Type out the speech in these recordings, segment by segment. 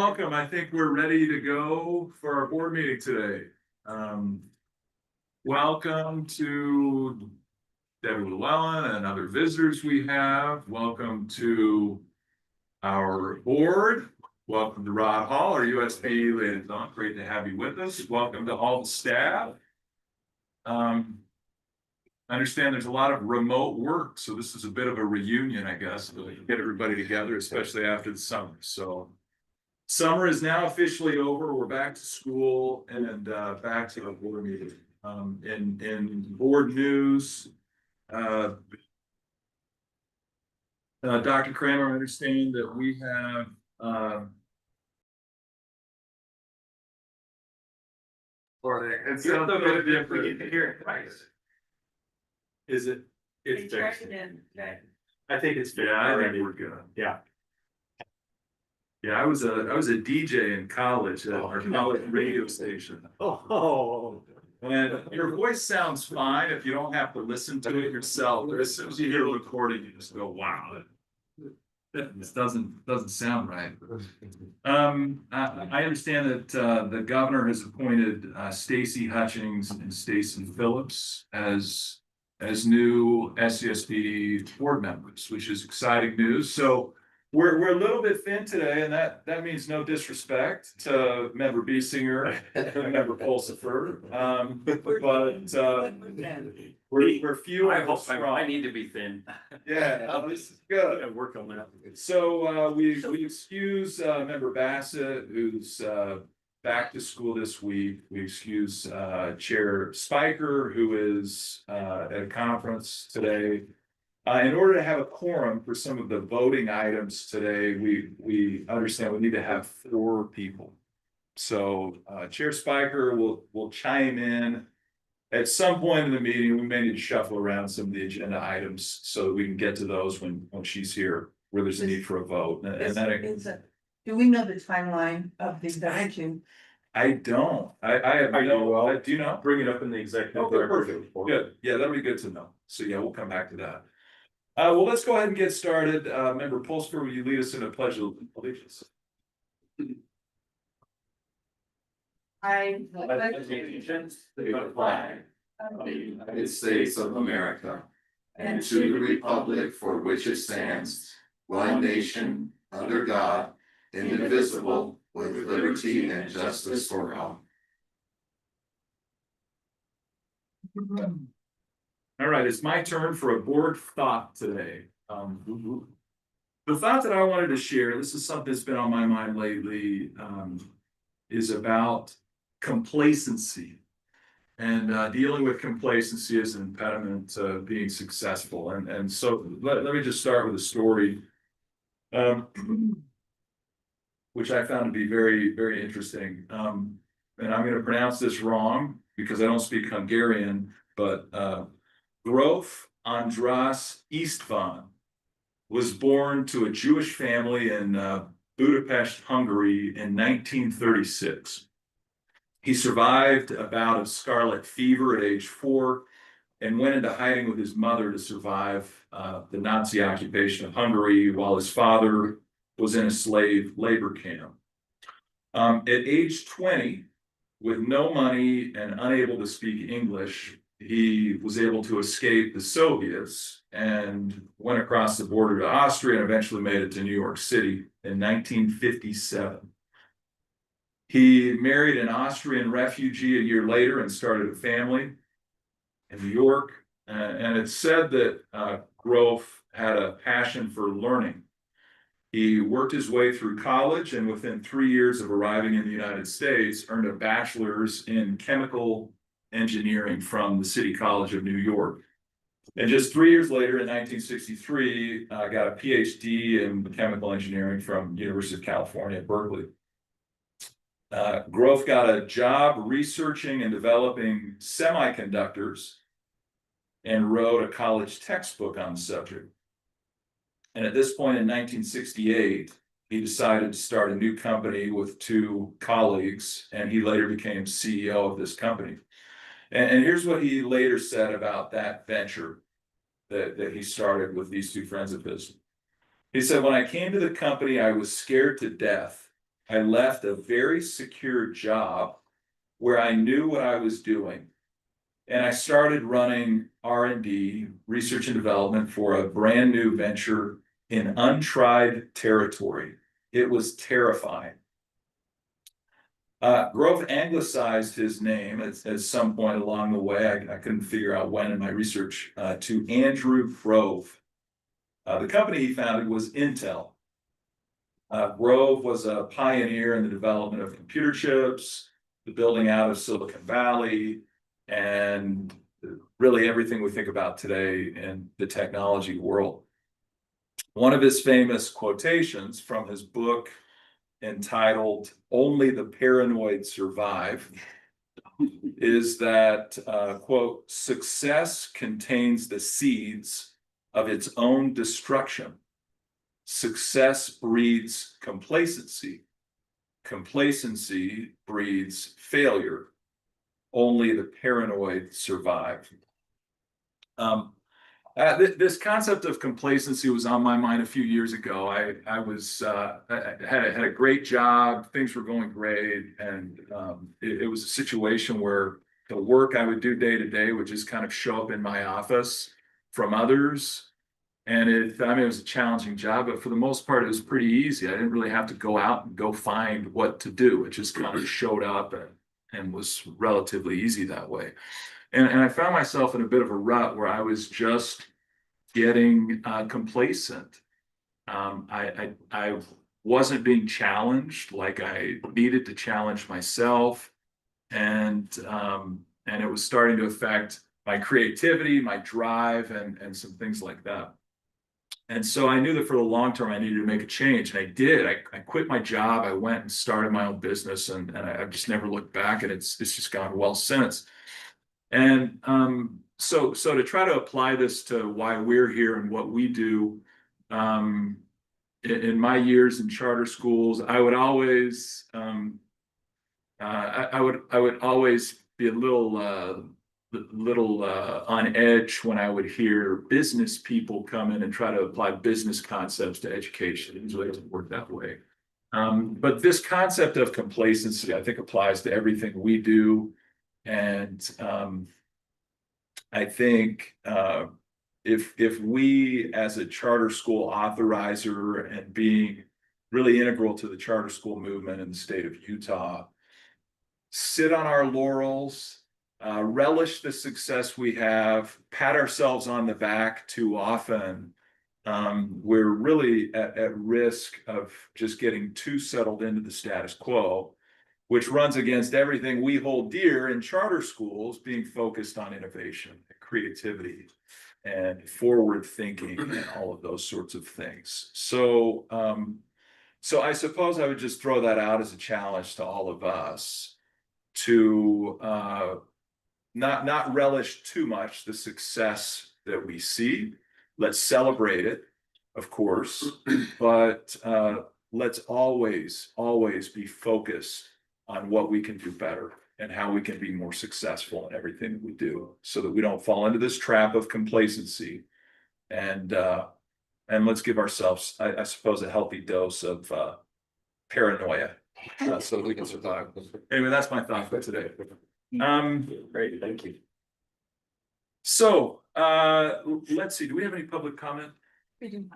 Welcome. I think we're ready to go for our board meeting today. Welcome to Debbie Llewellyn and other visitors we have. Welcome to our board. Welcome to Rod Hall, our USB liaison. Great to have you with us. Welcome to all the staff. I understand there's a lot of remote work, so this is a bit of a reunion, I guess, to get everybody together, especially after the summer. So summer is now officially over. We're back to school and back to the board meeting. In board news, Dr. Kramer, I understand that we have it's a little bit different here. Is it? It's fixed. I think it's Yeah, I think we're good. Yeah. Yeah, I was a DJ in college at our college radio station. Oh. And your voice sounds fine if you don't have to listen to it yourself. As soon as you hear a recording, you just go, wow. This doesn't sound right. I understand that the governor has appointed Stacy Hutchings and Stacy Phillips as new SCSD board members, which is exciting news. So we're a little bit thin today, and that means no disrespect to member Biesinger and member Pulsifer. We're few. I need to be thin. Yeah, this is good. I work on that. So we excuse member Bassett, who's back to school this week. We excuse Chair Spiker, who is at a conference today. In order to have a quorum for some of the voting items today, we understand we need to have 4 people. So Chair Spiker will chime in at some point in the meeting. We may need to shuffle around some of the agenda items so that we can get to those when she's here, where there's a need for a vote. Do we know the timeline of the election? I don't. I have no. Do you know? Bring it up in the executive. Okay, perfect. Good. Yeah, that'll be good to know. So yeah, we'll come back to that. Well, let's go ahead and get started. Member Pulsifer, will you lead us in a pledge of allegiance? I pledge allegiance to the flag of the United States of America and to the republic for which it stands, one nation, under God, indivisible, with liberty and justice for all. All right, it's my turn for a board thought today. The thought that I wanted to share, this is something that's been on my mind lately, is about complacency and dealing with complacency as an impediment to being successful. And so let me just start with a story, which I found to be very, very interesting. And I'm going to pronounce this wrong because I don't speak Hungarian, but Gróf András István was born to a Jewish family in Budapest, Hungary in 1936. He survived a bout of scarlet fever at age 4 and went into hiding with his mother to survive the Nazi occupation of Hungary while his father was in a slave labor camp. At age 20, with no money and unable to speak English, he was able to escape the Soviets and went across the border to Austria and eventually made it to New York City in 1957. He married an Austrian refugee a year later and started a family in New York. And it's said that Gróf had a passion for learning. He worked his way through college and within 3 years of arriving in the United States, earned a bachelor's in chemical engineering from the City College of New York. And just 3 years later, in 1963, got a PhD in chemical engineering from University of California at Berkeley. Gróf got a job researching and developing semiconductors and wrote a college textbook on the subject. And at this point in 1968, he decided to start a new company with 2 colleagues, and he later became CEO of this company. And here's what he later said about that venture that he started with these 2 friends of his. He said, "When I came to the company, I was scared to death. I left a very secure job where I knew what I was doing. And I started running R&D, research and development, for a brand new venture in untried territory. It was terrifying. Grove anglicized his name at some point along the way. I couldn't figure out when in my research, to Andrew Grove. The company he founded was Intel. Grove was a pioneer in the development of computer chips, the building out of Silicon Valley, and really everything we think about today in the technology world. One of his famous quotations from his book entitled "Only the Paranoid Survive" is that, quote, "Success contains the seeds of its own destruction. Success breeds complacency. Complacency breeds failure. Only the paranoid survive." This concept of complacency was on my mind a few years ago. I had a great job, things were going great, and it was a situation where the work I would do day to day would just kind of show up in my office from others. And it was a challenging job, but for the most part, it was pretty easy. I didn't really have to go out and go find what to do. It just kind of showed up and was relatively easy that way. And I found myself in a bit of a rut where I was just getting complacent. I wasn't being challenged like I needed to challenge myself, and it was starting to affect my creativity, my drive, and some things like that. And so I knew that for the long term, I needed to make a change, and I did. I quit my job. I went and started my own business, and I've just never looked back, and it's just gone well since. And so to try to apply this to why we're here and what we do, in my years in charter schools, I would always I would always be a little on edge when I would hear business people come in and try to apply business concepts to education. It usually doesn't work that way. But this concept of complacency, I think, applies to everything we do. And I think if we, as a charter school authorizer and being really integral to the charter school movement in the state of Utah, sit on our laurels, relish the success we have, pat ourselves on the back too often, we're really at risk of just getting too settled into the status quo, which runs against everything we hold dear in charter schools, being focused on innovation, creativity, and forward thinking, and all of those sorts of things. So I suppose I would just throw that out as a challenge to all of us to not relish too much the success that we see. Let's celebrate it, of course, but let's always be focused on what we can do better and how we can be more successful in everything that we do, so that we don't fall into this trap of complacency. And let's give ourselves, I suppose, a healthy dose of paranoia, so that we can survive. Anyway, that's my thought for today. Great, thank you. So let's see, do we have any public comment? We do.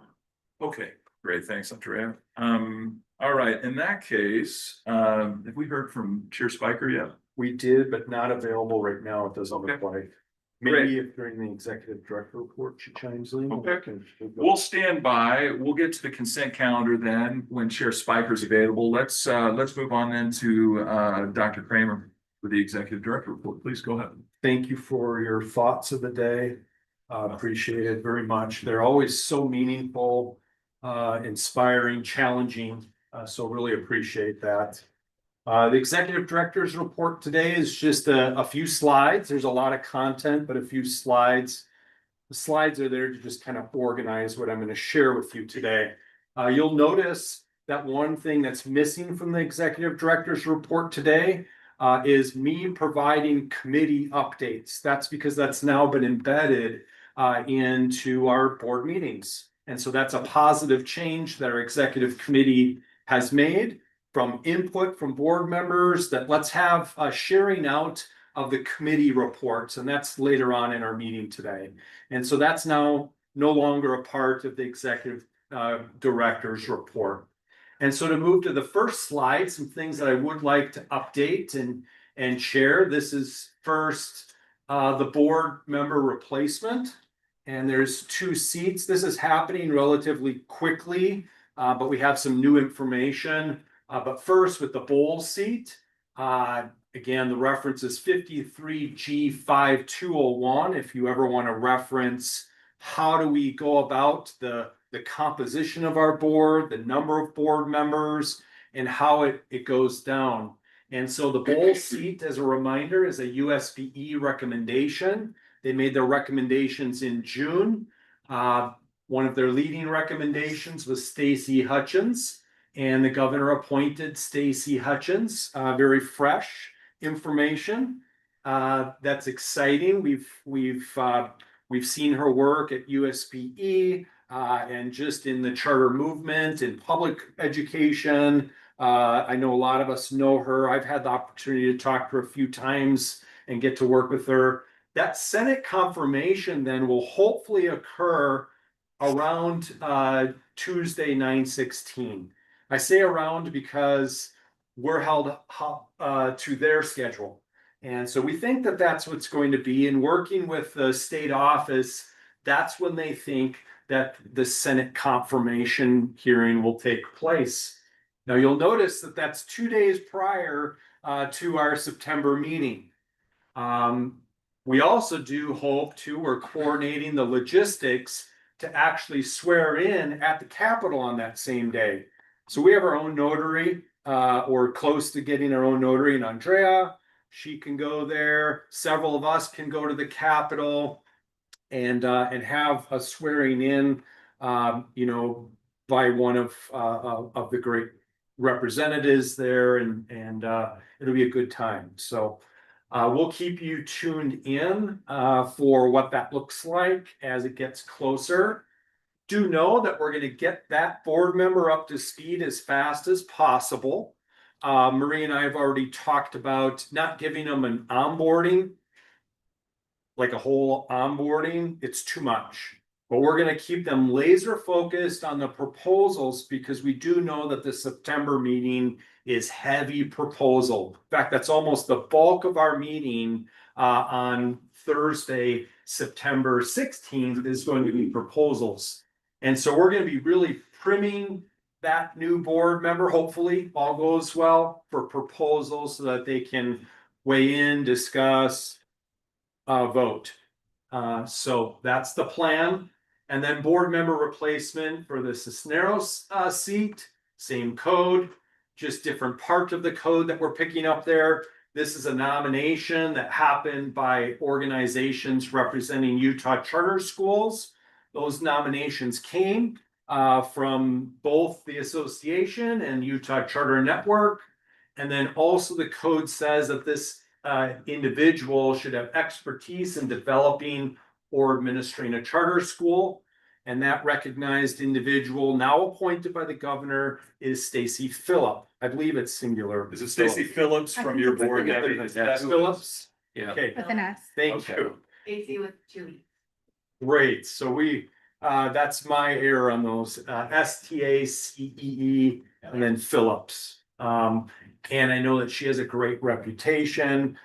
Okay, great, thanks, Andrea. All right, in that case, have we heard from Chair Spiker yet? We did, but not available right now. It doesn't look like. Maybe if during the executive director report, she chimes in. Okay. We'll stand by. We'll get to the consent calendar then when Chair Spiker is available. Let's move on then to Dr. Kramer for the executive director report. Please go ahead. Thank you for your thoughts of the day. Appreciate it very much. They're always so meaningful, inspiring, challenging. So really appreciate that. The executive director's report today is just a few slides. There's a lot of content, but a few slides. The slides are there to just kind of organize what I'm going to share with you today. You'll notice that one thing that's missing from the executive director's report today is me providing committee updates. That's because that's now been embedded into our board meetings. And so that's a positive change that our executive committee has made. from input from board members that let's have a sharing out of the committee reports, and that's later on in our meeting today. And so that's now no longer a part of the executive director's report. And so to move to the first slide, some things that I would like to update and share. This is first the board member replacement. And there's 2 seats. This is happening relatively quickly, but we have some new information. But first with the Bowles seat, again, the reference is 53G5201. If you ever want to reference how do we go about the composition of our board, the number of board members, and how it goes down. And so the Bowles seat, as a reminder, is a USBE recommendation. They made their recommendations in June. One of their leading recommendations was Stacy Hutchins, and the governor appointed Stacy Hutchins. Very fresh information. That's exciting. We've seen her work at USBE and just in the charter movement and public education. I know a lot of us know her. I've had the opportunity to talk to her a few times and get to work with her. That Senate confirmation then will hopefully occur around Tuesday, 9/16. I say around because we're held to their schedule. And so we think that that's what's going to be. In working with the state office, that's when they think that the Senate confirmation hearing will take place. Now you'll notice that that's 2 days prior to our September meeting. We also do hope to, we're coordinating the logistics to actually swear in at the Capitol on that same day. So we have our own notary, or close to getting our own notary, and Andrea, she can go there. Several of us can go to the Capitol and have a swearing in, by one of the great representatives there, and it'll be a good time. So we'll keep you tuned in for what that looks like as it gets closer. Do know that we're going to get that board member up to speed as fast as possible. Marie and I have already talked about not giving them an onboarding, like a whole onboarding. It's too much. But we're going to keep them laser focused on the proposals, because we do know that the September meeting is heavy proposal. In fact, that's almost the bulk of our meeting on Thursday, September 16th, is going to be proposals. And so we're going to be really priming that new board member, hopefully all goes well, for proposals so that they can weigh in, discuss, vote. So that's the plan. And then board member replacement for the Cisneros seat, same code, just different part of the code that we're picking up there. This is a nomination that happened by organizations representing Utah charter schools. Those nominations came from both the association and Utah Charter Network. And then also the code says that this individual should have expertise in developing or administering a charter school. And that recognized individual, now appointed by the governor, is Stacy Phillip. I believe it's singular. Is it Stacy Phillips from your board? Phillips? Yeah. Okay, With an S. thank Okay. you. Stacy with 2 E's. Great, so we, that's my error on those, STACEE and then Phillips. And I know that she has a great reputation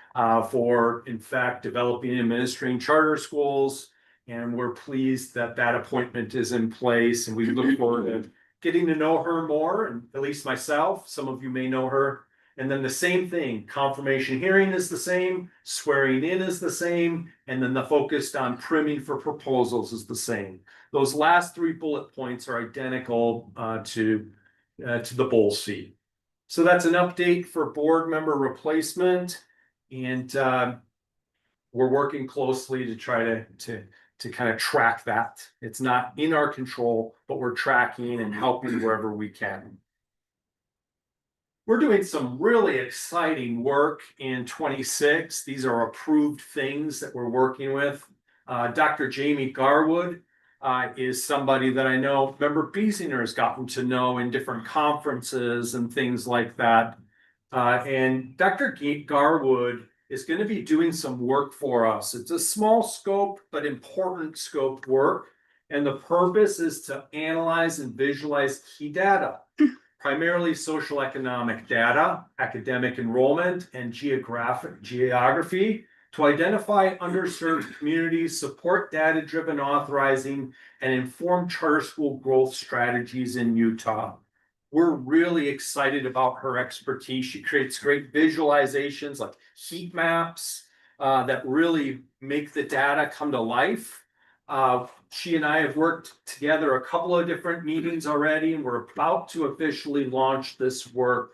for, in fact, developing and administering charter schools. And we're pleased that that appointment is in place, and we look forward to getting to know her more, and at least myself, some of you may know her. And then the same thing, confirmation hearing is the same, swearing in is the same, and then the focus on priming for proposals is the same. Those last 3 bullet points are identical to the Bowles seat. So that's an update for board member replacement, and we're working closely to try to kind of track that. It's not in our control, but we're tracking and helping wherever we can. We're doing some really exciting work in 26. These are approved things that we're working with. Dr. Jamie Garwood is somebody that I know Member Biesinger has gotten to know in different conferences and things like that. And Dr. Garwood is going to be doing some work for us. It's a small scope, but important scope work. And the purpose is to analyze and visualize key data, primarily social economic data, academic enrollment, and geography to identify underserved communities, support data-driven authorizing, and inform charter school growth strategies in Utah. We're really excited about her expertise. She creates great visualizations like heat maps that really make the data come to life. She and I have worked together a couple of different meetings already, and we're about to officially launch this work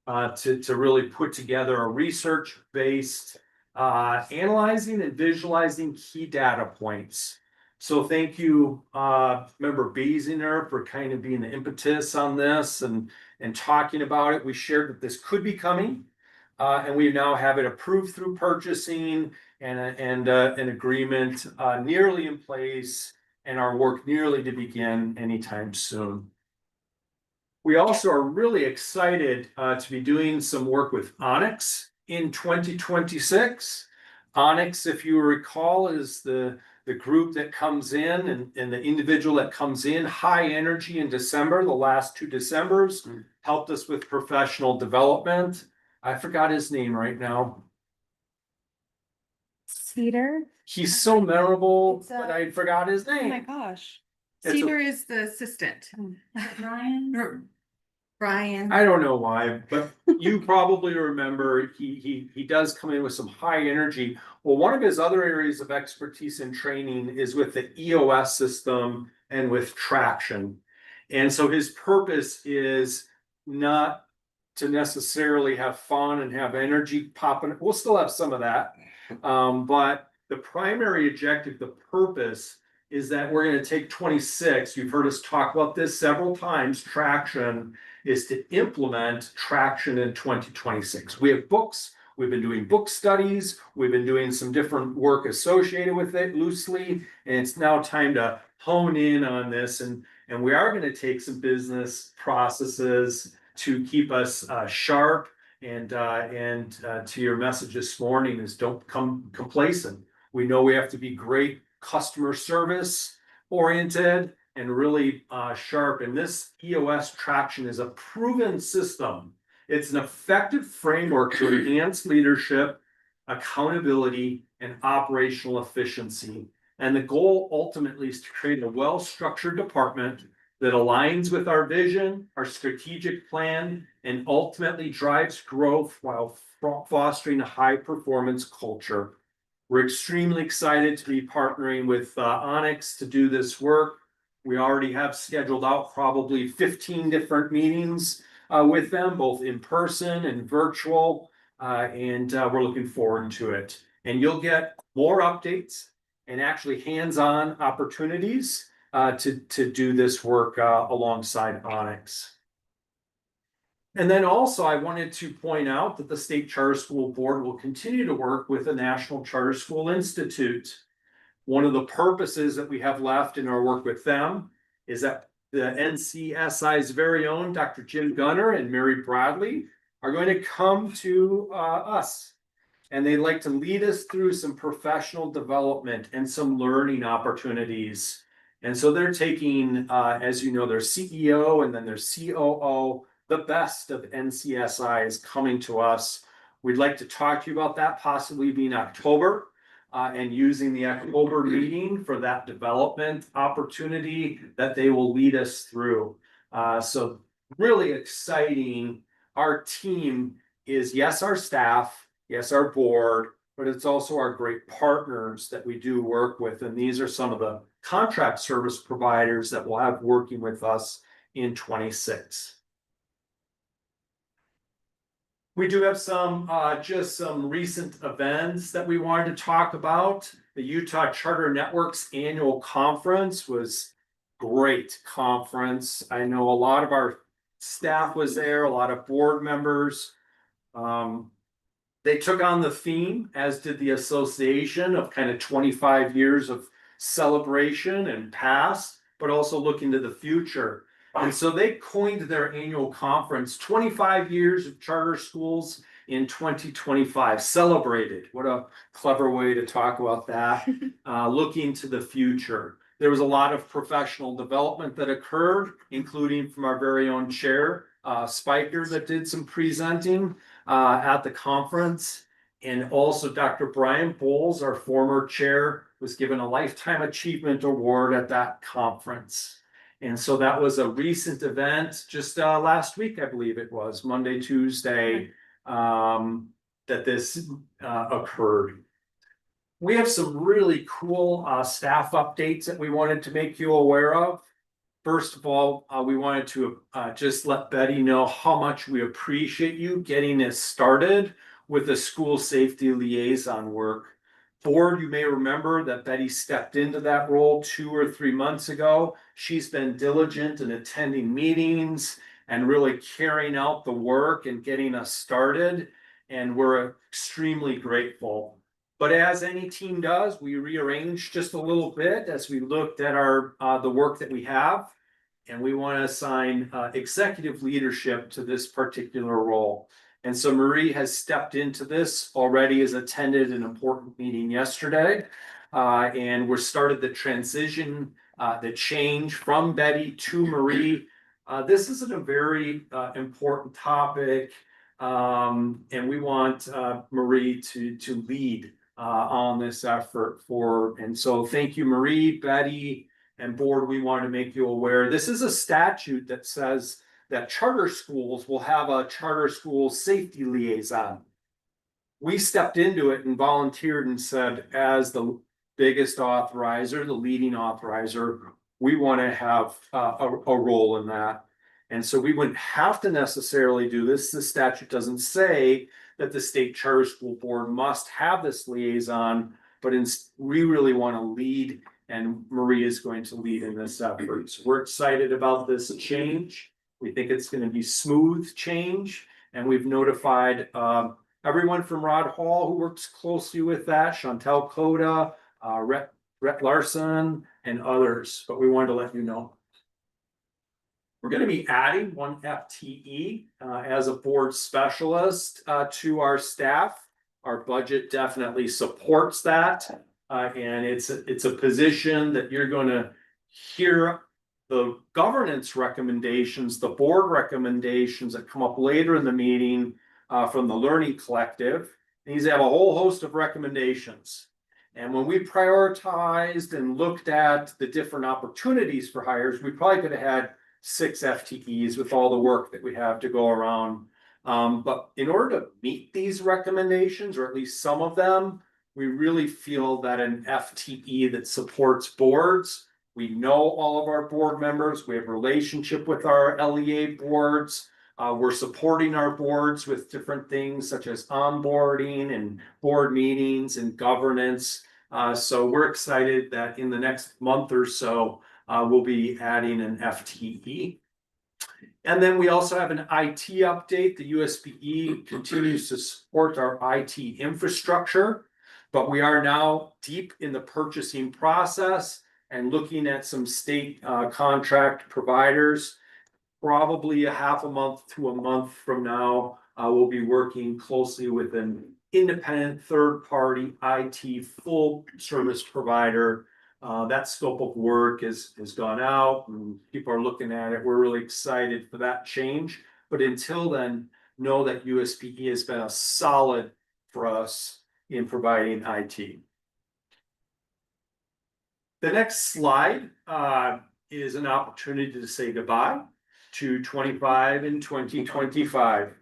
to really put together a research-based analyzing and visualizing key data points. So thank you, Member Biesinger, for kind of being the impetus on this and talking about it. We shared that this could be coming, and we now have it approved through purchasing and an agreement nearly in place, and our work nearly to begin anytime soon. We also are really excited to be doing some work with Onyx in 2026. Onyx, if you recall, is the group that comes in and the individual that comes in high energy in December, the last 2 Decembers, helped us with professional development. I forgot his name right now. Cedar? He's so memorable, It's, but I forgot his Oh my name. gosh. It's a- Cedar is the assistant. Ryan? Brian. I don't know why, but you probably remember he does come in with some high energy. Well, one of his other areas of expertise and training is with the EOS system and with traction. And so his purpose is not to necessarily have fun and have energy popping. We'll still have some of that. But the primary objective, the purpose is that we're going to take 26. You've heard us talk about this several times. Traction is to implement traction in 2026. We have books. We've been doing book studies. We've been doing some different work associated with it loosely. And it's now time to hone in on this. And we are going to take some business processes to keep us sharp. And to your message this morning is don't become complacent. We know we have to be great customer service oriented and really sharp. And this EOS traction is a proven system. It's an effective framework to enhance leadership, accountability, and operational efficiency. And the goal ultimately is to create a well-structured department that aligns with our vision, our strategic plan, and ultimately drives growth while fostering a high-performance culture. We're extremely excited to be partnering with Onyx to do this work. We already have scheduled out probably 15 different meetings with them, both in person and virtual, and we're looking forward to it. And you'll get more updates and actually hands-on opportunities to do this work alongside Onyx. And then also I wanted to point out that the State Charter School Board will continue to work with the National Charter School Institute. One of the purposes that we have left in our work with them is that the NCSI's very own Dr. Jim Gunner and Mary Bradley are going to come to us. And they'd like to lead us through some professional development and some learning opportunities. And so they're taking, as you know, their CEO and then their COO, the best of NCSI is coming to us. We'd like to talk to you about that possibly being October and using the October meeting for that development opportunity that they will lead us through. So really exciting. Our team is, yes, our staff, yes, our board, but it's also our great partners that we do work with. And these are some of the contract service providers that we'll have working with us in 26. We do have some, just some recent events that we wanted to talk about. The Utah Charter Network's annual conference was great conference. I know a lot of our staff was there, a lot of board members. They took on the theme, as did the association, of kind of 25 years of celebration and past, but also looking to the future. And so they coined their annual conference, 25 years of charter schools in 2025, celebrated. What a clever way to talk about that. Looking to the future. There was a lot of professional development that occurred, including from our very own chair, Spiker, that did some presenting at the conference. And also Dr. Brian Bowles, our former chair, was given a Lifetime Achievement Award at that conference. And so that was a recent event, just last week, I believe it was, Monday, Tuesday, that this occurred. We have some really cool staff updates that we wanted to make you aware of. First of all, we wanted to just let Betty know how much we appreciate you getting this started with the school safety liaison work. Board, you may remember that Betty stepped into that role 2 or 3 months ago. She's been diligent in attending meetings and really carrying out the work and getting us started. And we're extremely grateful. But as any team does, we rearranged just a little bit as we looked at our the work that we have. And we want to assign executive leadership to this particular role. And so Marie has stepped into this already, has attended an important meeting yesterday. And we're started the transition, the change from Betty to Marie. This is a very important topic. And we want Marie to lead on this effort and so thank you, Marie, Betty, and board. We want to make you aware. This is a statute that says that charter schools will have a charter school safety liaison. We stepped into it and volunteered and said, as the biggest authorizer, the leading authorizer, we want to have a role in that. And so we wouldn't have to necessarily do this. The statute doesn't say that the state charter school board must have this liaison, but we really want to lead, and Marie is going to lead in this effort. So we're excited about this change. We think it's going to be smooth change, and we've notified everyone from Rod Hall who works closely with that, Chantel Coda, Rhett Larson, and others, but we wanted to let you know. We're going to be adding 1 FTE as a board specialist to our staff. Our budget definitely supports that. And it's a position that you're going to hear the governance recommendations, the board recommendations that come up later in the meeting from the Learning Collective. These have a whole host of recommendations. And when we prioritized and looked at the different opportunities for hires, we probably could have had 6 FTEs with all the work that we have to go around. But in order to meet these recommendations, or at least some of them, we really feel that an FTE that supports boards, we know all of our board members, we have a relationship with our LEA boards, we're supporting our boards with different things such as onboarding and board meetings and governance. So we're excited that in the next month or so, we'll be adding an FTE. And then we also have an IT update. The USBE continues to support our IT infrastructure, but we are now deep in the purchasing process and looking at some state contract providers. Probably a half a month to a month from now, we'll be working closely with an independent third-party IT full service provider. That scope of work has gone out and people are looking at it. We're really excited for that change. But until then, know that USBE has been a solid for us in providing IT. The next slide is an opportunity to say goodbye to 25 and 2025.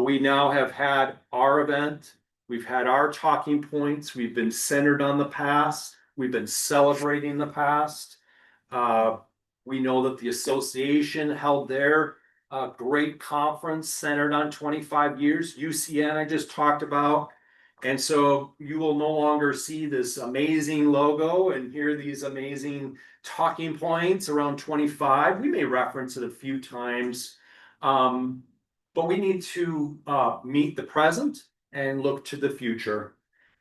We now have had our event. We've had our talking points. We've been centered on the past. We've been celebrating the past. We know that the association held their great conference centered on 25 years. UCN I just talked about. And so you will no longer see this amazing logo and hear these amazing talking points around 25. We may reference it a few times, but we need to meet the present and look to the future.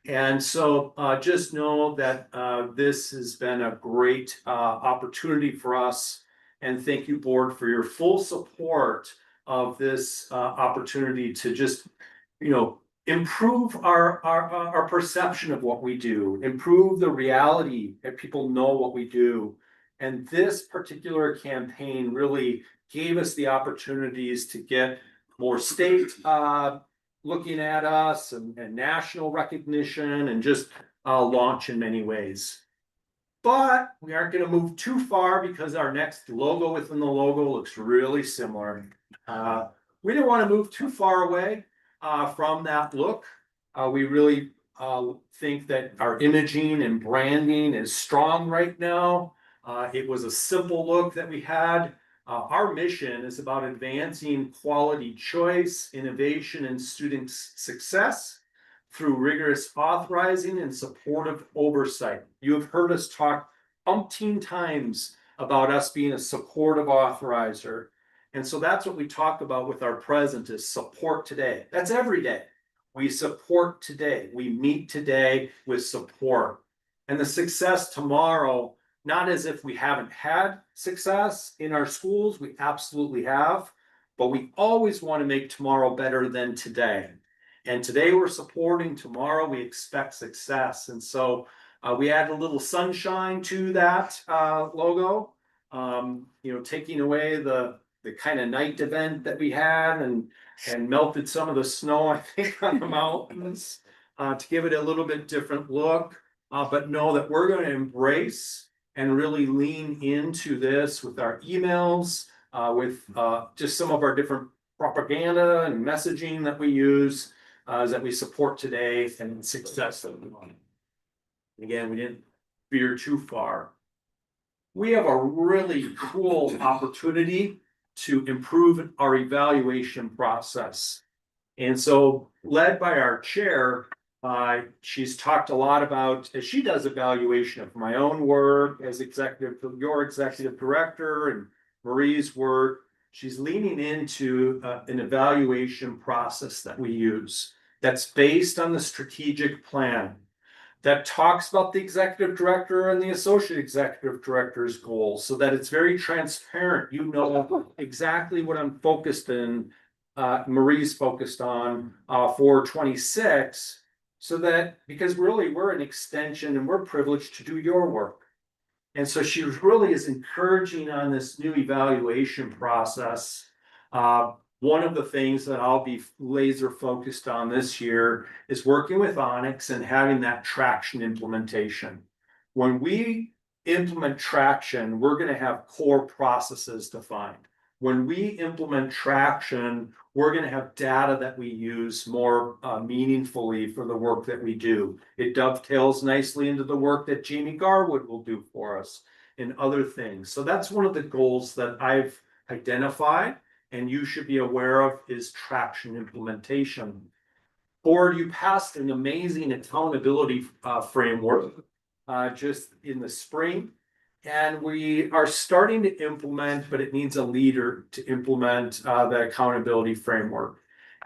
And so just know that this has been a great opportunity for us. And thank you, board, for your full support of this opportunity to just, improve our perception of what we do, improve the reality that people know what we do. And this particular campaign really gave us the opportunities to get more state looking at us and national recognition and just launch in many ways. But we aren't gonna move too far because our next logo within the logo looks really similar. We didn't want to move too far away from that look. We really think that our imaging and branding is strong right now. It was a simple look that we had. Our mission is about advancing quality choice, innovation, and student success through rigorous authorizing and supportive oversight. You have heard us talk umpteen times about us being a supportive authorizer. And so that's what we talk about with our present is support today. That's every day. We support today. We meet today with support. And the success tomorrow, not as if we haven't had success in our schools, we absolutely have, but we always want to make tomorrow better than today. And today we're supporting, tomorrow we expect success. And so we add a little sunshine to that logo, taking away the kind of night event that we had and melted some of the snow, I think, on the mountains to give it a little bit different look. But know that we're going to embrace and really lean into this with our emails, with just some of our different propaganda and messaging that we use, that we support today and success that we want. Again, we didn't veer too far. We have a really cool opportunity to improve our evaluation process. And so, led by our chair, she's talked a lot about, as she does evaluation of my own work as your executive director and Marie's work, she's leaning into an evaluation process that we use that's based on the strategic plan, that talks about the executive director and the associate executive director's goals so that it's very transparent. You know exactly what I'm focused in, Marie's focused on for 26. So that, because really we're an extension and we're privileged to do your work. And so she really is encouraging on this new evaluation process. One of the things that I'll be laser focused on this year is working with Onyx and having that traction implementation. When we implement traction, we're going to have core processes defined. When we implement traction, we're going to have data that we use more meaningfully for the work that we do. It dovetails nicely into the work that Jamie Garwood will do for us and other things. So that's one of the goals that I've identified and you should be aware of is traction implementation. Board, you passed an amazing accountability framework just in the spring. And we are starting to implement, but it needs a leader to implement the accountability framework.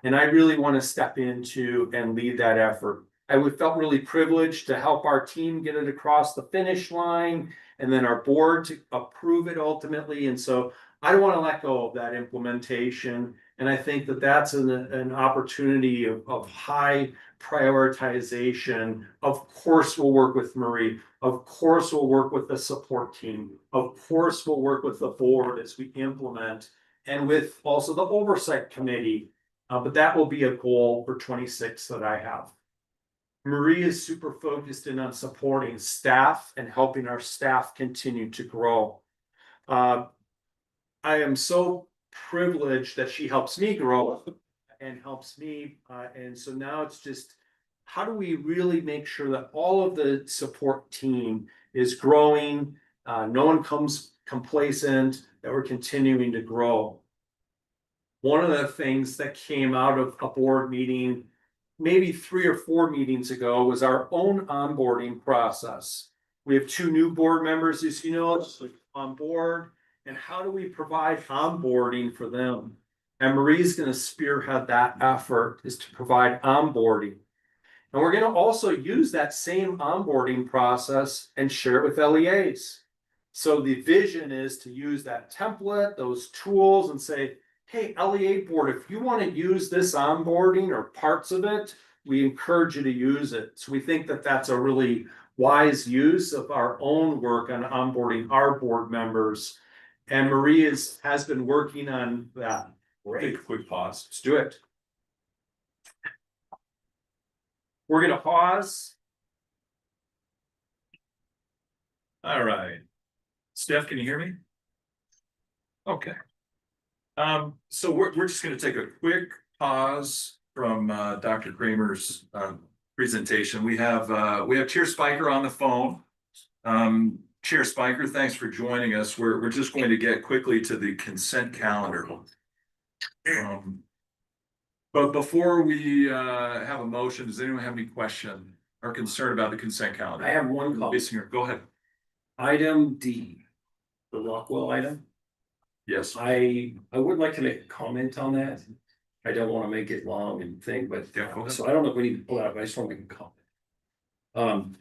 And I really want to step into and lead that effort. I felt really privileged to help our team get it across the finish line and then our board to approve it ultimately. And so I don't want to let go of that implementation. And I think that that's an opportunity of high prioritization. Of course, we'll work with Marie. Of course, we'll work with the support team. Of course, we'll work with the board as we implement and with also the oversight committee. But that will be a goal for 26 that I have. Marie is super focused in on supporting staff and helping our staff continue to grow. I am so privileged that she helps me grow and helps me. And so now it's just, how do we really make sure that all of the support team is growing? No one comes complacent, that we're continuing to grow. One of the things that came out of a board meeting, maybe 3 or 4 meetings ago, was our own onboarding process. We have 2 new board members, as you know, on board. And how do we provide onboarding for them? And Marie's going to spearhead that effort, is to provide onboarding. And we're gonna also use that same onboarding process and share it with LEAs. So the vision is to use that template, those tools, and say, hey, LEA board, if you want to use this onboarding or parts of it, we encourage you to use it. So we think that that's a really wise use of our own work on onboarding our board members. And Marie has been working on that. Take a quick pause. Let's do it. We're gonna pause. All right. Steph, can you hear me? Okay. So we're just gonna take a quick pause from Dr. Kramer's presentation. We have Chair Spiker on the phone. Chair Spiker, thanks for joining us. We're just going to get quickly to the consent calendar. But before we have a motion, does anyone have any question or concern about the consent calendar? I have one call. Bissinger, go ahead. Item D, the Rockwell item. Yes. I would like to make a comment on that. I don't want to make it long and thing, but Yeah, go ahead. so I don't know if we need to pull it out, but I just want to make a comment.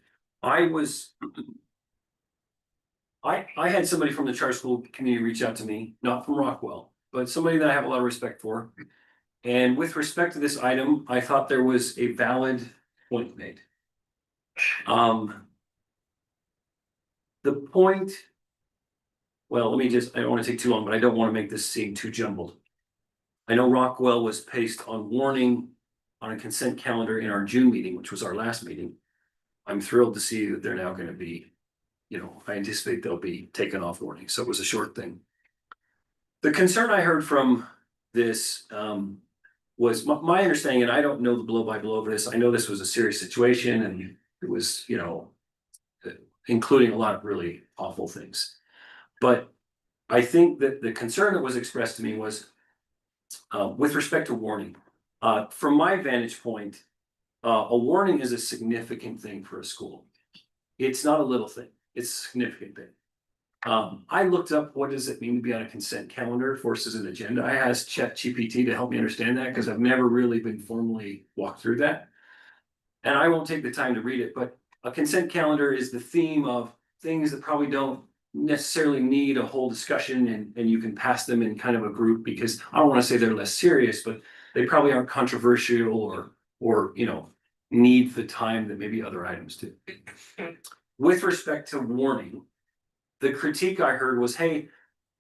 I had somebody from the charter school community reach out to me, not from Rockwell, but somebody that I have a lot of respect for. And with respect to this item, I thought there was a valid point made. The point. Well, I don't want to take too long, but I don't want to make this seem too jumbled. I know Rockwell was placed on warning on a consent calendar in our June meeting, which was our last meeting. I'm thrilled to see that they're now going to be, I anticipate they'll be taken off warning. So it was a short thing. The concern I heard from this was my understanding, and I don't know the blow by blow of this. I know this was a serious situation and it was, including a lot of really awful things. But I think that the concern that was expressed to me was with respect to warning. From my vantage point, a warning is a significant thing for a school. It's not a little thing, it's a significant thing. I looked up what does it mean to be on a consent calendar versus an agenda. I asked ChatGPT to help me understand that because I've never really been formally walked through that. And I won't take the time to read it, but a consent calendar is the theme of things that probably don't necessarily need a whole discussion and you can pass them in kind of a group because I don't want to say they're less serious, but they probably aren't controversial or need the time that maybe other items do. With respect to warning, the critique I heard was, hey,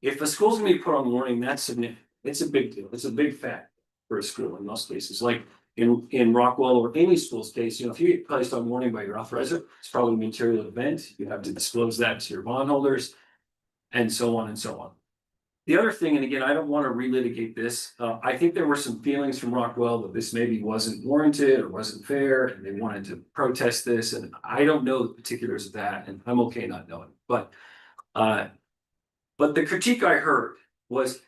if a school's gonna be put on warning, that's significant. It's a big deal. It's a big fact for a school in most cases. Like in Rockwell or any school's case, if you get placed on warning by your authorizer, it's probably a material event. You have to disclose that to your bondholders and so on and so on. The other thing, and again, I don't want to relitigate this. I think there were some feelings from Rockwell that this maybe wasn't warranted or wasn't fair and they wanted to protest this. And I don't know the particulars of that and I'm okay not knowing. But the critique I heard was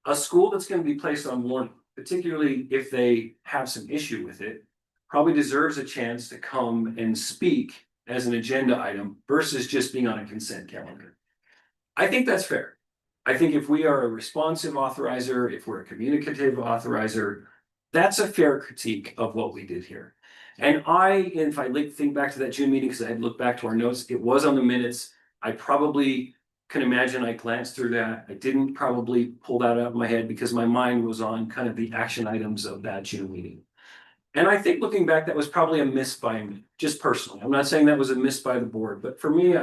a school that's going to be placed on warning, particularly if they have some issue with it, probably deserves a chance to come and speak as an agenda item versus just being on a consent calendar. I think that's fair. I think if we are a responsive authorizer, if we're a communicative authorizer, that's a fair critique of what we did here. And if I think back to that June meeting, because I had looked back to our notes, it was on the minutes. I probably can imagine I glanced through that. I didn't probably pull that out of my head because my mind was on kind of the action items of that June meeting. And I think looking back, that was probably a miss by me, just personally. I'm not saying that was a miss by the board, but for me,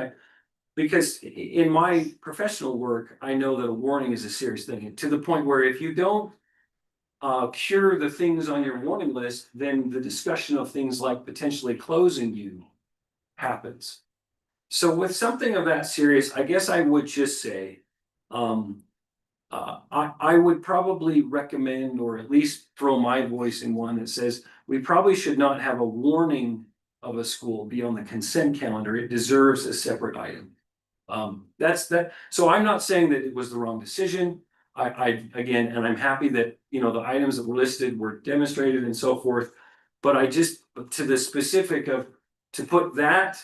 because in my professional work, I know that a warning is a serious thing. And to the point where if you don't cure the things on your warning list, then the discussion of things like potentially closing you happens. So with something of that serious, I guess I would just say, I would probably recommend, or at least throw my voice in one that says, we probably should not have a warning of a school be on the consent calendar. It deserves a separate item. That's that. So I'm not saying that it was the wrong decision. Again, and I'm happy that, the items that were listed were demonstrated and so forth. But I just, to the specific of, to put that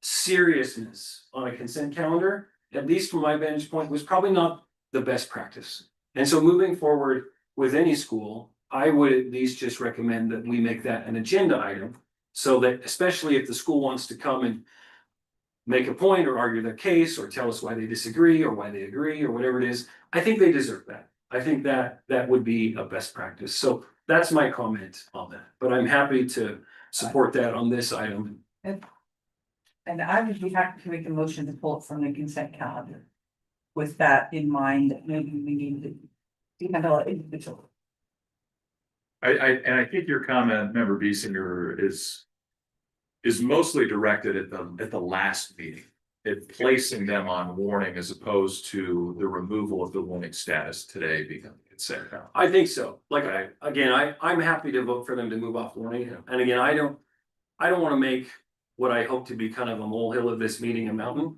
seriousness on a consent calendar, at least from my vantage point, was probably not the best practice. And so moving forward with any school, I would at least just recommend that we make that an agenda item So that especially if the school wants to come and make a point or argue their case or tell us why they disagree or why they agree or whatever it is, I think they deserve that. I think that would be a best practice. So that's my comment on that, but I'm happy to support that on this item. And I would be happy to make a motion to pull it from the consent calendar. With that in mind, that maybe we need to handle it individually. I think your comment, member Biesinger, is mostly directed at the last meeting. It placing them on warning as opposed to the removal of the warning status today becoming consent calendar. I think so. Like, Right. I'm happy to vote for them to move off warning. And again, I don't want to make what I hope to be kind of a molehill of this meeting a mountain.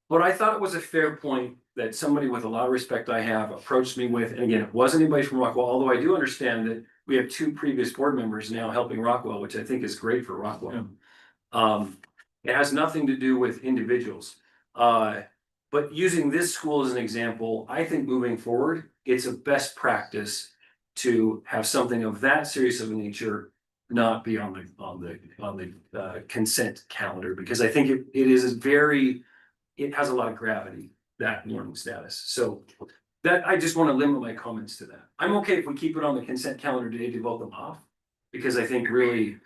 But I thought it was a fair point that somebody with a lot of respect I have approached me with, and again, it wasn't anybody from Rockwell, although I do understand that we have 2 previous board members now helping Rockwell, which I think is great for Rockwell. It has nothing to do with individuals. But using this school as an example, I think moving forward, it's a best practice to have something of that serious of a nature not be on the consent calendar, because I think it has a lot of gravity, that warning status. So that, I just want to limit my comments to that. I'm okay if we keep it on the consent calendar today to vote them off. Because I think really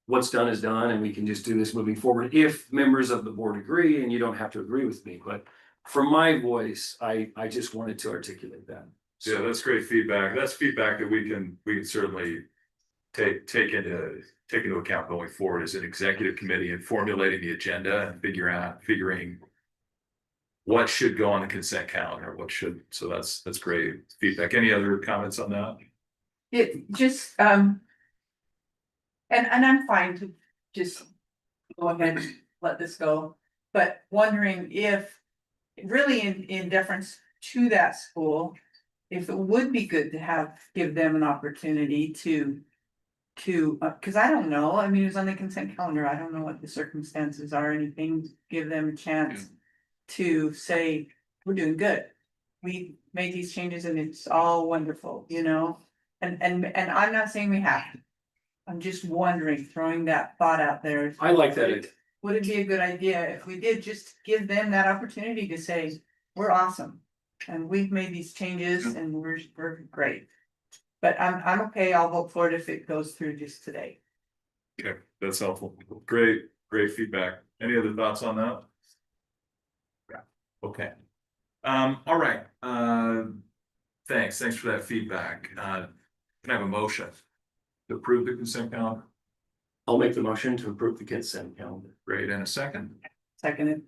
what's done is done and we can just do this moving forward if members of the board agree, and you don't have to agree with me, but from my voice, I just wanted to articulate that. Yeah, that's great feedback. That's feedback that we can certainly take into account going forward as an executive committee and formulating the agenda and figuring what should go on the consent calendar, what should, so that's great feedback. Any other comments on that? It just, and I'm fine to just go ahead and let this go, but wondering if really in deference to that school, if it would be good to give them an opportunity to, cause I don't know, I mean, it was on the consent calendar, I don't know what the circumstances are, anything, give them a chance to say, we're doing good. We made these changes and it's all wonderful, you know, and I'm not saying we have to. I'm just wondering, throwing that thought out there. I like that. Would it be a good idea if we did just give them that opportunity to say, we're awesome? And we've made these changes and we're great. But I'm okay, I'll vote for it if it goes through just today. Okay, that's helpful. Great feedback. Any other thoughts on that? Yeah, okay. All right, thanks for that feedback. Can I have a motion to approve the consent calendar? I'll make the motion to approve the consent calendar. Great, and a second. Second,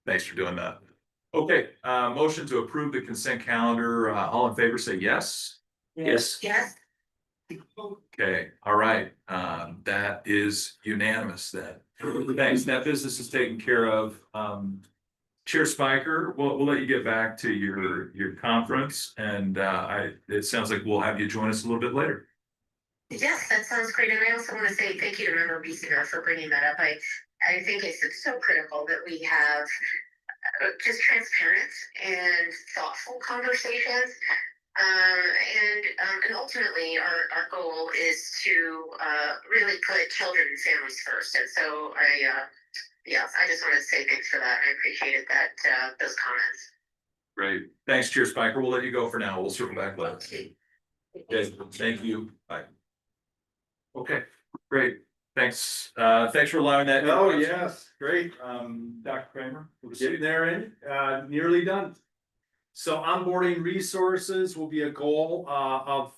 Thanks for doing that. Okay, motion to approve the consent calendar. All in favor, say yes. Yes. Yes. Okay, all right, that is unanimous then. Thanks, that business is taken care of. Chair Spiker, we'll let you get back to your conference, and it sounds like we'll have you join us a little bit later. Yes, that sounds great. And I also want to say thank you to Member Biesinger for bringing that up. I think it's so critical that we have just transparent and thoughtful conversations. And ultimately our goal is to really put children and families first. And so I just wanted to say thanks for that. I appreciated that, those comments. Great, thanks, Chair Spiker. We'll let you go for now. We'll circle back later. Okay. Okay, thank you. Bye. Okay, great. Thanks for allowing that. Oh, yes, great. Dr. Kramer. We're getting there nearly done. So onboarding resources will be a goal of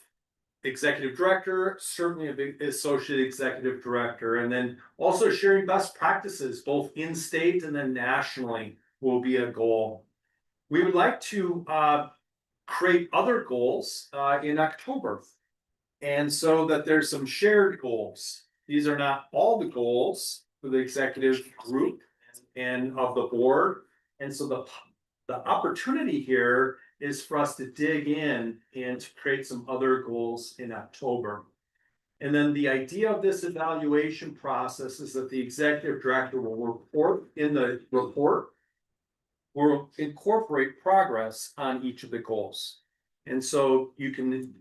executive director, certainly a big associate executive director, and then also sharing best practices both in state and then nationally will be a goal. We would like to create other goals in October. And so that there's some shared goals. These are not all the goals for the executive group and of the board. And so the opportunity here is for us to dig in and to create some other goals in October. And then the idea of this evaluation process is that the executive director will report in the report, will incorporate progress on each of the goals. And so you can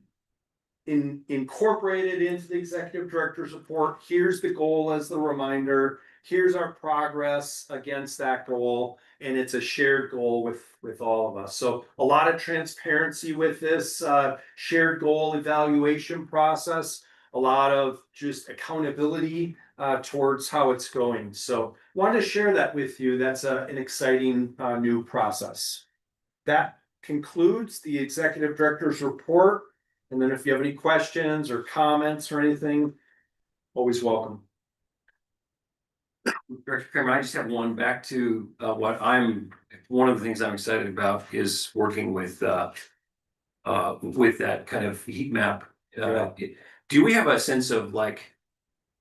incorporated into the executive director's report. Here's the goal as the reminder. Here's our progress against that goal, and it's a shared goal with all of us. So a lot of transparency with this shared goal evaluation process, a lot of just accountability towards how it's going. So wanted to share that with you. That's an exciting new process. That concludes the executive director's report. And then if you have any questions or comments or anything, always welcome. Director Kramer, I just have one back to one of the things I'm excited about is working with that kind of heat map. Do we have a sense of like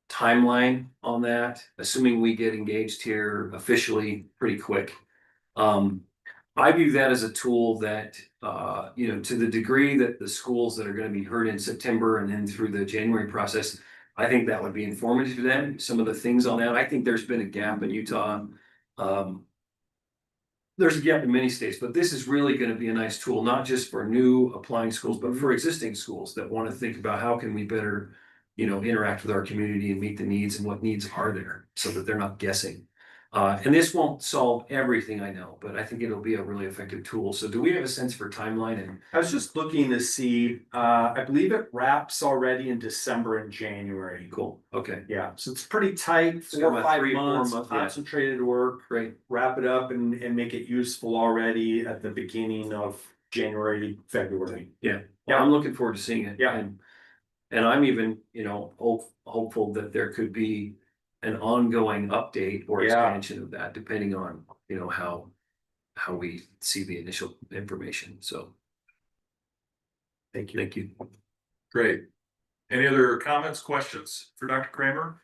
timeline on that, assuming we get engaged here officially pretty quick? I view that as a tool that, to the degree that the schools that are going to be heard in September and then through the January process, I think that would be informative to them. Some of the things on that, I think there's been a gap in Utah. There's a gap in many states, but this is really going to be a nice tool, not just for new applying schools, but for existing schools that want to think about how can we better, interact with our community and meet the needs and what needs are there so that they're not guessing. And this won't solve everything, I know, but I think it'll be a really effective tool. So do we have a sense for timeline? And I was just looking to see, I believe it wraps already in December and January. cool, okay, Yeah, so it's pretty tight, It's 4 or about 5 3 or 4 months, months, yeah. concentrated work. great. Wrap it up and make it useful already at the beginning of January, February. Yeah, I'm looking forward to seeing it. Yeah. And I'm even, hopeful that there could be an ongoing update or Yeah. expansion of that, depending on, how we see the initial information. So, Thank you. thank you. Great. Any other comments, questions for Dr. Kramer?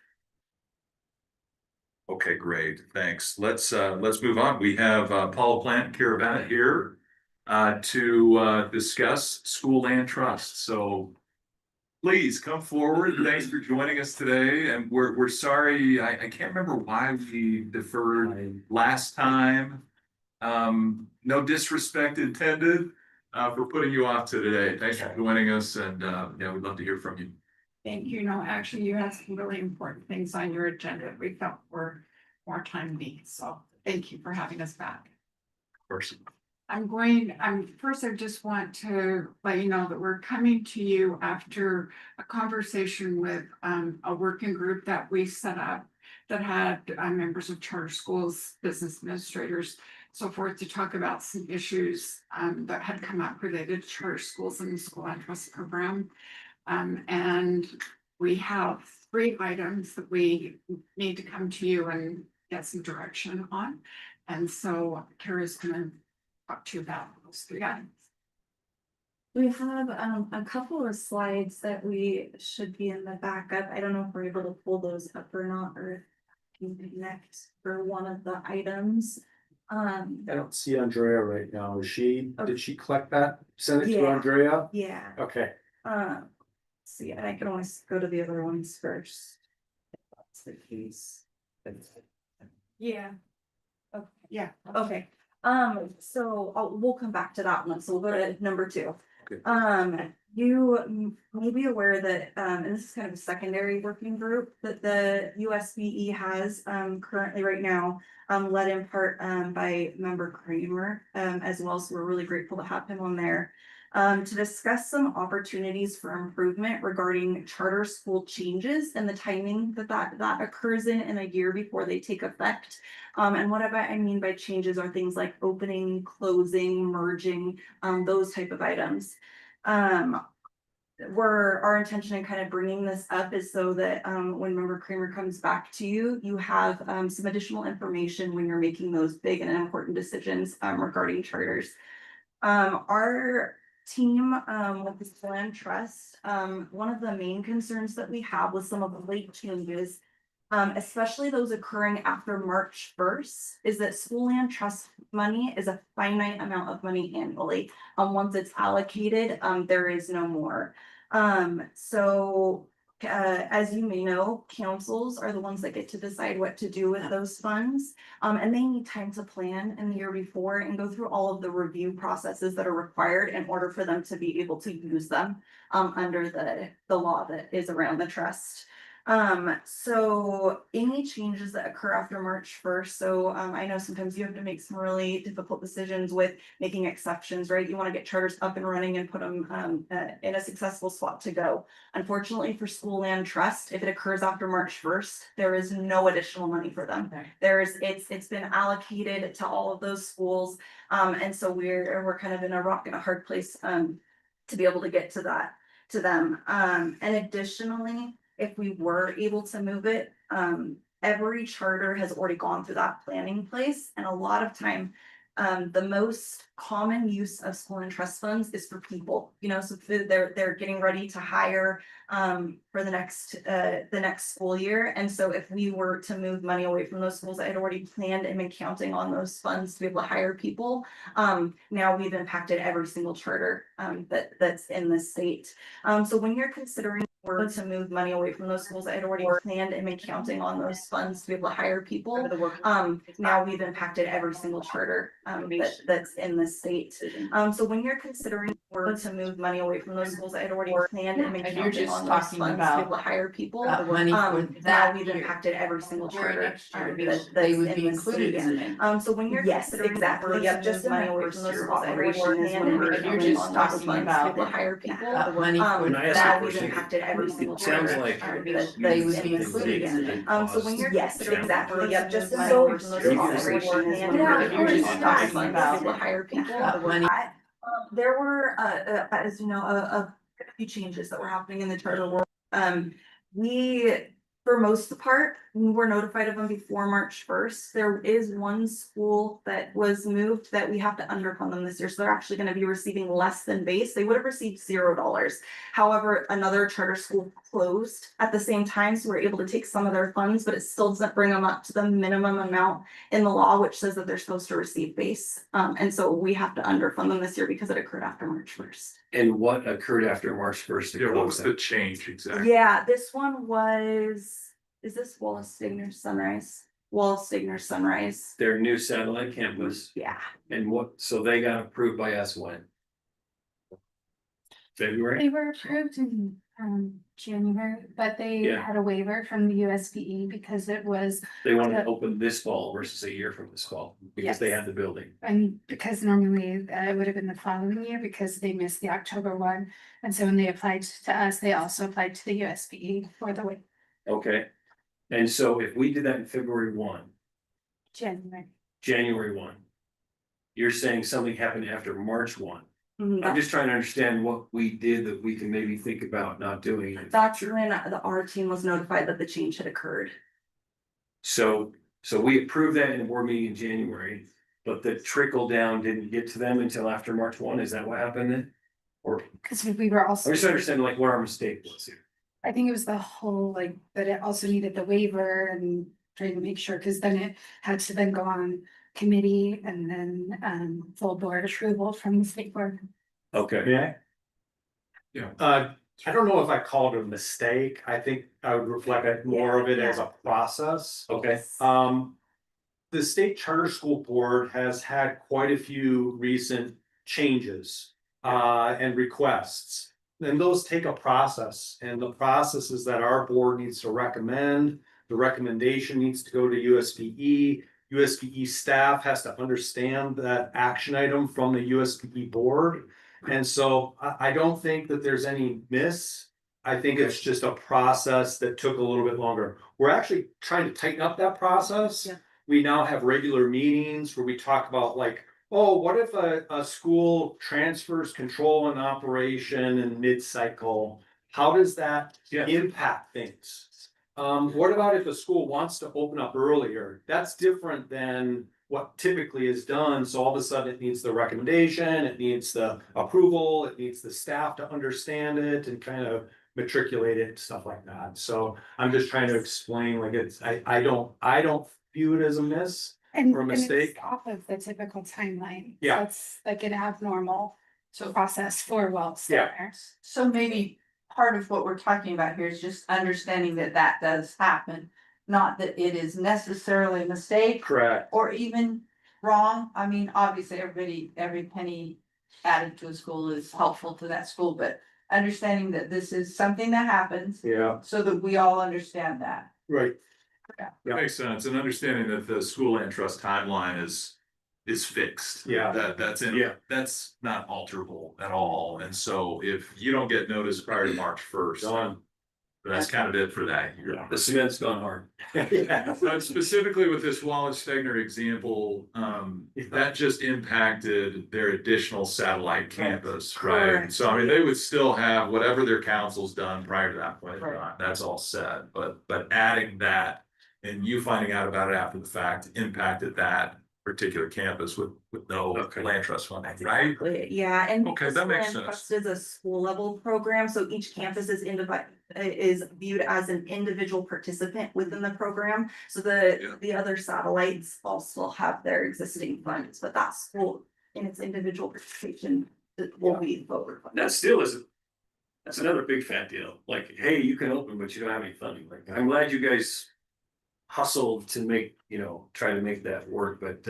Okay, great, thanks. Let's move on. We have Paula Plant Caravana here to discuss school land trust. So please come forward. Thanks for joining us today. And we're sorry, I can't remember why we deferred last time. No disrespect intended for putting you off to today. Thanks for joining us, and we'd love to hear from you. Thank you. No, actually, you had some really important things on your agenda we felt were more timely. So thank you for having us back. Of course. First, I just want to let you know that we're coming to you after a conversation with a working group that we set up that had members of charter schools, business administrators, so forth, to talk about some issues that had come up related to charter schools and the school land trust program. And we have 3 items that we need to come to you and get some direction on. And so Kara's gonna talk to you about those 3 items. We have a couple of slides that we should be in the backup. I don't know if we're able to pull those up or not, or can connect for one of the items. I don't see Andrea right now. Did she collect that? Send it to Yeah. Andrea? Yeah. Okay. See, and I can always go to the other ones first. If that's the case. Yeah. Okay. Yeah. Okay, so we'll come back to that one, so we'll go to number 2. Okay. You may be aware that, and this is kind of a secondary working group that the USBE has, currently right now, led in part, by member Kramer, as well, so we're really grateful to have him on there. To discuss some opportunities for improvement regarding charter school changes and the timing that occurs in a year before they take effect. And what I mean by changes are things like opening, closing, merging, those type of items. Our intention in kind of bringing this up is so that when member Kramer comes back to you, you have some additional information when you're making those big and important decisions regarding charters. Our team with the land trust, one of the main concerns that we have with some of the late changes, especially those occurring after March 1st, is that school land trust money is a finite amount of money annually. Once it's allocated, there is no more. So as you may know, councils are the ones that get to decide what to do with those funds. And they need time to plan in the year before and go through all of the review processes that are required in order for them to be able to use them under the law that is around the trust. So any changes that occur after March 1st, so I know sometimes you have to make some really difficult decisions with making exceptions, right? You want to get charters up and running and put them in a successful spot to go. Unfortunately for school land trust, if it occurs after March 1st, there is no additional money for them. It's been allocated to all of those schools. And so we're kind of in a rock and a hard place to be able to get to that to them. And additionally, if we were able to move it, every charter has already gone through that planning place, and a lot of time. The most common use of school and trust funds is for people, you know, so they're getting ready to hire for the next school year. And so if we were to move money away from those schools that had already planned and been counting on those funds to be able to hire people, now we've impacted every single charter that's in the state. So when you're considering were to move money away from those schools that had already planned and been counting on those funds to be able to hire people, now we've impacted every single charter that's in the state. So when you're considering were to move money away from those schools that had already planned and been And you're counting just on those talking funds to be about able to hire people, money for now that we've year. impacted every single Where charter next year that's they would in be the included state. in it. So when you're Yes, considering exactly. were Yep, to just move in money that away first from those year of schools that had already operation is planned when and we're- been you're counting just on those talking funds to about be able to hire people, money for Can I ask now a we've question? impacted every single It sounds charter like that they would is be in the included state. in it. So when you're Yes, considering exactly. Yep, just just money so away from those Can you schools give that us a- already planned and Yeah, been you're counting just on talking those funds about to be able to hire people. money. There were, as you know, a few changes that were happening in the charter world. We, for most of the part, were notified of them before March 1st. There is one school that was moved that we have to underfund them this year, so they're actually gonna be receiving less than base. They would have received $0. However, another charter school closed at the same time, so we're able to take some of their funds, but it still doesn't bring them up to the minimum amount in the law, which says that they're supposed to receive base. And so we have to underfund them this year because it occurred after March 1st. And what occurred after March 1st? to Yeah, what close was that? the change exactly? Yeah, this one was, is this Wallace Stigner Sunrise? Wallace Stigner Sunrise. Their new satellite campus, Yeah. and what, so they got approved by us when? February? They were approved in January, but they Yeah. had a waiver from the USBE because it was, They wanted to open this fall versus a year from this fall, because they Yes. had the building. because normally it would have been the following year because they missed the October one. And so when they applied to us, they also applied to the USBE for the waiver. Okay. And so if we did that in February 1, January. January 1. You're saying something happened after March 1. Mhm, I'm just trying to understand what we did that we can maybe think about not doing. in the That's future. when our team was notified that the change had occurred. So we approved that in the board meeting in January, but the trickle down didn't get to them until after March 1. Is that what happened then? Or Because we were also. I just understand like what our mistake was here. I think it was the whole like, but it also needed the waiver and trying to make sure, because then it had to then go on committee and then full board approval from the state board. Okay, Yeah. Yeah. I don't know if I call it a mistake. I think I would reflect more of it as a process. okay, The state charter school board has had quite a few recent changes and requests. And those take a process, and the process is that our board needs to recommend, the recommendation needs to go to USBE. USBE staff has to understand that action item from the USBE board. And so I don't think that there's any miss. I think it's just a process that took a little bit longer. We're actually trying to tighten up that process. Yeah. We now have regular meetings where we talk about like, oh, what if a school transfers control and operation in mid-cycle? How does that Yeah. impact things? What about if a school wants to open up earlier? That's different than what typically is done. So all of a sudden it needs the recommendation, it needs the approval, it needs the staff to understand it and kind of matriculate it, stuff like that. So I'm just trying to explain, like I don't view it as a miss. And Or a and it's mistake. off of the typical timeline. Yeah. So it's like an abnormal process for Wells Yeah. Center. So maybe part of what we're talking about here is just understanding that that does happen. Not that it is necessarily a mistake Correct. or even wrong. I mean, obviously, every penny added to a school is helpful to that school, but understanding that this is something that happens Yeah, so that we all understand that. right. That makes sense, and understanding that the school land trust timeline is fixed. Yeah. That's that's not alterable at all, and so if you don't get notice prior to March first, Done. that's kind of it for that year. The cement's gone hard. But specifically with this Wallace Stegner example, that just impacted their additional satellite campus, right? Correct. So I mean, they would still have whatever their council's done prior to that point, Right. that's all set, but adding that. And you finding out about it after the fact impacted that particular campus with no Okay. land trust funding, right? Exactly, yeah, and Okay, because that makes Land sense. Trust is a school level program, so each campus is viewed as an individual participant within the program. So Yeah. the other satellites also have their existing funds, but that school in its individual participation will be forward funded. That still is, that's another big fat deal. Like, hey, you can open, but you don't have any funding. Like, I'm glad you guys hustled to make, try to make that work, but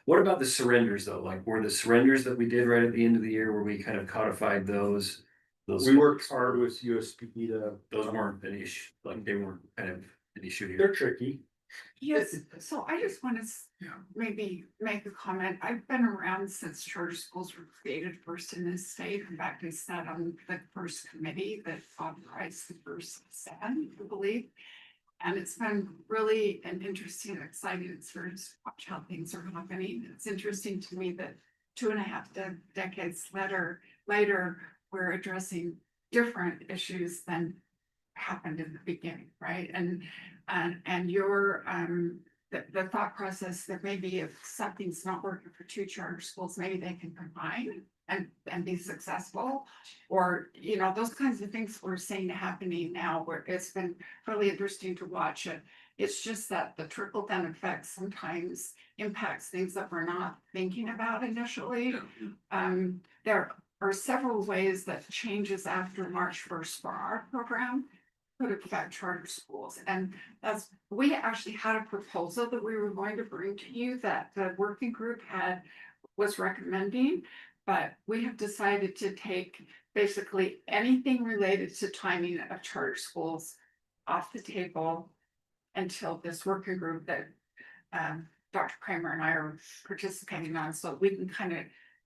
what about the surrenders though? Like, were the surrenders that we did right at the end of the year where we kind of codified those? We worked hard with USPE to. Those weren't an issue, like they weren't kind of an issue here. They're tricky. Yes, so I just want to maybe make a comment. I've been around since charter schools were created first in this state. In fact, I sat on the first committee that authorized the first SAN, I believe. And it's been really an interesting and exciting experience to watch how things are happening. It's interesting to me that 2.5 decades later, we're addressing different issues than happened in the beginning, right? And your the thought process that maybe if something's not working for two charter schools, maybe they can combine and be successful. Or, those kinds of things we're seeing happening now, where it's been really interesting to watch it. It's just that the trickle down effect sometimes impacts things that we're not thinking about initially. There are several ways that changes after March 1st for our program could affect charter schools. And we actually had a proposal that we were going to bring to you that the working group was recommending. But we have decided to take basically anything related to timing of charter schools off the table until this working group that Dr. Kramer and I are participating on, so we can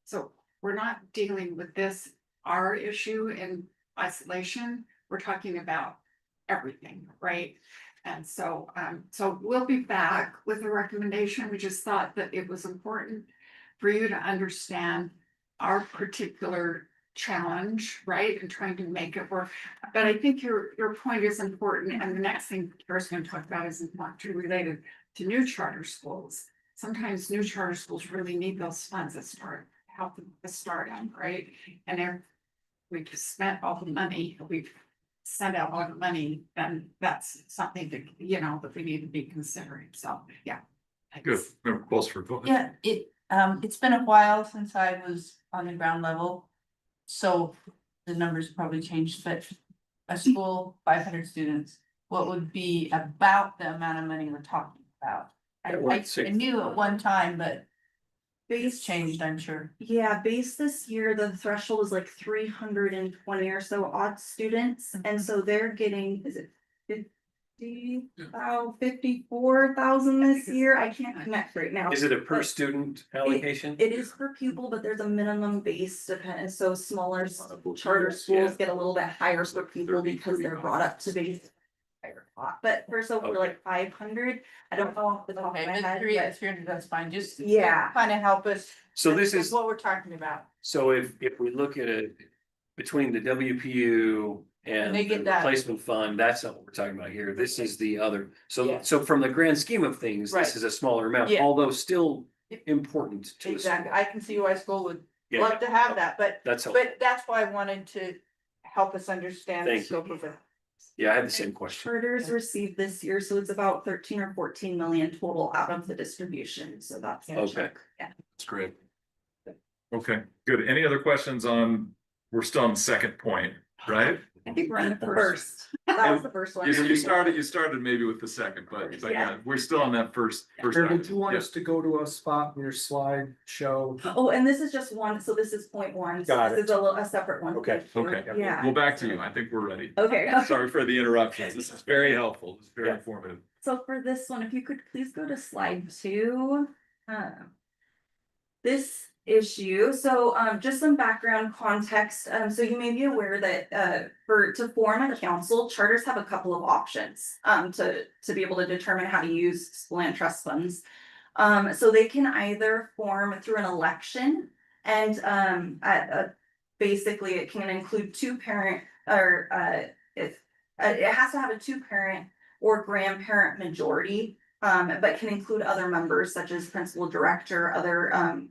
so we're not dealing with our issue in isolation. We're talking about everything, right? And so we'll be back with a recommendation. We just thought that it was important for you to understand our particular challenge, right? And trying to make it work. But I think your point is important. And the next thing Kara's going to talk about is not too related to new charter schools. Sometimes new charter schools really need those funds that help them to start out, right? And if we just spent all the money, we've sent out all the money, then that's something that, that we need to be considering. So, yeah. Good, remember Bolster, go ahead. Yeah, it's been a while since I was on the ground level. So the numbers probably changed, but a school, 500 students, what would be about the amount of money we're talking about? I knew at one time, but it's changed, I'm sure. Yeah, base this year, the threshold was like 320 or so odd students, and so they're getting, is it 54,000 this year? I can't connect right now. Is it a per student allocation? It is per pupil, but there's a minimum base dependent, so smaller charter schools get a little bit higher per pupil because they're brought up to base. Higher pot. But for like 500, I don't know off the top of Okay, my but head. 300, that's fine, just. Yeah. Kind of help us. So this That's is, what we're talking about. so if we look at it between the WPU and They the get that. replacement fund, that's not what we're talking about here. This is the other. Yeah. So from the grand scheme of things, Right. this is a smaller amount, Yeah. although still important to us. Exactly, I can see why school would Yeah, love to have that, but that's helpful. that's why I wanted to help us understand the Thank you. scope of it. Yeah, I had the same question. Charters received this year, so it's about 13 or 14 million total out of the distribution, so that's. the Okay. check. Yeah. That's great. Okay, good. Any other questions on, we're still on the second point, right? I think we're on the first. That was the first one. You started maybe with the second, but yeah, we're still on that first. Irvin, do you want Yeah. us to go to a spot in your slide show? Oh, and this is just one, so this is point one. So Got this it. is a separate one. Okay. Thank you. Okay, Yeah. well, back to you. I think we're ready. Okay. Sorry for the interruptions. This is very helpful. This is very Yeah. informative. So for this one, if you could please go to slide 2. This issue, so just some background context, so you may be aware that to form a council, charters have a couple of options to be able to determine how to use school land trust funds. So they can either form through an election and basically it can include 2-parent or it has to have a 2-parent or grandparent majority, but can include other members such as principal director, other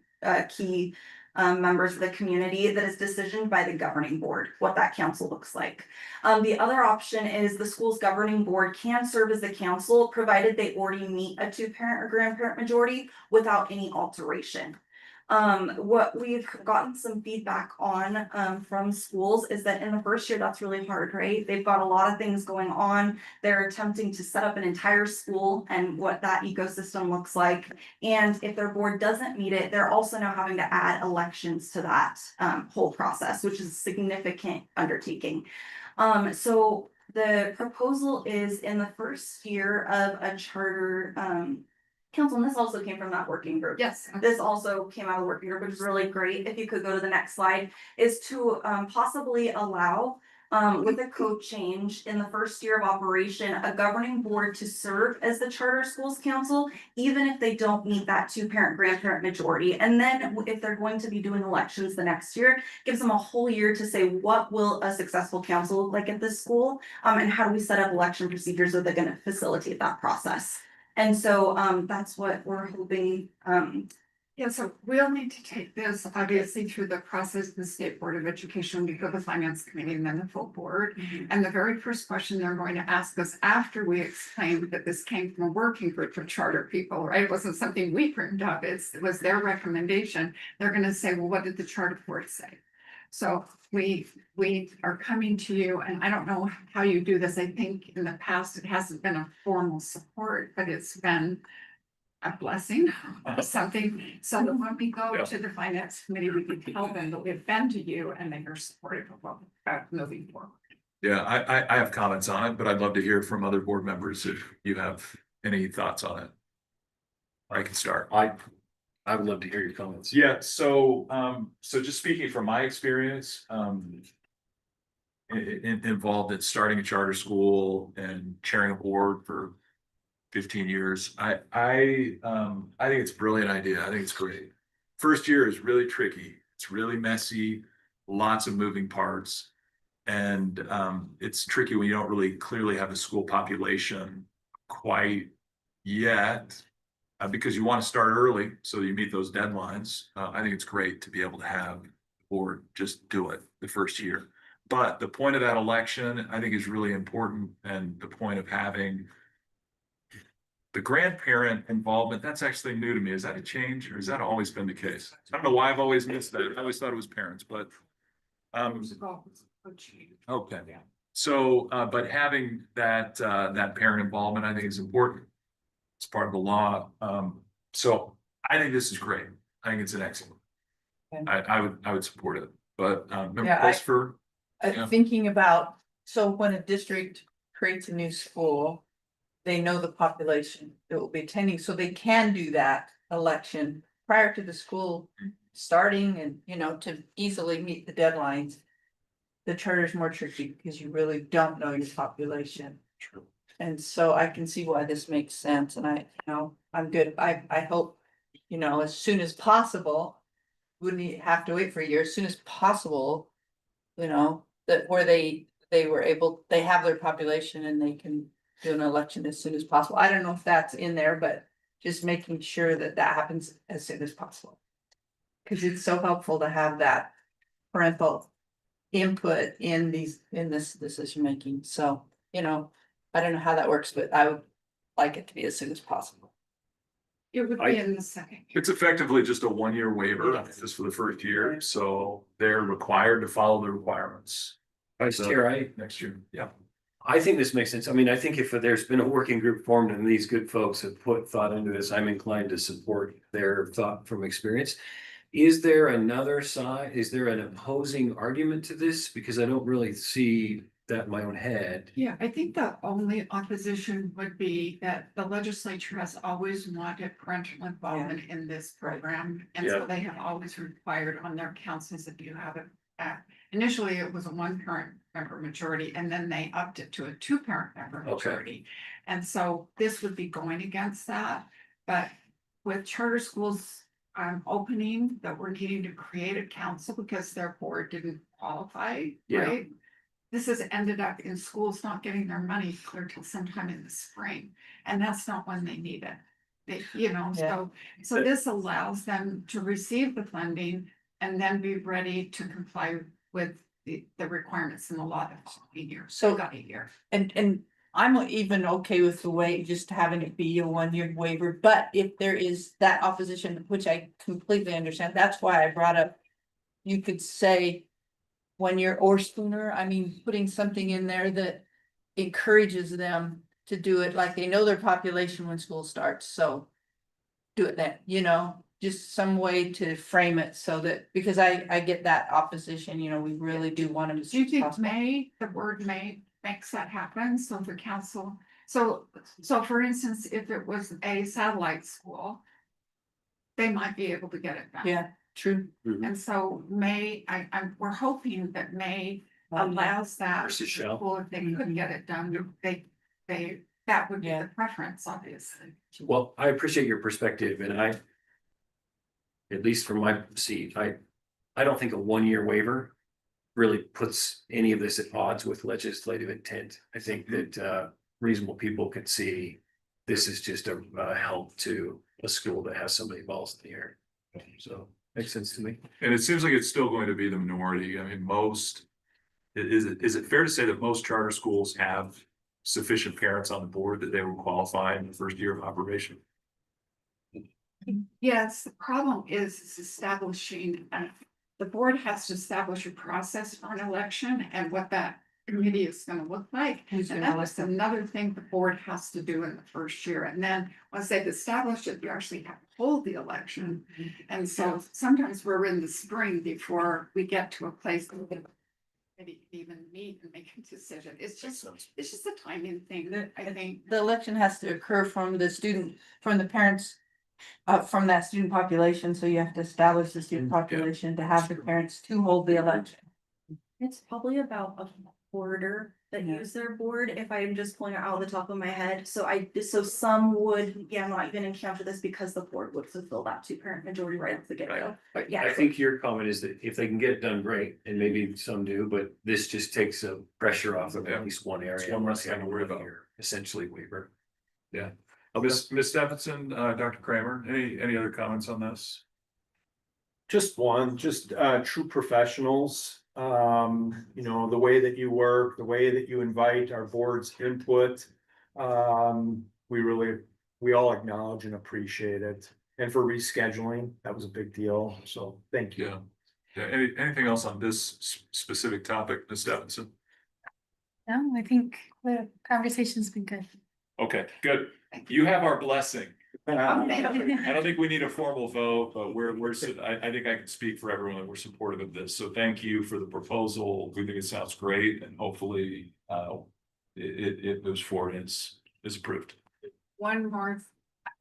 key members of the community that is decisioned by the governing board, what that council looks like. The other option is the school's governing board can serve as the council, provided they already meet a 2-parent or grandparent majority without any alteration. What we've gotten some feedback on from schools is that in the first year, that's really hard, right? They've got a lot of things going on. They're attempting to set up an entire school and what that ecosystem looks like. And if their board doesn't meet it, they're also now having to add elections to that whole process, which is a significant undertaking. So the proposal is in the first year of a charter council, and this also came from that working group. Yes. This also came out of the working group, which is really great. If you could go to the next slide, is to possibly allow with a code change in the first year of operation, a governing board to serve as the charter schools council, even if they don't meet that 2-parent grandparent majority. And then if they're going to be doing elections the next year, gives them a whole year to say, what will a successful council look like at this school? And how do we set up election procedures that are going to facilitate that process? And so that's what we're hoping. Yeah, so we'll need to take this obviously through the process of the State Board of Education, before the Finance Committee and then the full board. And the very first question they're going to ask us after we explain that this came from a working group of charter people, right? It wasn't something we printed up, it was their recommendation. They're gonna say, well, what did the charter board say? So we are coming to you, and I don't know how you do this. I think in the past, it hasn't been a formal support, but it's been a blessing, something, so that when we go Yeah. to the finance committee, we can tell them that we've been to you and they are supportive of what we're moving forward. Yeah, I have comments on it, but I'd love to hear from other board members if you have any thoughts on it. I can start. I would love to hear your comments. Yeah, so just speaking from my experience, involved in starting a charter school and chairing a board for 15 years, I think it's a brilliant idea. I think it's great. First year is really tricky. It's really messy, lots of moving parts. And it's tricky when you don't really clearly have the school population quite yet. Because you want to start early, so you meet those deadlines. I think it's great to be able to have the board just do it the first year. But the point of that election, I think, is really important, and the point of having the grandparent involvement, that's actually new to me. Is that a change, or has that always been the case? I don't know why I've always missed that. I always thought it was parents, but okay. So, but having that parent involvement, I think, is important. It's part of the law. So I think this is great. I think it's an excellent. I would support it, but member Yeah, Christopher. Yeah. Thinking about, so when a district creates a new school, they know the population that will be attending, so they can do that election prior to the school starting and, to easily meet the deadlines. The charter is more tricky because you really don't know your population. True. And so I can see why this makes sense, and I'm good. I hope, as soon as possible. Wouldn't have to wait for a year, as soon as possible. That where they have their population and they can do an election as soon as possible. I don't know if that's in there, but just making sure that happens as soon as possible. Cause it's so helpful to have that parental input in this decision making, so, I don't know how that works, but I would like it to be as soon as possible. It would be in the second. It's effectively just a 1-year waiver, Yes. just for the first year, so they're required to follow the requirements. Vice Chair, next year, yeah. I think this makes sense. I mean, I think if there's been a working group formed and these good folks have put thought into this, I'm inclined to support their thought from experience. Is there another side? Is there an opposing argument to this? Because I don't really see that in my own head. Yeah, I think the only opposition would be that the legislature has always wanted parental involvement in this program. And so Yeah. they have always required on their councils if you have initially it was a one parent member majority and then they upped it to a two parent member Okay. majority. And so this would be going against that, but with charter schools opening that we're needing to create a council because their board didn't qualify, Yeah. right? This has ended up in schools not getting their money clear till sometime in the spring, and that's not when they need it. They, you know, so this allows them to receive the funding and then be ready to comply with the requirements in the law that's a year. So- Got a year. And I'm even okay with the way, just having it be a 1 year waiver, but if there is that opposition, which I completely understand, that's why I brought up. You could say 1 year or sooner, I mean, putting something in there that encourages them to do it, like they know their population when school starts, so. Do it then, you know, just some way to frame it so that, because I get that opposition, you know, we really do want them to. Do you think may, the word may makes that happen? So the council, so for instance, if it was a satellite school, they might be able to get it done. Yeah, true. And so may, we're hoping that may allows that. Versus shall. Well, if they could get it done, that would be Yeah. the preference, obviously. Well, I appreciate your perspective and at least from my seat, I don't think a 1 year waiver really puts any of this at odds with legislative intent. I think that reasonable people could see this is just a help to a school that has so many balls in the air. So makes sense to me. And it seems like it's still going to be the minority. I mean, is it fair to say that most charter schools have sufficient parents on the board that they will qualify in the first year of operation? Yes, the problem is establishing, the board has to establish a process for an election and what that committee is gonna look like. Who's And gonna that's another thing the board has to do in the first year. And then once they've established it, you actually have to hold the election. And so sometimes we're in the spring before we get to a place that we can maybe even meet and make a decision. It's just a timing thing, I think. The election has to occur from the student, from the parents. From that student population, so you have to establish the student population to have the parents to hold the election. It's probably about a quarter that Yeah. use their board, if I'm just pulling it out of the top of my head. So some would, yeah, not even encounter this because the board would fulfill that two parent majority right off the get go. Yeah. I think your comment is that if they can get it done, great, and maybe some do, but this just takes a pressure off of at least one area. It's one less thing to Have a worry about. 1 year, Essentially waiver. Miss Stephenson, Dr. Kramer, any other comments on this? Just one, true professionals. You know, the way that you work, the way that you invite our board's input. We all acknowledge and appreciate it. And for rescheduling, that was a big deal. So thank you. Yeah, anything else on this specific topic, Miss Stephenson? No, I think the conversation's been good. Okay, good. You have our blessing. Okay. I don't think we need a formal vote, but I think I can speak for everyone that we're supportive of this. So thank you for the proposal. We think it sounds great and hopefully it moves forward and is approved. One more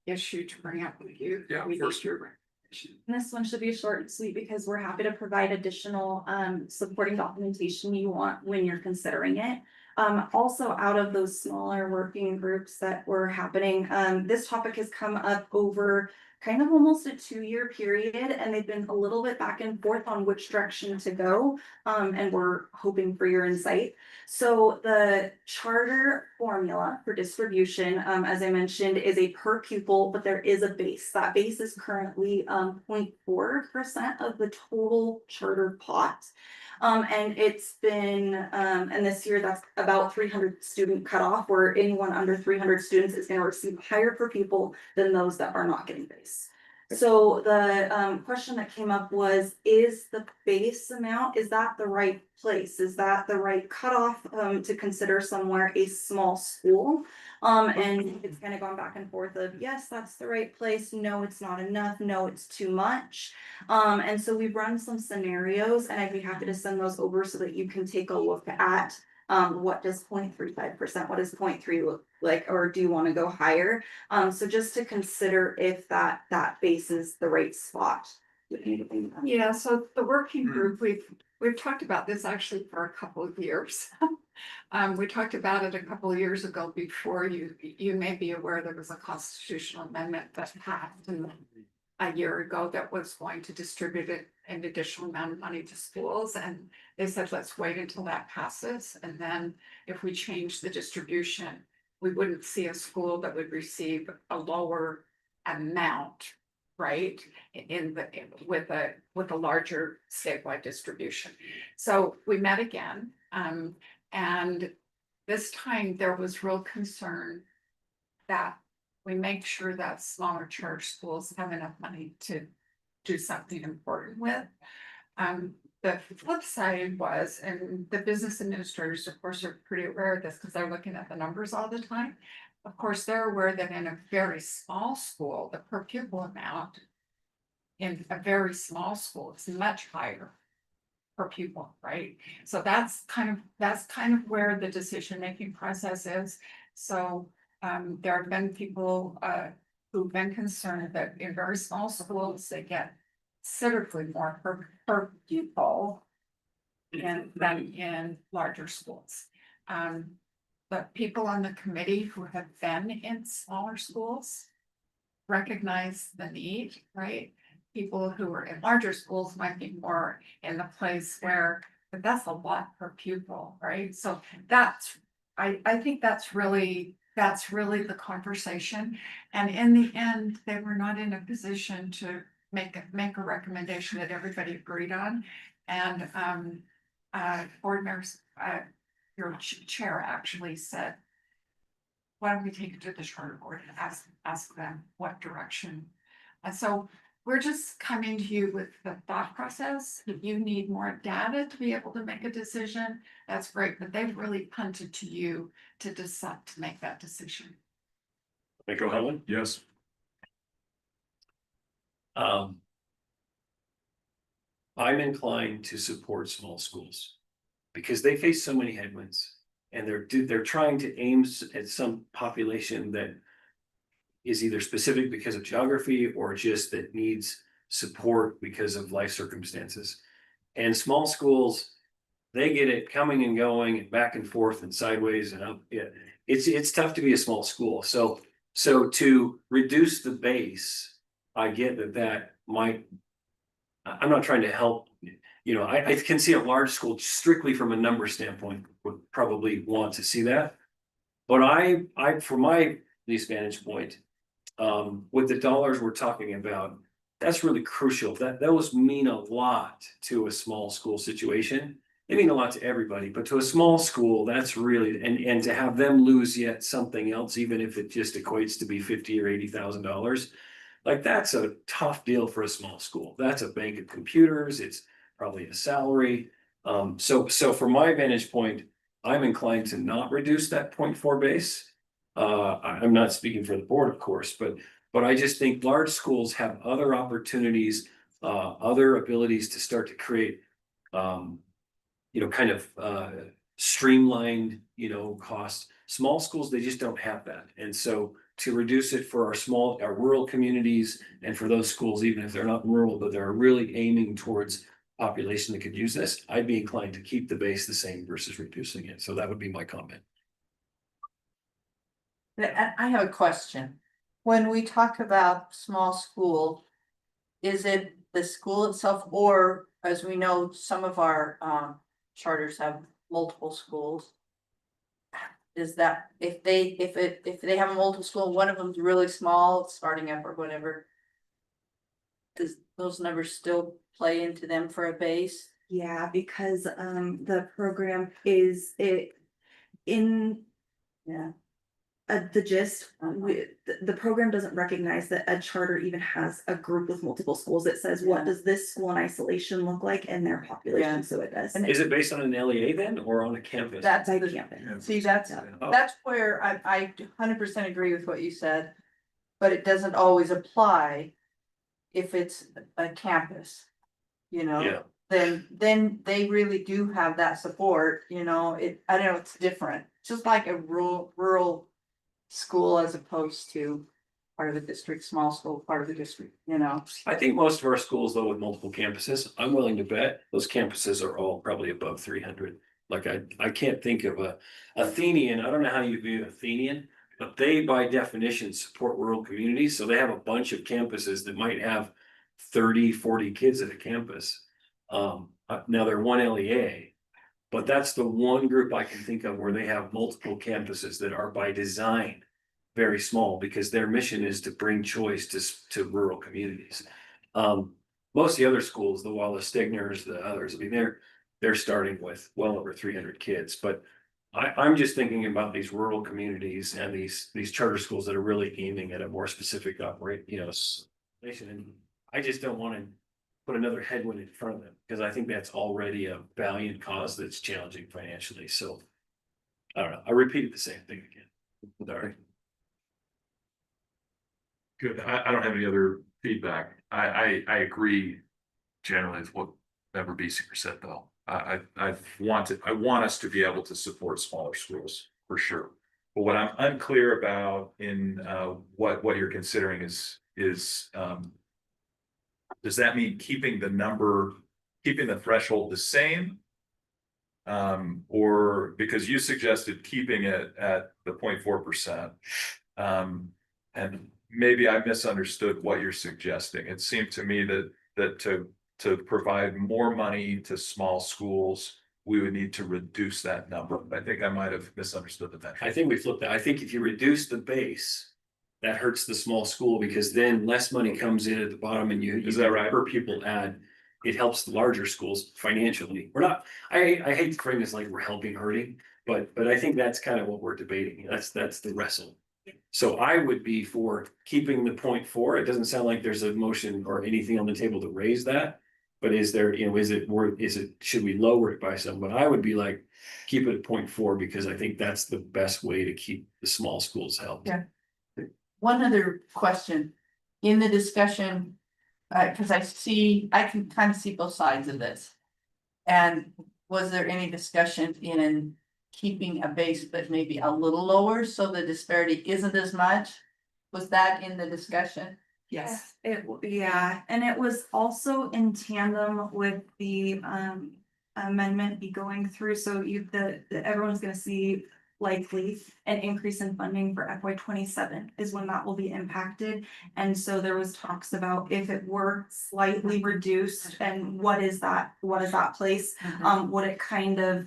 issue to bring up with you. Yeah, We first. need your recognition. And this one should be short and sweet because we're happy to provide additional supporting documentation you want when you're considering it. Also out of those smaller working groups that were happening, this topic has come up over kind of almost a 2 year period, and they've been a little bit back and forth on which direction to go. And we're hoping for your insight. So the charter formula for distribution, as I mentioned, is a per pupil, but there is a base. That base is currently 0.4% of the total charter pot. And it's been, and this year that's about 300 student cutoff, where anyone under 300 students is gonna receive higher per pupil than those that are not getting base. So the question that came up was, is the base amount, is that the right place? Is that the right cutoff to consider somewhere a small school? And it's kind of gone back and forth of, yes, that's the right place, no, it's not enough, no, it's too much. And so we've run some scenarios, and I'd be happy to send those over so that you can take a look at what does 0.35%, what does 0.3 look like, or do you want to go higher? So just to consider if that base is the right spot. Yeah, so the working group, we've talked about this actually for a couple of years. We talked about it a couple of years ago before you may be aware there was a constitutional amendment that passed a year ago that was going to distribute an additional amount of money to schools, and they said, let's wait until that passes, and then if we change the distribution, we wouldn't see a school that would receive a lower amount, right? With a larger statewide distribution. So we met again, and this time there was real concern that we make sure that smaller charter schools have enough money to do something important with. The flip side was, and the business administrators, of course, are pretty aware of this because they're looking at the numbers all the time. Of course, they're aware that in a very small school, the per pupil amount in a very small school is much higher per pupil, right? So that's kind of where the decision-making process is. So there have been people who've been concerned that in very small schools, they get considerably more per pupil than in larger schools. But people on the committee who have been in smaller schools recognize the need, right? People who are in larger schools might be more in the place where, but that's a lot per pupil, right? So I think that's really the conversation. And in the end, they were not in a position to make a recommendation that everybody agreed on. And board members, your chair actually said, why don't we take it to the charter board and ask them what direction? And so we're just coming to you with the thought process. If you need more data to be able to make a decision, that's great, but they've really punted to you to decide to make that decision. Michael Helen? Yes. I'm inclined to support small schools because they face so many headwinds, and they're trying to aim at some population that is either specific because of geography or just that needs support because of life circumstances. And small schools, they get it coming and going and back and forth and sideways and up. Yeah, it's tough to be a small school. So to reduce the base, I get that might. I'm not trying to help. You know, I can see a large school strictly from a number standpoint would probably want to see that. But I from my least vantage point, with the dollars we're talking about, that's really crucial. Those mean a lot to a small school situation. They mean a lot to everybody, but to a small school, that's really, and to have them lose yet something else, even if it just equates to be $50,000 or $80,000, like that's a tough deal for a small school. That's a bank of computers. It's probably a salary. So from my vantage point, I'm inclined to not reduce that 0.4 base. I'm not speaking for the board, of course, but I just think large schools have other opportunities, other abilities to start to create, kind of streamlined, costs. Small schools, they just don't have that. And so to reduce it for our rural communities, and for those schools, even if they're not rural, but they're really aiming towards population that could use this, I'd be inclined to keep the base the same versus reducing it. So that would be my comment. I have a question. When we talk about small school, is it the school itself, or as we know, some of our charters have multiple schools? Is that if they have a multiple school, one of them's really small, starting up or whatever? Does those numbers still play into them for a base? Yeah, because the program is it in, yeah. the gist, the program doesn't recognize that a charter even has a group with multiple schools. It says, what does this school in isolation look like in their population? Yeah. So it does. And Is it based on an LEA then, or on a campus? That's By the, campus. see, that's, Oh. that's where I 100% agree with what you said. But it doesn't always apply if it's a campus, you know? Yeah. Then they really do have that support, you know, I know it's different, just like a rural school as opposed to part of the district, small school, part of the district, you know? I think most of our schools, though, with multiple campuses, I'm willing to bet those campuses are all probably above 300. Like I can't think of a Athenian, I don't know how you view Athenian, but they by definition support rural communities, so they have a bunch of campuses that might have 30, 40 kids at a campus. Now they're one LEA, but that's the one group I can think of where they have multiple campuses that are by design very small, because their mission is to bring choice to rural communities. Most of the other schools, the Wallace Stigners, the others, I mean, they're starting with well over 300 kids, but I'm just thinking about these rural communities and these charter schools that are really aiming at a more specific nation. And I just don't want to put another headwind in front of them, because I think that's already a valiant cause that's challenging financially. So I don't know. I repeated the same thing again. Sorry. Good. I don't have any other feedback. I agree generally with what Member Biesinger said, though. I want us to be able to support smaller schools for sure. But what I'm unclear about in what you're considering is does that mean keeping the threshold the same? Or because you suggested keeping it at the 0.4%. And maybe I misunderstood what you're suggesting. It seemed to me that to provide more money to small schools, we would need to reduce that number. I think I might have misunderstood the metric. I think we flipped that. I think if you reduce the base, that hurts the small school, because then less money comes in at the bottom and Is that right? Per pupil add. It helps the larger schools financially. We're not, I hate to frame this like we're helping hurting, but I think that's kind of what we're debating. That's the wrestle. So I would be for keeping the 0.4. It doesn't sound like there's a motion or anything on the table to raise that. But is there, should we lower it by some? But I would be like, keep it at 0.4, because I think that's the best way to keep the small schools helped. Yeah. One other question, in the discussion, cause I can kind of see both sides of this. And was there any discussion in keeping a base but maybe a little lower so the disparity isn't as much? Was that in the discussion? Yes. Yeah, and it was also in tandem with the amendment be going through, so everyone's gonna see likely an increase in funding for FY 27 is when that will be impacted. And so there was talks about if it were slightly reduced, and what is that place? Would it kind of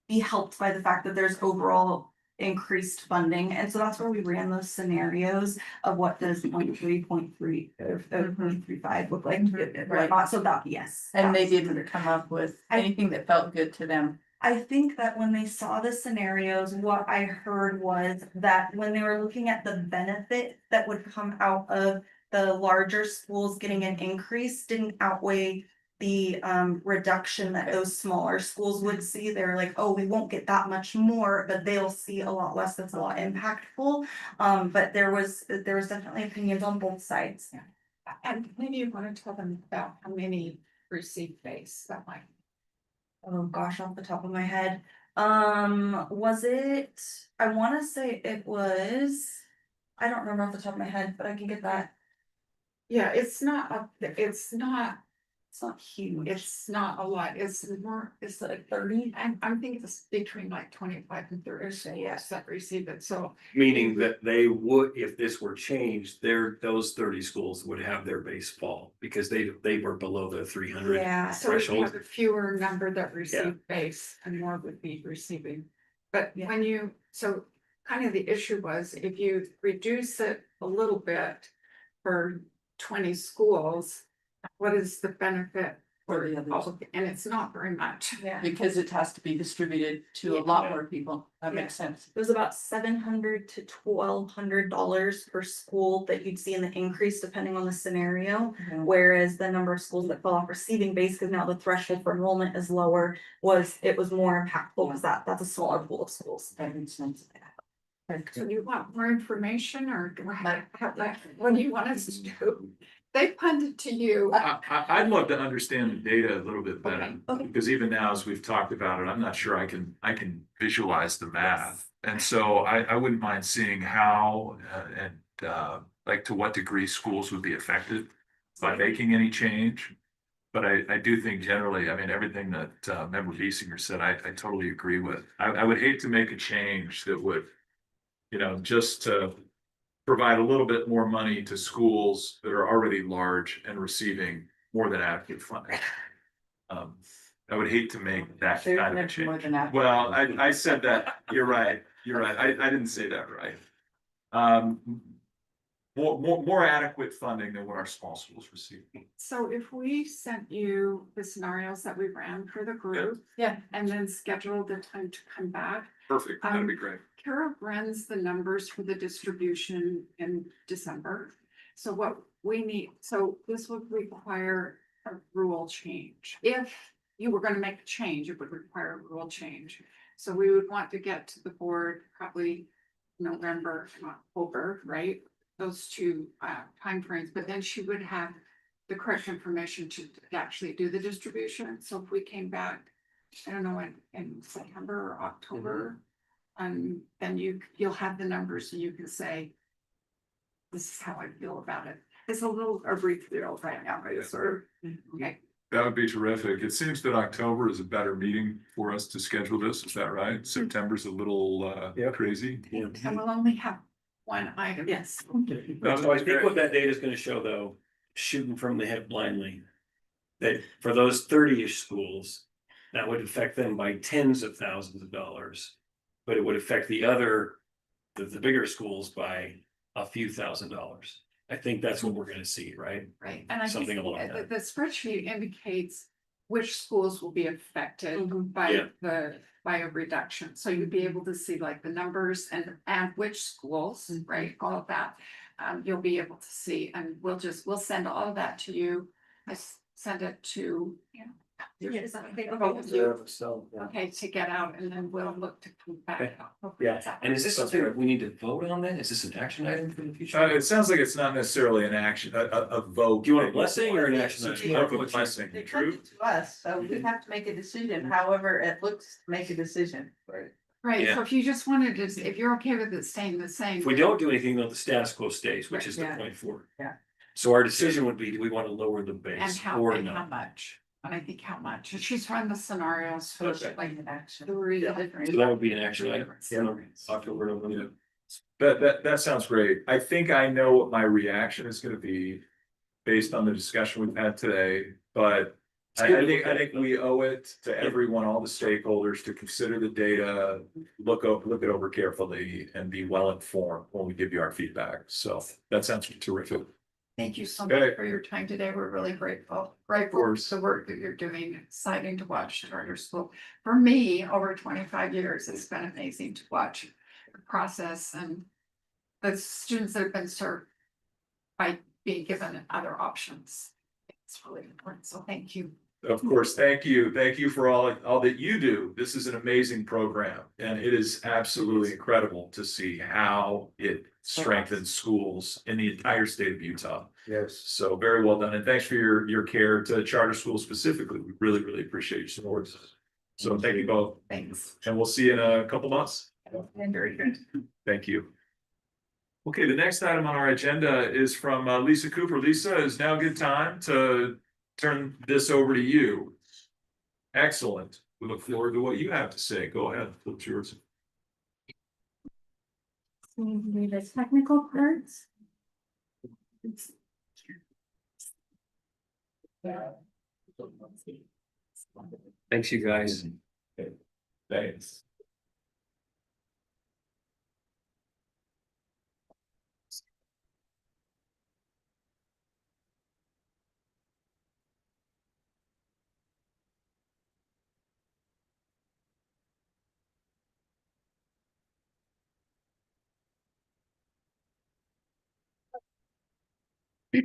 be helped by the fact that there's overall increased funding? And so that's where we ran those scenarios of what does 0.3, 0.3, or 0.35 look like. Right. So that, yes. And they didn't come up with anything that felt good to them. I think that when they saw the scenarios, what I heard was that when they were looking at the benefit that would come out of the larger schools getting an increase didn't outweigh the reduction that those smaller schools would see. They're like, oh, we won't get that much more, but they'll see a lot less. That's a lot impactful. But there was definitely opinions on both sides. Yeah. And maybe you want to tell them about how many receive base that might. Oh gosh, off the top of my head. Was it, I wanna say it was, I don't remember off the top of my head, but I can get that. Yeah, it's not Huge. it's not a lot, it's more, it's like 30, I'm thinking it's between like 25 and 30, yes, that receive it, so. Meaning that they would, if this were changed, those 30 schools would have their base fall, because they were below the 300 Yeah. So we threshold. have a fewer number that Yeah. receive base and more would be receiving. But Yeah. so kind of the issue was if you reduce it a little bit for 20 schools, what is the benefit For the others. And it's not very much. Yeah. Because it has to be distributed to a lot more people. That makes sense. It was about $700 to $1,200 per school that you'd see in the increase depending on the scenario. Whereas the number of schools that fell off receiving base, because now the threshold for enrollment is lower, it was more impactful because that's a smaller pool of schools. That makes sense. So do you want more information or do I have that? What do you want us to do? They punted to you. I'd love to understand the data a little bit better, Okay. because even now, as we've talked about it, I'm not sure I can visualize the math. And so I wouldn't mind seeing how, like to what degree schools would be affected by making any change. But I do think generally, I mean, everything that Member Biesinger said, I totally agree with. I would hate to make a change that would, just to provide a little bit more money to schools that are already large and receiving more than adequate funding. I would hate to make that There's kind of a never more change. than that. Well, I said that, you're right. I didn't say that right. More adequate funding than what our small schools receive. So if we sent you the scenarios that we ran for the group. Yeah. And then scheduled the time to come back. Perfect, that'd be great. Kara runs the numbers for the distribution in December. So what we need, so this would require a rule change. If you were gonna make a change, it would require a rule change. So we would want to get to the board probably November, October, right? Those two timeframes, but then she would have the correct information to actually do the distribution. So if we came back, I don't know, in September or October. Then you'll have the numbers and you can say, this is how I feel about it. It's a brief deal right now, right? Sort of, okay. That would be terrific. It seems that October is a better meeting for us to schedule this. Is that Mm-hmm. right? September's a little crazy. And we'll only have one item. Yes. So I think what that data is gonna show, though, shooting from the hip blindly. That for those 30-ish schools, that would affect them by tens of thousands of dollars. But it would affect the bigger schools by a few $1,000s. I think that's what we're gonna see, right? Right, and I think Something along that. the spreadsheet indicates which schools will be affected Yeah. by a reduction. So you'd be able to see like the numbers and which schools, right, all of that. You'll be able to see, and we'll send all of that to you. Send it to, Yes. okay, to get out, and then we'll look to come back. Yeah, and is this something that we need to vote on then? Is this an action item for the future? It sounds like it's not necessarily an action, a vote. Do you want a blessing or an action Since item? you have a blessing, They true? come to us, so we have to make a decision, however it looks, make a decision. Right, Yeah. so if you just wanted to, if you're okay with it staying the same. If we don't do anything, though, the status quo stays, which Right, is the yeah. point forward. Yeah. So our decision would be, do we want to lower the And base how, or and how not? much, and I think how much, and she's run the scenarios for Okay. like Action. three different. So that would be an action item. scenarios. October, November. That sounds great. I think I know what my reaction is gonna be based on the discussion we've had today, but I think we owe it to everyone, all the stakeholders, to consider the data, look it over carefully and be well informed when we give you our feedback. So that sounds terrific. Thank you so Okay. much for your time today. We're really grateful for course. the work that you're doing. Exciting to watch charter school. For me, over 25 years, it's been amazing to watch the process and the students that have been served by being given other options. It's really important. So thank you. Of course, thank you. Thank you for all that you do. This is an amazing program, and it is absolutely incredible to see how it strengthens schools in the entire state of Utah. Yes. So very well done, and thanks for your care to charter schools specifically. We really appreciate your support. So thank you both, Thanks. and we'll see you in a couple months. Very good. Thank you. Okay, the next item on our agenda is from Lisa Cooper. Lisa, is now a good time to turn this over to you? Excellent. We look forward to what you have to say. Go ahead. It's yours. Maybe the technical parts. Thanks, you guys. Thanks. I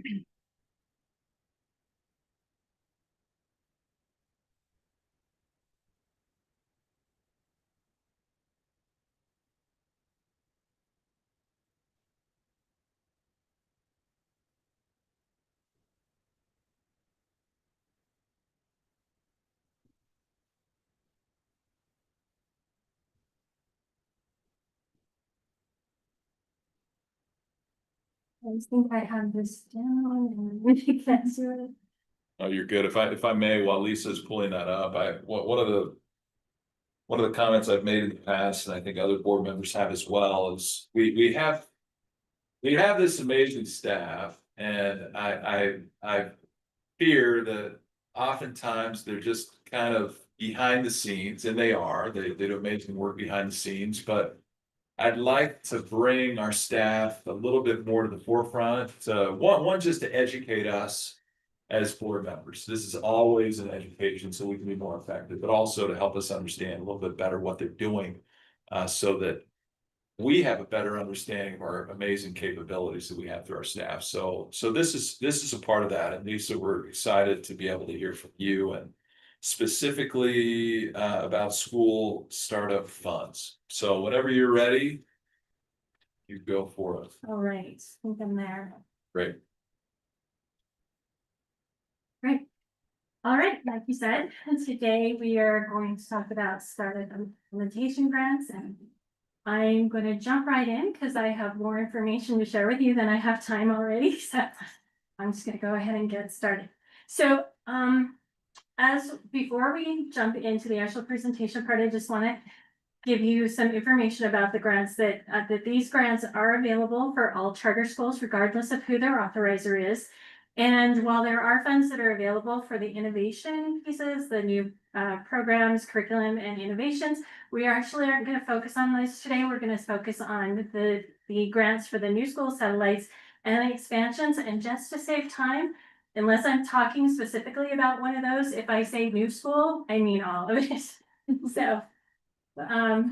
think I have this down and we can't do it. Oh, you're good. If I may, while Lisa's pulling that up, one of the comments I've made in the past, and I think other board members have as well, is we have this amazing staff, and I fear that oftentimes they're just kind of behind the scenes, and they do amazing work behind the scenes, but I'd like to bring our staff a little bit more to the forefront, one, just to educate us as board members. This is always an education, so we can be more effective, but also to help us understand a little bit better what they're doing, so that we have a better understanding of our amazing capabilities that we have through our staff. So this is a part of that. And Lisa, we're excited to be able to hear from you, and specifically about school startup funds. So whenever you're ready, you go for it. All right, I think I'm there. Great. Great. All right, like you said, today we are going to talk about startup implementation grants, and I'm going to jump right in because I have more information to share with you than I have time already. So I'm just going to go ahead and get started. So as before we jump into the actual presentation part, I just want to give you some information about the grants that these grants are available for all charter schools, regardless of who their authorizer is. And while there are funds that are available for the innovation pieces, the new programs, curriculum, and innovations, we actually aren't going to focus on this today. We're going to focus on the grants for the new school satellites and the expansions. And just to save time, unless I'm talking specifically about one of those, if I say new school, I mean all of it. So, yeah,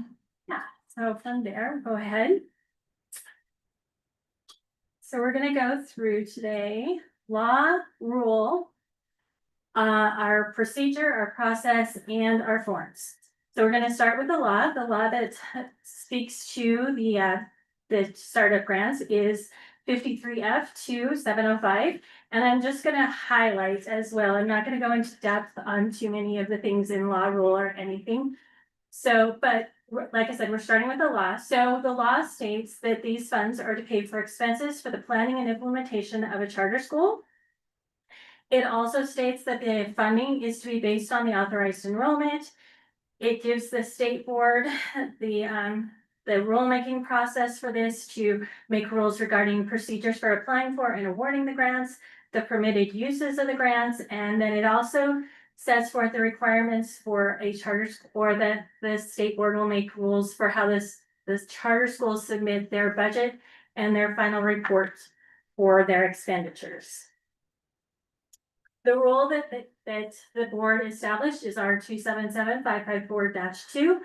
so from there, go ahead. So we're going to go through today law, rule, our procedure, our process, and our forms. So we're going to start with the law that speaks to the startup grants is 53F2705. And I'm just going to highlight as well. I'm not going to go into depth on too many of the things in law, rule, or anything. So, but like I said, we're starting with the law. So the law states that these funds are to pay for expenses for the planning and implementation of a charter school. It also states that the funding is to be based on the authorized enrollment. It gives the state board the rulemaking process for this to make rules regarding procedures for applying for and awarding the grants, the permitted uses of the grants, and then it also sets forth the requirements for a charter or that the state board will make rules for how this charter schools submit their budget and their final report for their expenditures. The rule that the board established is R 277554-2.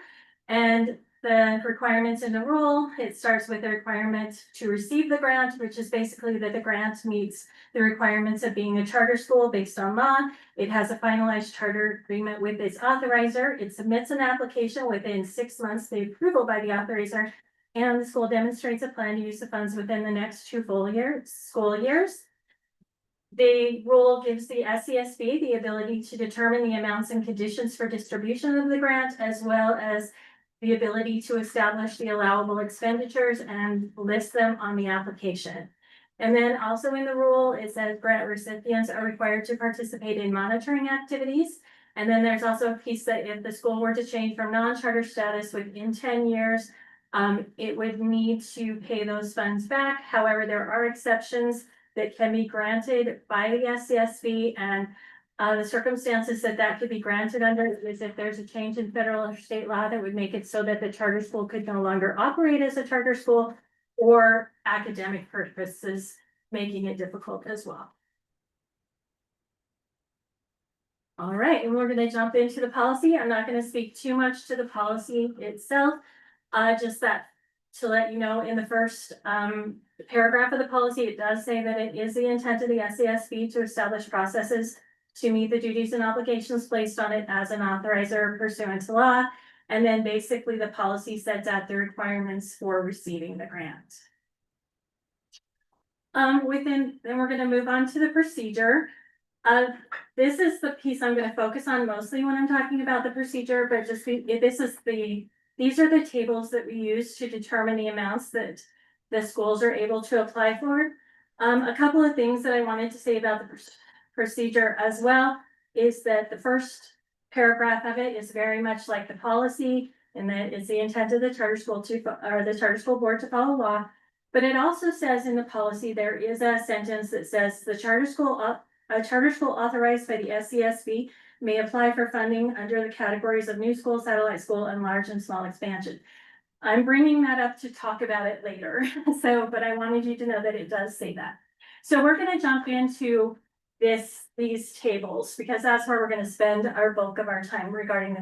And the requirements in the rule, it starts with the requirement to receive the grant, which is basically that the grant meets the requirements of being a charter school based on law. It has a finalized charter agreement with its authorizer. It submits an application within 6 months, the approval by the authorizer, and the school demonstrates a plan to use the funds within the next 2 school years. The rule gives the SCSB the ability to determine the amounts and conditions for distribution of the grant, as well as the ability to establish the allowable expenditures and list them on the application. And then also in the rule, it says grant recipients are required to participate in monitoring activities. And then there's also a piece that if the school were to change from non-charter status within 10 years, it would need to pay those funds back. However, there are exceptions that can be granted by the SCSB, and the circumstances that could be granted under is if there's a change in federal or state law that would make it so that the charter school could no longer operate as a charter school, or academic purposes, making it difficult as well. All right, and we're going to jump into the policy. I'm not going to speak too much to the policy itself, just that to let you know, in the first paragraph of the policy, it does say that it is the intent of the SASB to establish processes to meet the duties and obligations placed on it as an authorizer pursuant to law. And then basically the policy sets out the requirements for receiving the grant. Then we're gonna move on to the procedure. This is the piece I'm gonna focus on mostly when I'm talking about the procedure, but these are the tables that we use to determine the amounts that the schools are able to apply for. A couple of things that I wanted to say about the procedure as well is that the first paragraph of it is very much like the policy, and that is the intent of the charter school the charter school board to follow law. But it also says in the policy, there is a sentence that says a charter school authorized by the SCSB may apply for funding under the categories of new school, satellite school, and large and small expansion. I'm bringing that up to talk about it later. But I wanted you to know that it does say that. So we're gonna jump into these tables, because that's where we're gonna spend our bulk of our time regarding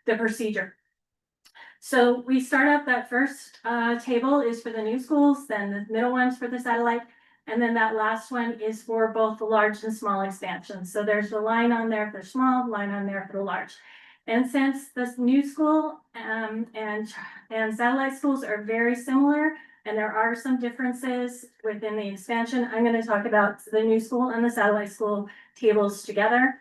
the procedure. So we start up, that first table is for the new schools, then the middle one's for the satellite, and then that last one is for both the large and small expansions. So there's the line on there for small, line on there for the large. And since this new school and satellite schools are very similar, and there are some differences within the expansion, I'm going to talk about the new school and the satellite school tables together.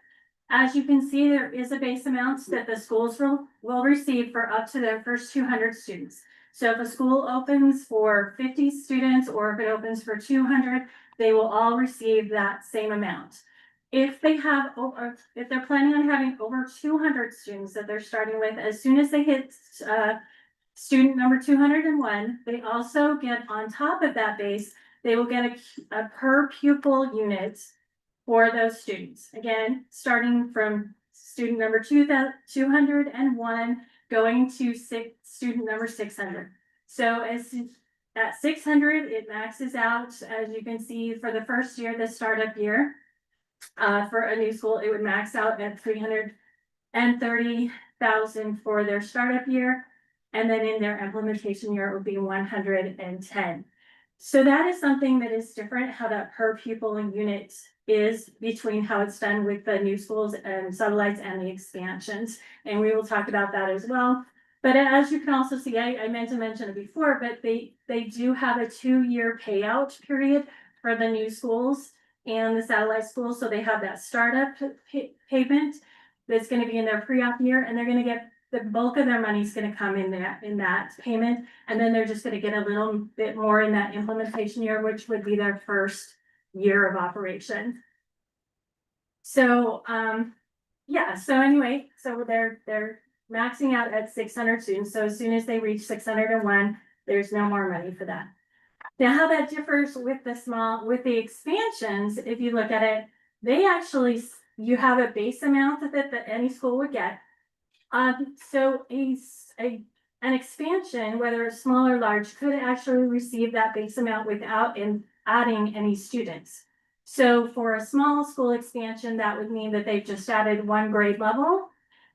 As you can see, there is a base amount that the schools will receive for up to their first 200 students. So if a school opens for 50 students, or if it opens for 200, they will all receive that same amount. If they have, or if they're planning on having over 200 students that they're starting with, as soon as they hit student number 201, they also get, on top of that base, they will get a per pupil unit for those students. Again, starting from student number 201, going to student number 600. So at 600, it maxes out, as you can see, for the first year, the startup year. For a new school, it would max out at 330,000 for their startup year. And then in their implementation year, it would be 110. So that is something that is different, how that per pupil unit is between how it's done with the new schools and satellites and the expansions. And we will talk about that as well. But as you can also see, I meant to mention it before, but they do have a 2-year payout period for the new schools and the satellite schools. So they have that startup payment that's going to be in their pre-op year, and they're going to get the bulk of their money is going to come in that payment. And then they're just going to get a little bit more in that implementation year, which would be their first year of operation. So, yeah, so anyway, so they're maxing out at 600 students. So as soon as they reach 601, there's no more money for that. Now, how that differs with the expansions, if you look at it, they actually, you have a base amount that any school would get. So an expansion, whether it's small or large, could actually receive that base amount without adding any students. So for a small school expansion, that would mean that they've just added 1 grade level.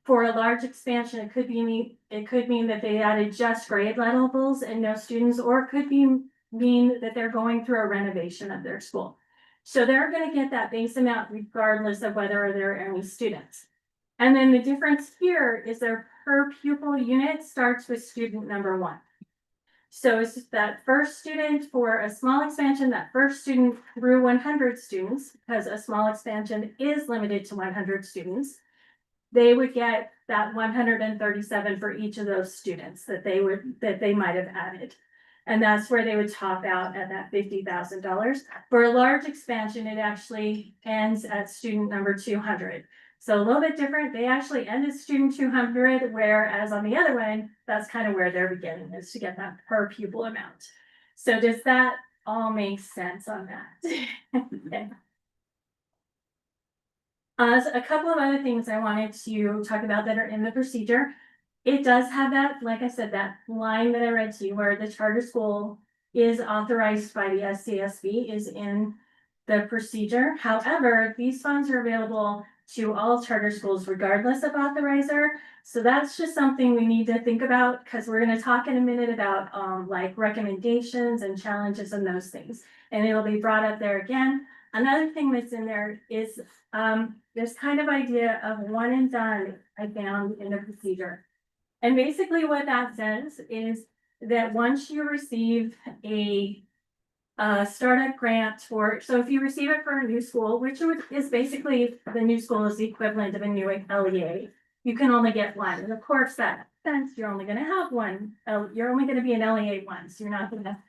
For a large expansion, it could mean that they added just grade levels and no students, or it could mean that they're going through a renovation of their school. So they're going to get that base amount regardless of whether there are any students. And then the difference here is their per pupil unit starts with student number 1. So it's just that first student for a small expansion, that first student through 100 students, because a small expansion is limited to 100 students, they would get that 137 for each of those students that they might have added. And that's where they would top out at that $50,000. For a large expansion, it actually ends at student number 200. So a little bit different. They actually end at student 200, whereas on the other one, that's kind of where they're beginning, is to get that per pupil amount. So does that all make sense on that? Okay. A couple of other things I wanted to talk about that are in the procedure. It does have that, like I said, that line that I read to you where the charter school is authorized by the SCSB is in the procedure. However, these funds are available to all charter schools regardless of authorizer. So that's just something we need to think about, because we're gonna talk in a minute about, like recommendations and challenges and those things. And it'll be brought up there again. Another thing that's in there is, this kind of idea of one and done I found in the procedure. And basically what that says is that once you receive a startup grant for, so if you receive it for a new school, which is basically, the new school is the equivalent of a new LEA, you can only get one. And of course, that sense, you're only gonna have one, you're only gonna be an LEA once, you're not gonna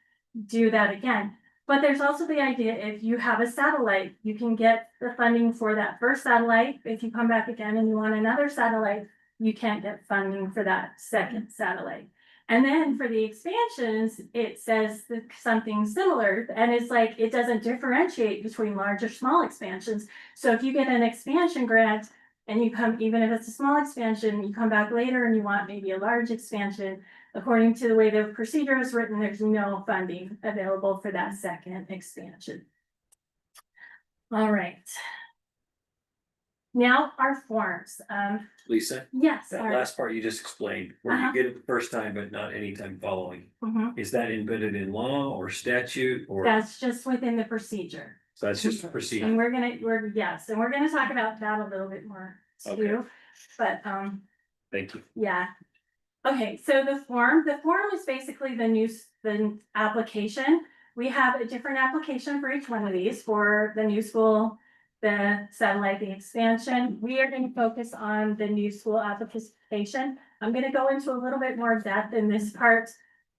do that again. But there's also the idea, if you have a satellite, you can get the funding for that first satellite. If you come back again and you want another satellite, you can't get funding for that second satellite. And then for the expansions, it says something similar, and it's like, it doesn't differentiate between large or small expansions. So if you get an expansion grant and you come, even if it's a small expansion, you come back later and you want maybe a large expansion, according to the way the procedure is written, there's no funding available for that second expansion. All right. Now our forms, Lisa, yes. that our- last part you just explained, where Uh-huh. you get it the first time, but not anytime following. Mhm. Is that embedded in law or statute or, That's just within the procedure. so that's just a And procedure? we're gonna talk about that a little bit more too, Okay. but, Thank you. yeah. Okay, so the form is basically the application. We have a different application for each one of these, for the new school, the satellite, the expansion. We are going to focus on the new school application. I'm gonna go into a little bit more depth in this part,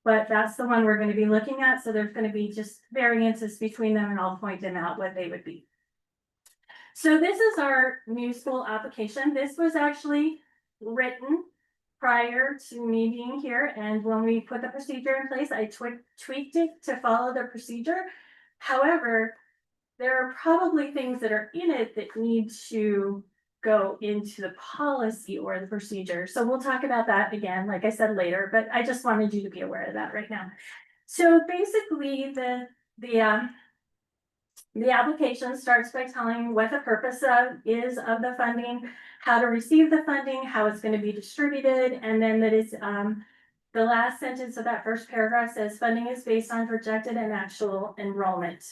but that's the one we're gonna be looking at, so there's gonna be just variances between them, and I'll point them out what they would be. So this is our new school application. This was actually written prior to me being here, and when we put the procedure in place, I tweaked it to follow the procedure. However, there are probably things that are in it that need to go into the policy or the procedure. So we'll talk about that again, like I said, later, but I just wanted you to be aware of that right now. So basically, the application starts by telling what the purpose is of the funding, how to receive the funding, how it's going to be distributed, and then that is, the last sentence of that first paragraph says funding is based on projected and actual enrollment.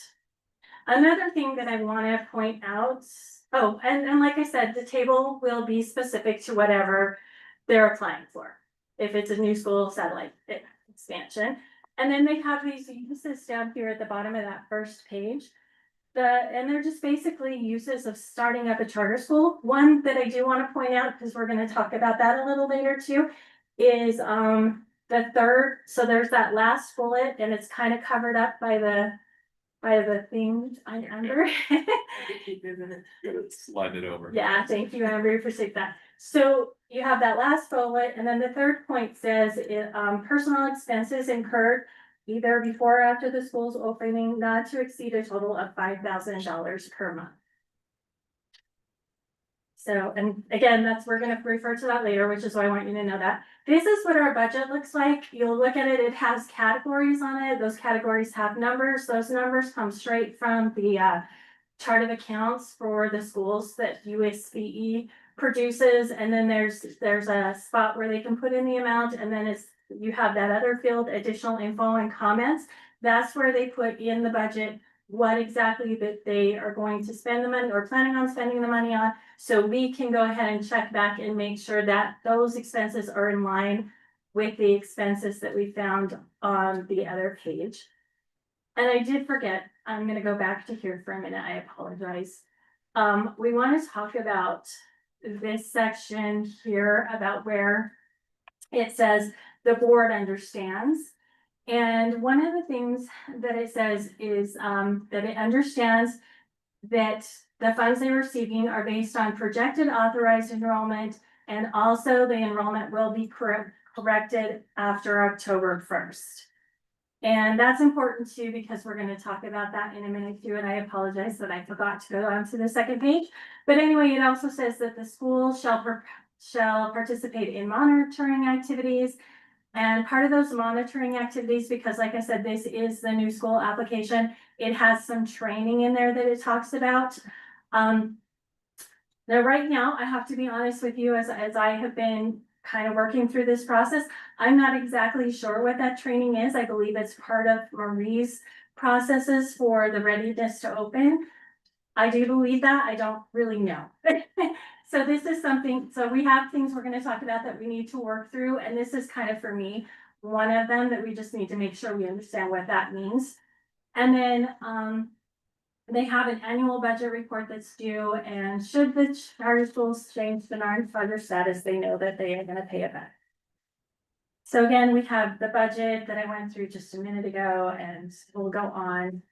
Another thing that I want to point out, and like I said, the table will be specific to whatever they're applying for. If it's a new school satellite expansion, and then they have these uses down here at the bottom of that first page. And they're just basically uses of starting up a charter school. One that I do want to point out, because we're going to talk about that a little later too, is the third. So there's that last bullet, and it's kind of covered up by the thing under. Slide it over. Yeah, thank you, Amber, for saying that. So you have that last bullet, and then the third point says, personal expenses incurred either before or after the school's opening, not to exceed a total of $5,000 per month. So, and again, we're gonna refer to that later, which is why I want you to know that. This is what our budget looks like. You'll look at it, it has categories on it. Those categories have numbers. Those numbers come straight from the chart of accounts for the schools that USBE produces. And then there's a spot where they can put in the amount, and then you have that other field, additional info and comments. That's where they put in the budget what exactly that they are going to spend the money or planning on spending the money on. So we can go ahead and check back and make sure that those expenses are in line with the expenses that we found on the other page. And I did forget, I'm gonna go back to here for a minute, I apologize. We want to talk about this section here about where it says the board understands. And one of the things that it says is that it understands that the funds they're receiving are based on projected authorized enrollment, and also the enrollment will be corrected after October 1st. And that's important too, because we're going to talk about that in a minute too, and I apologize that I forgot to go on to the second page. But anyway, it also says that the school shall participate in monitoring activities. And part of those monitoring activities, because like I said, this is the new school application, it has some training in there that it talks about. Now, right now, I have to be honest with you, as I have been kind of working through this process, I'm not exactly sure what that training is. I believe it's part of Marie's processes for the readiness to open. I do believe that, I don't really know. So this is something, so we have things we're gonna talk about that we need to work through, and this is kind of for me, one of them that we just need to make sure we understand what that means. And then, they have an annual budget report that's due, and should the charter schools change the non-charter status, they know that they are gonna pay it back. So again, we have the budget that I went through just a minute ago, and we'll go on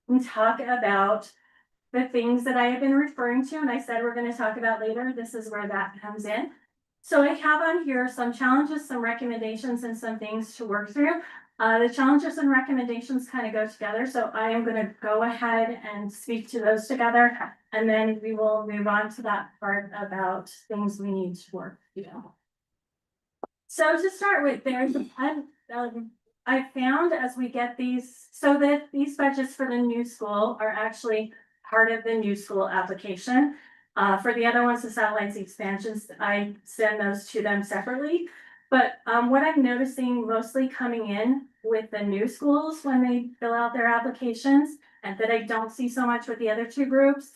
and talk about the things that I have been referring to, and I said we're gonna talk about later. This is where that comes in. So I have on here some challenges, some recommendations, and some things to work through. The challenges and recommendations kind of go together, so I am gonna go ahead and speak to those together, and then we will move on to that part about things we need to work through. So to start with, there's I found as we get these, so that these budgets for the new school are actually part of the new school application. For the other ones, the satellites expansions, I send those to them separately. But what I'm noticing mostly coming in with the new schools when they fill out their applications, and that I don't see so much with the other two groups,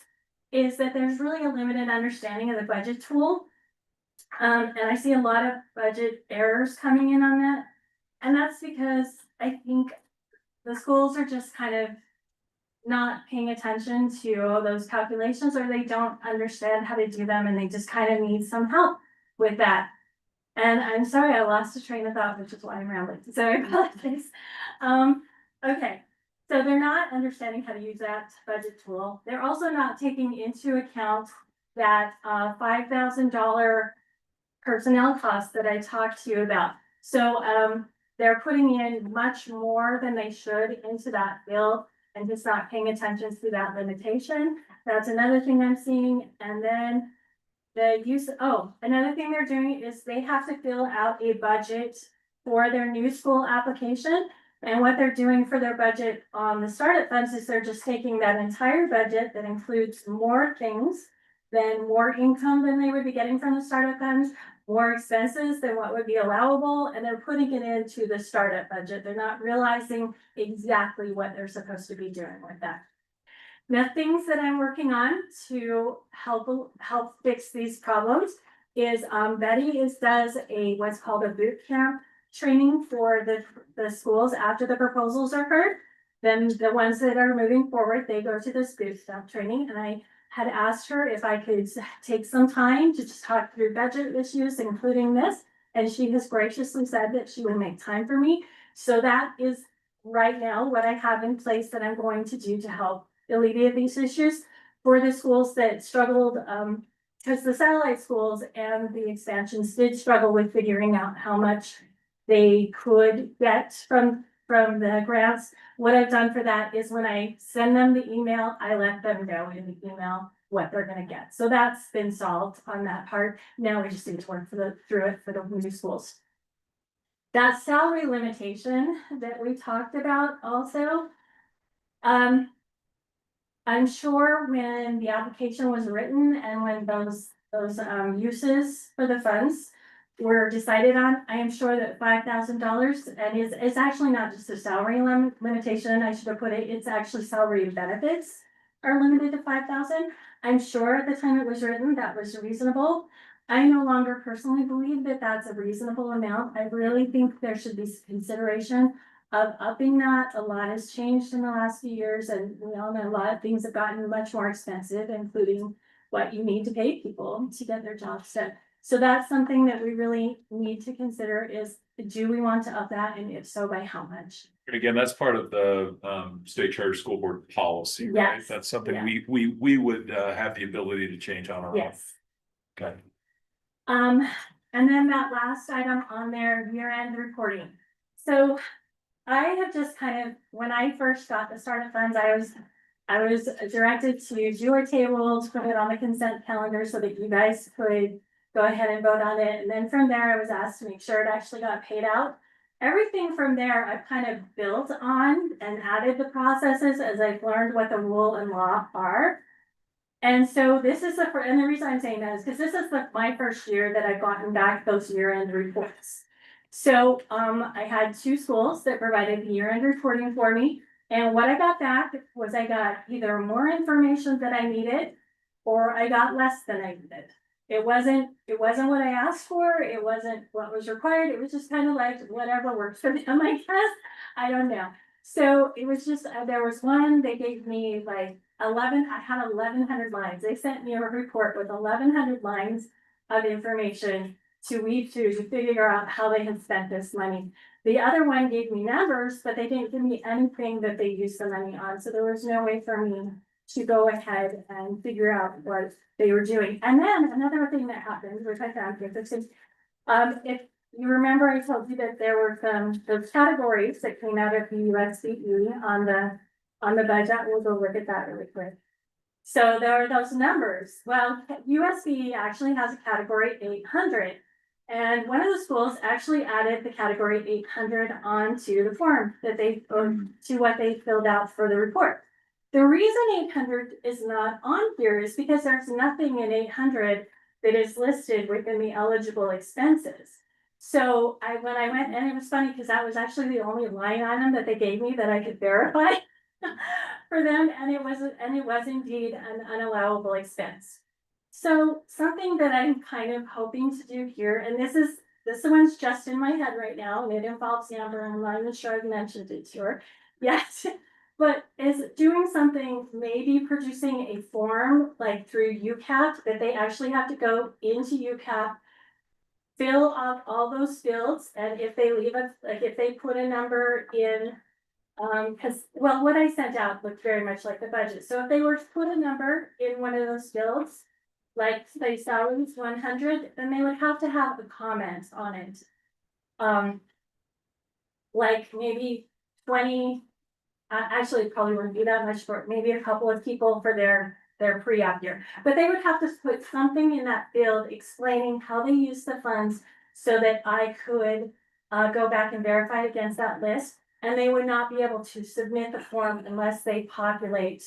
is that there's really a limited understanding of the budget tool. And I see a lot of budget errors coming in on that. And that's because I think the schools are just kind of not paying attention to those calculations, or they don't understand how to do them, and they just kind of need some help with that. And I'm sorry, I lost a train of thought, which is why I'm rambling, so I apologize. Okay, so they're not understanding how to use that budget tool. They're also not taking into account that $5,000 personnel costs that I talked to you about. So they're putting in much more than they should into that bill, and just not paying attention to that limitation. That's another thing I'm seeing. And then the use, another thing they're doing is they have to fill out a budget for their new school application. And what they're doing for their budget on the startup funds is they're just taking that entire budget that includes more things than more income than they would be getting from the startup funds, more expenses than what would be allowable, and they're putting it into the startup budget. They're not realizing exactly what they're supposed to be doing with that. The things that I'm working on to help fix these problems is Betty does what's called a boot camp training for the schools after the proposals are heard. Then the ones that are moving forward, they go to this boot camp training, and I had asked her if I could take some time to just talk through budget issues, including this, and she has graciously said that she would make time for me. So that is right now what I have in place that I'm going to do to help alleviate these issues for the schools that struggled, because the satellite schools and the expansions did struggle with figuring out how much they could get from the grants. What I've done for that is when I send them the email, I let them know in the email what they're gonna get. So that's been solved on that part. Now we just need to work through it for the new schools. That salary limitation that we talked about also. I'm sure when the application was written and when those uses for the funds were decided on, I am sure that $5,000, and it's actually not just a salary limitation, I should have put it, it's actually salary and benefits are limited to 5,000. I'm sure at the time it was written, that was reasonable. I no longer personally believe that that's a reasonable amount. I really think there should be some consideration of upping that. A lot has changed in the last few years, and we all know a lot of things have gotten much more expensive, including what you need to pay people to get their jobs done. So that's something that we really need to consider is, do we want to up that, and if so, by how much? And again, that's part of the state charter school board policy, right? Yes. That's something Yeah. we would have the ability to change on our own. Yes. Okay. And then that last item on there, year-end reporting. So I have just kind of, when I first got the startup funds, I was directed to do a table to put it on the consent calendar so that you guys could go ahead and vote on it. And then from there, I was asked to make sure it actually got paid out. Everything from there, I've kind of built on and added the processes as I've learned what the rule and law are. And so this is and the reason I'm saying that is because this is my first year that I've gotten back those year-end reports. So, I had two schools that provided the year-end reporting for me, and what I got back was I got either more information that I needed, or I got less than I needed. It wasn't what I asked for, it wasn't what was required, it was just kind of like whatever works for them, I guess, I don't know. So it was just, there was one, they gave me like I had 1,100 lines, they sent me a report with 1,100 lines of information to read through to figure out how they had spent this money. The other one gave me numbers, but they didn't give me anything that they used the money on, so there was no way for me to go ahead and figure out what they were doing. And then another thing that happened, which I found interesting, if you remember, I told you that there were those categories that came out of the USDE on the budget. We'll go look at that really quick. So there are those numbers. Well, USDE actually has a category 800. And one of the schools actually added the category 800 onto the form that to what they filled out for the report. The reason 800 is not on here is because there's nothing in 800 that is listed within the eligible expenses. So when I went, and it was funny because that was actually the only line item that they gave me that I could verify for them, and it was indeed an unallowable expense. So something that I'm kind of hoping to do here, and this one's just in my head right now, and it involves Amber, and I'm not even sure I've mentioned it to her yet. But is doing something, maybe producing a form like through UCAP that they actually have to go into UCAP, fill out all those fields, and if they if they put a number in, what I sent out looked very much like the budget. So if they were to put a number in one of those fields, like say salaries 100, then they would have to have a comment on it. Like maybe 20. Actually, it probably wouldn't be that much for maybe a couple of people for their pre-op year. But they would have to put something in that field explaining how they use the funds so that I could go back and verify against that list. And they would not be able to submit the form unless they populate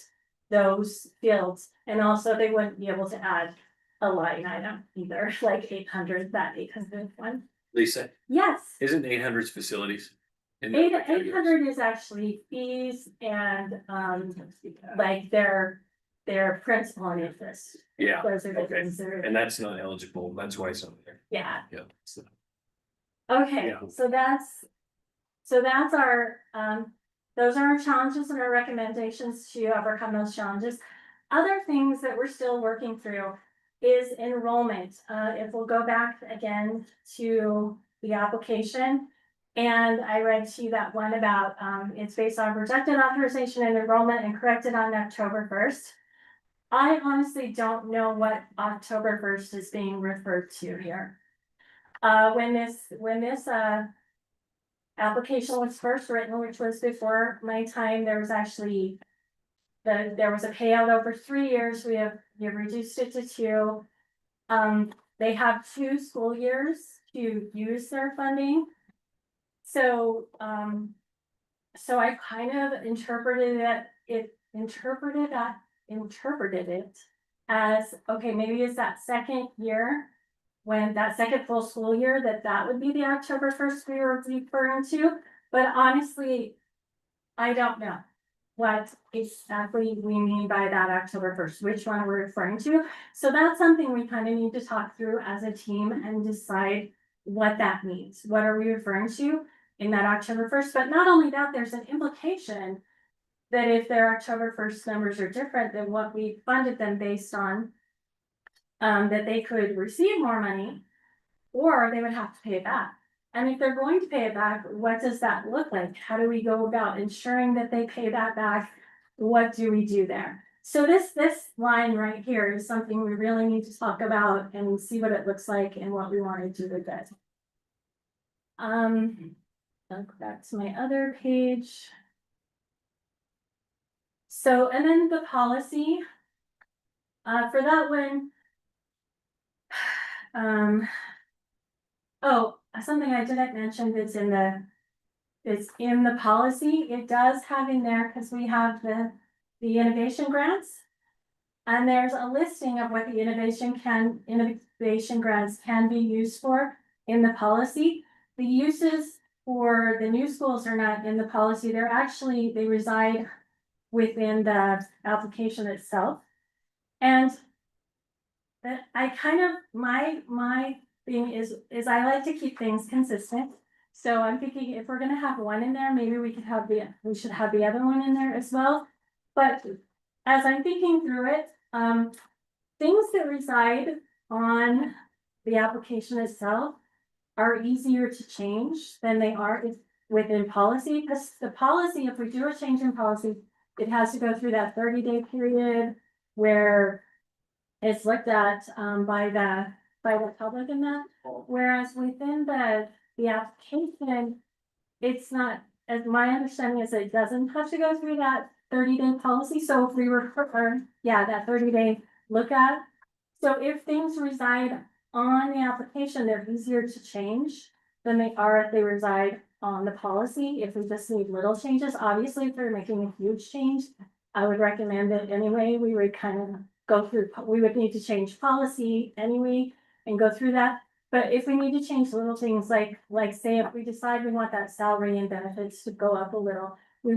those fields. And also they wouldn't be able to add a line item either, like 800, that 800 one. Lisa, Yes. isn't 800's facilities? 800 is actually fees and, like their principal and interest. Yeah, Those are the okay. things that are, And that's not eligible, that's why it's on there. yeah, Yeah. So, okay, Yeah. so that's our, those are our challenges and our recommendations to overcome those challenges. Other things that we're still working through is enrollment. If we'll go back again to the application. And I read to you that one about, it's based on projected authorization and enrollment and corrected on October 1st. I honestly don't know what October 1st is being referred to here. When this application was first written, which was before my time, there was actually there was a payout over 3 years. We have reduced it to 2. They have 2 school years to use their funding. So, so I kind of interpreted it as, okay, maybe it's that second year, when that second full school year, that would be the October 1st we were referring to, but honestly, I don't know what exactly we mean by that October 1st, which one we're referring to. So that's something we kind of need to talk through as a team and decide what that means. What are we referring to in that October 1st? But not only that, there's an implication that if their October 1st numbers are different than what we funded them based on, that they could receive more money, or they would have to pay it back. And if they're going to pay it back, what does that look like? How do we go about ensuring that they pay that back? What do we do there? So this line right here is something we really need to talk about and see what it looks like and what we want to do with it. I'll go back to my other page. So, and then the policy, for that one, oh, something I didn't mention that's in the policy. It does have in there, because we have the innovation grants. And there's a listing of what the innovation grants can be used for in the policy. The uses for the new schools are not in the policy, they reside within the application itself. And that I kind of, my thing is I like to keep things consistent. So I'm thinking if we're gonna have one in there, maybe we should have the other one in there as well. But as I'm thinking through it, things that reside on the application itself are easier to change than they are within policy, because the policy, if we do a change in policy, it has to go through that 30-day period where it's looked at by the public in that, whereas within the application, it's not, as my understanding is it doesn't have to go through that 30-day policy, so if we were, that 30-day look at. So if things reside on the application, they're easier to change than they are if they reside on the policy. If we just need little changes, obviously if we're making a huge change, I would recommend it anyway. We would kind of go through, we would need to change policy anyway and go through that. But if we need to change little things like say if we decide we want that salary and benefits to go up a little, we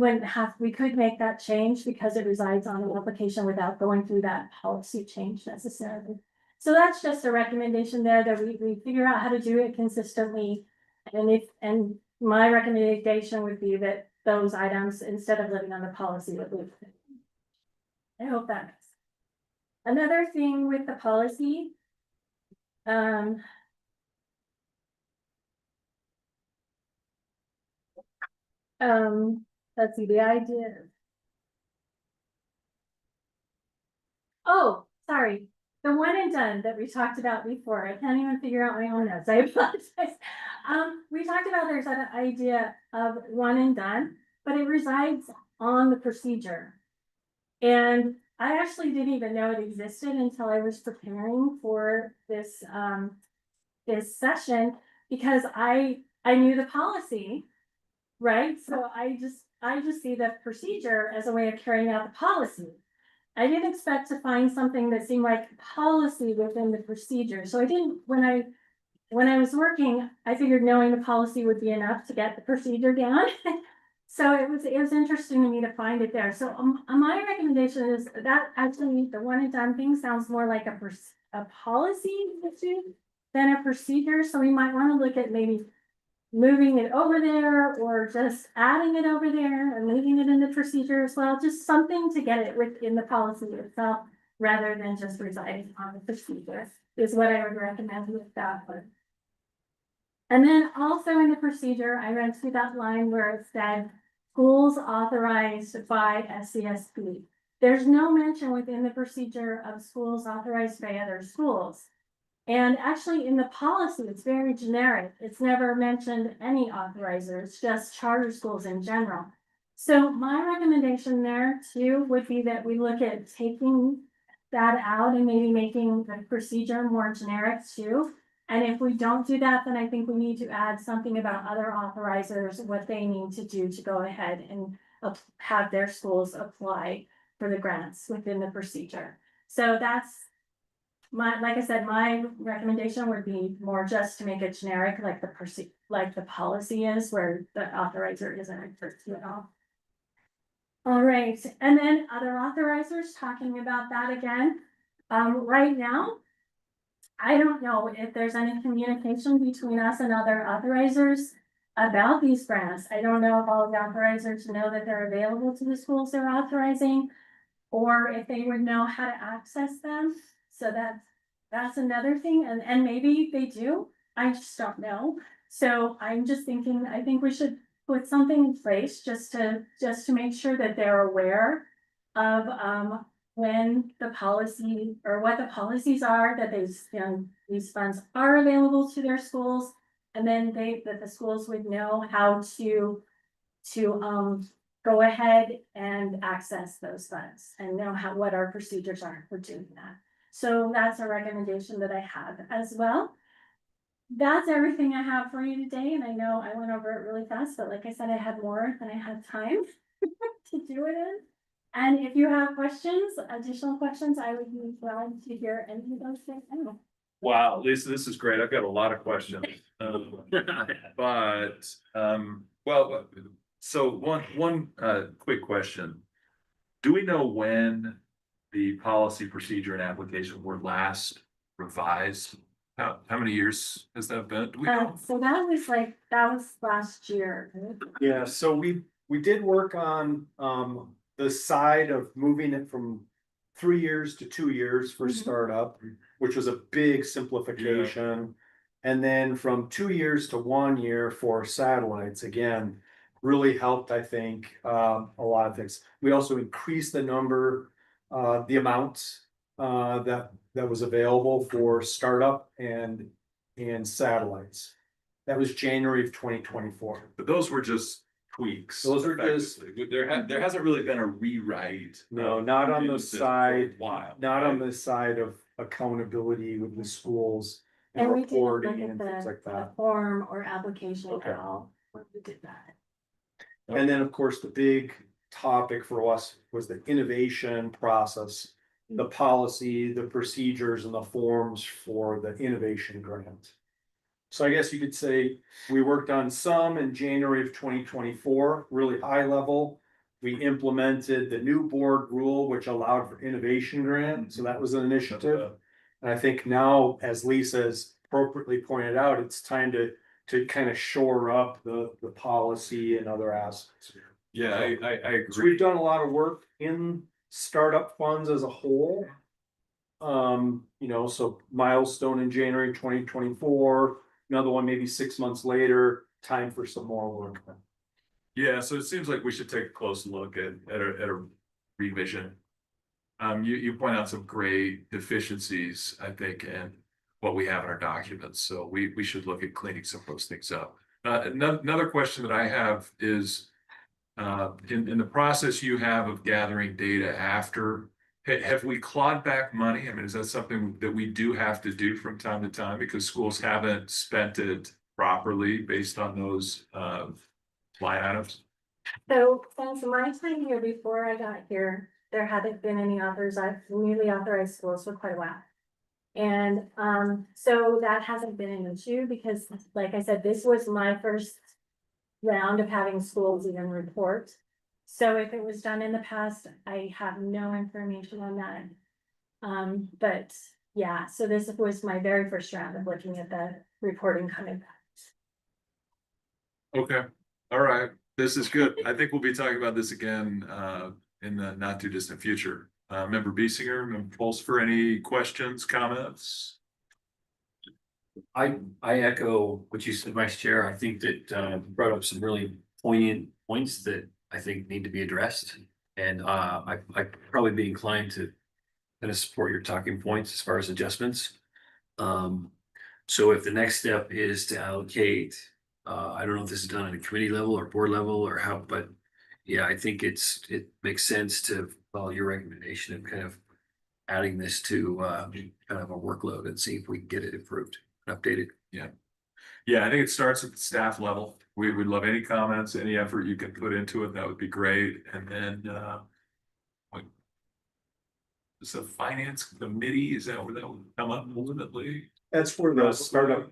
could make that change because it resides on the application without going through that policy change necessarily. So that's just a recommendation there that we figure out how to do it consistently. And my recommendation would be that those items, instead of living on the policy, would live. I hope that makes sense. Another thing with the policy, let's see, the idea. Oh, sorry, the one and done that we talked about before, I can't even figure out my own notes, I apologize. We talked about there's an idea of one and done, but it resides on the procedure. And I actually didn't even know it existed until I was preparing for this session, because I knew the policy, right? So I just see the procedure as a way of carrying out the policy. I didn't expect to find something that seemed like policy within the procedure. So I didn't, when I was working, I figured knowing the policy would be enough to get the procedure down. So it was interesting to me to find it there. So my recommendation is that actually the one and done thing sounds more like a policy issue than a procedure. So we might want to look at maybe moving it over there or just adding it over there and leaving it in the procedure as well. Just something to get it within the policy itself rather than just residing on the procedure is what I would recommend with that one. And then also in the procedure, I read through that line where it said schools authorized by SCSB. There's no mention within the procedure of schools authorized by other schools. And actually in the policy, it's very generic. It's never mentioned any authorizers, just charter schools in general. So my recommendation there too would be that we look at taking that out and maybe making the procedure more generic too. And if we don't do that, then I think we need to add something about other authorizers, what they need to do to go ahead and have their schools apply for the grants within the procedure. So that's like I said, my recommendation would be more just to make it generic, like the policy is, where the authorizer isn't referred to at all. All right, and then other authorizers, talking about that again. Right now, I don't know if there's any communication between us and other authorizers about these grants. I don't know if all the authorizers know that they're available to the schools they're authorizing, or if they would know how to access them. So that's another thing, and maybe they do, I just don't know. So I'm just thinking, I think we should put something in place just to make sure that they're aware of when the policy or what the policies are, that these funds are available to their schools, and then that the schools would know how to go ahead and access those funds and know what our procedures are for doing that. So that's a recommendation that I have as well. That's everything I have for you today, and I know I went over it really fast, but like I said, I had more than I had time to do it in. And if you have questions, additional questions, I would be glad to hear any of those things. Wow, Lisa, this is great. I've got a lot of questions. But, well, so one quick question. Do we know when the policy, procedure and application were last revised? How many years has that been? Do we know? So that was last year. Yeah, so we did work on the side of moving it from 3 years to 2 years for Mhm. startup, which was a big simplification. And then from 2 years to 1 year for satellites, again, really helped, I think, a lot of things. We also increased the number, the amounts that was available for startup and satellites. That was January of 2024. But those were just tweaks. Those are just- effectively. There hasn't really been a rewrite. No, not on the in this for a side, while, not on right? the side of accountability with the schools and And we didn't look reporting at and things like the that. form or application Okay. at all when we did that. And then, of course, the big topic for us was the innovation process, the policy, the procedures and the forms for the innovation grant. So I guess you could say we worked on some in January of 2024, really high level. We implemented the new board rule, which allowed for innovation grant, so that was an initiative. And I think now, as Lisa has appropriately pointed out, it's time to kind of shore up the policy and other aspects. Yeah, I So agree. we've done a lot of work in startup funds as a whole. So milestone in January 2024, another one maybe 6 months later, time for some more work. Yeah, so it seems like we should take a close look at a revision. You point out some great deficiencies, I think, in what we have in our documents, so we should look at cleaning some of those things up. Another question that I have is, in the process you have of gathering data after, have we clawed back money? I mean, is that something that we do have to do from time to time because schools haven't spent it properly based on those line items? So since my time here before I got here, there hadn't been any newly authorized schools for quite a while. And so that hasn't been an issue because, like I said, this was my first round of having schools even report. So if it was done in the past, I have no information on that. But yeah, so this was my very first round of looking at the reporting coming back. Okay, all right, this is good. I think we'll be talking about this again in the not too distant future. Member Biesinger, Member Pulsfer, any questions, comments? I echo what you said, Vice Chair. I think that brought up some really poignant points that I think need to be addressed. And I'd probably be inclined to kind of support your talking points as far as adjustments. So if the next step is to allocate, I don't know if this is done at a committee level or board level or how, but yeah, I think it makes sense to follow your recommendation of kind of adding this to kind of a workload and see if we can get it improved and updated. Yeah, I think it starts at the staff level. We would love any comments, any effort you can put into it, that would be great. And then what is the finance committee, is that where that would come up ultimately? That's for the startup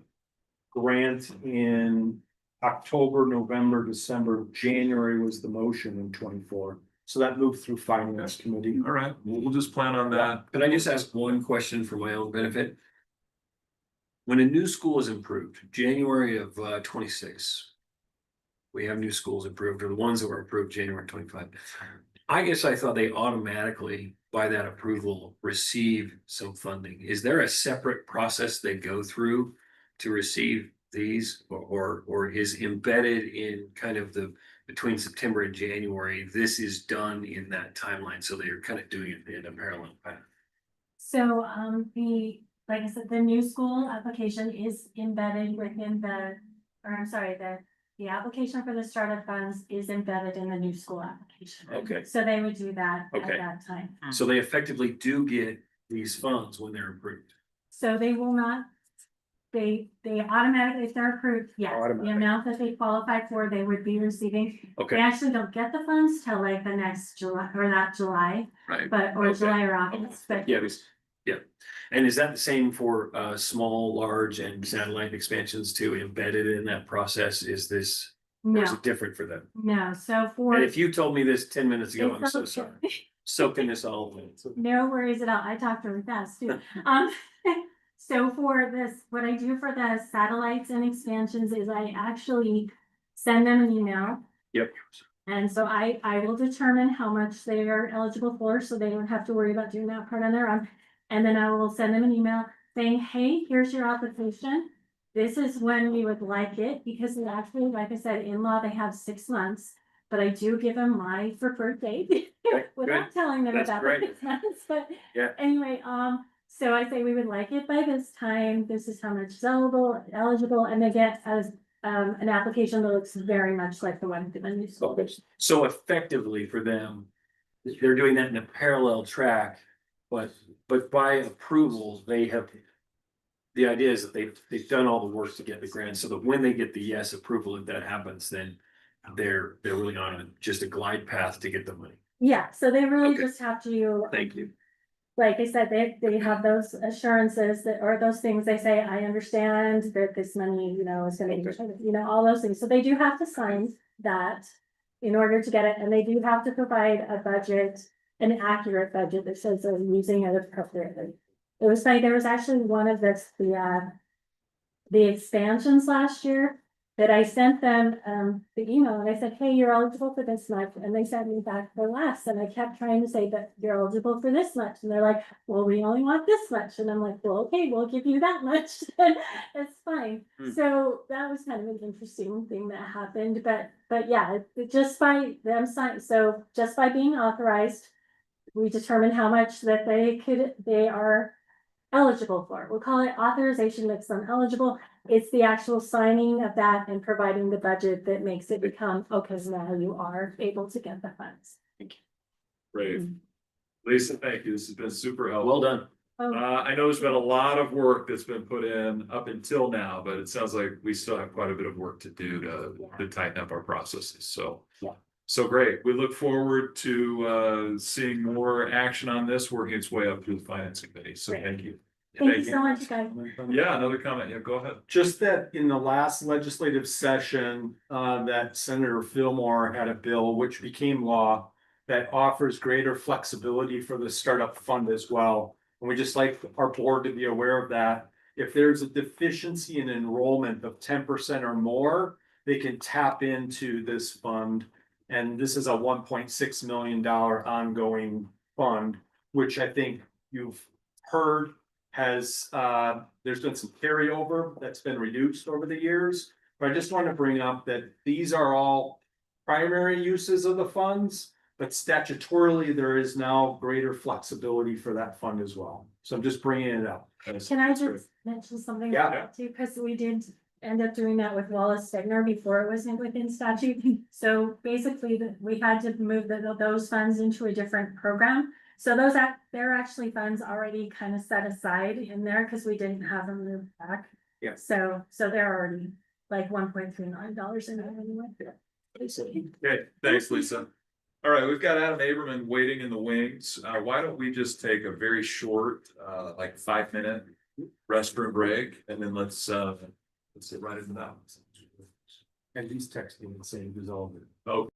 grant in October, November, December, January was the motion in 24. So that moved through finance committee. All right, we'll just plan on that. Could I just ask one question for my own benefit? When a new school is approved, January of 26, we have new schools approved, or the ones that were approved January 25. I guess I thought they automatically, by that approval, receive some funding. Is there a separate process they go through to receive these, or is embedded in kind of the between September and January, this is done in that timeline, so they're kind of doing it in a parallel path? So like I said, the new school application is embedded within the application for the startup funds is embedded in the new school application. Okay, So they would do that at Okay. that time. so they effectively do get these funds when they're approved. So they will not they automatically, if they're approved, yes, the Automatic. amount that they qualify for, they would be receiving. They Okay, actually don't get the funds till like the next July, or not July, Right. but, or Okay. July or August, but. yeah, yeah. And is that the same for small, large and satellite expansions too, embedded in that process? Is this, or is No, it different for them? no, so for. And if you told me this 10 minutes ago, I'm It's so okay. sorry. Soaking this all in. No worries at all. I talked really fast too. So for this, what I do for the satellites and expansions is I actually send them an email. Yep. And so I will determine how much they are eligible for, so they don't have to worry about doing that part on their own. And then I will send them an email saying, hey, here's your application. This is when we would like it, because it actually, like I said, in law, they have 6 months. But I do give them my preferred date Okay, without telling them That's about great. the 6 months, but. Yeah. Anyway, so I say we would like it by this time, this is how much is eligible, and they get as, an application that looks very much like the one that you saw. Okay. So effectively for them, they're doing that in a parallel track, but by approval, they have. The idea is that they've done all the work to get the grant, so that when they get the yes approval, if that happens, then they're really on just a glide path to get the money. Yeah, so they really Okay. just have to, Thank you. like I said, they have those assurances that, or those things, they say, I understand that this money, you know, is gonna be, you know, all those things, so they do have to sign that. In order to get it, and they do have to provide a budget, an accurate budget that says they're using it appropriately. It was like, there was actually one of the expansions last year. That I sent them the email and I said, hey, you're eligible for this much, and they sent me back for less, and I kept trying to say that you're eligible for this much, and they're like, well, we only want this much, and I'm like, well, okay, we'll give you that much, it's fine. So that was kind of an interesting thing that happened, but yeah, just by them signing, so just by being authorized. We determine how much that they are eligible for. We'll call it authorization makes them eligible. It's the actual signing of that and providing the budget that makes it become, okay, now you are able to get the funds. Great. Lisa, thank you. This has been super helpful. Well done. Oh, I know there's been a lot of work that's been put in up until now, but it sounds like we still have quite a bit of work to do to tighten up our processes, so. Yeah. So great. We look forward to seeing more action on this, working its way up through the finance committee, so Great. thank you. Thank you so much, guys. Yeah, another comment. Yeah, go ahead. Just that in the last legislative session, that Senator Fillmore had a bill which became law. That offers greater flexibility for the startup fund as well. And we just like our board to be aware of that. If there's a deficiency in enrollment of 10% or more, they can tap into this fund. And this is a $1.6 million ongoing fund, which I think you've heard has, there's been some carryover that's been reduced over the years. But I just want to bring up that these are all primary uses of the funds, but statutorily, there is now greater flexibility for that fund as well. So I'm just bringing it up. Can I just mention something Yeah. about that too? Because we did end up doing that with Wallace Stegner before it was within statute. So basically, we had to move those funds into a different program. So they're actually funds already kind of set aside in there because we didn't have them moved back. Yeah. So they're already like $1.39 in there anyway. Okay, thanks, Lisa. All right, we've got Adam Aberman waiting in the wings. Why don't we just take a very short, like 5-minute restroom break, and then let's sit right into that. And he's texting and saying dissolve it. Oh,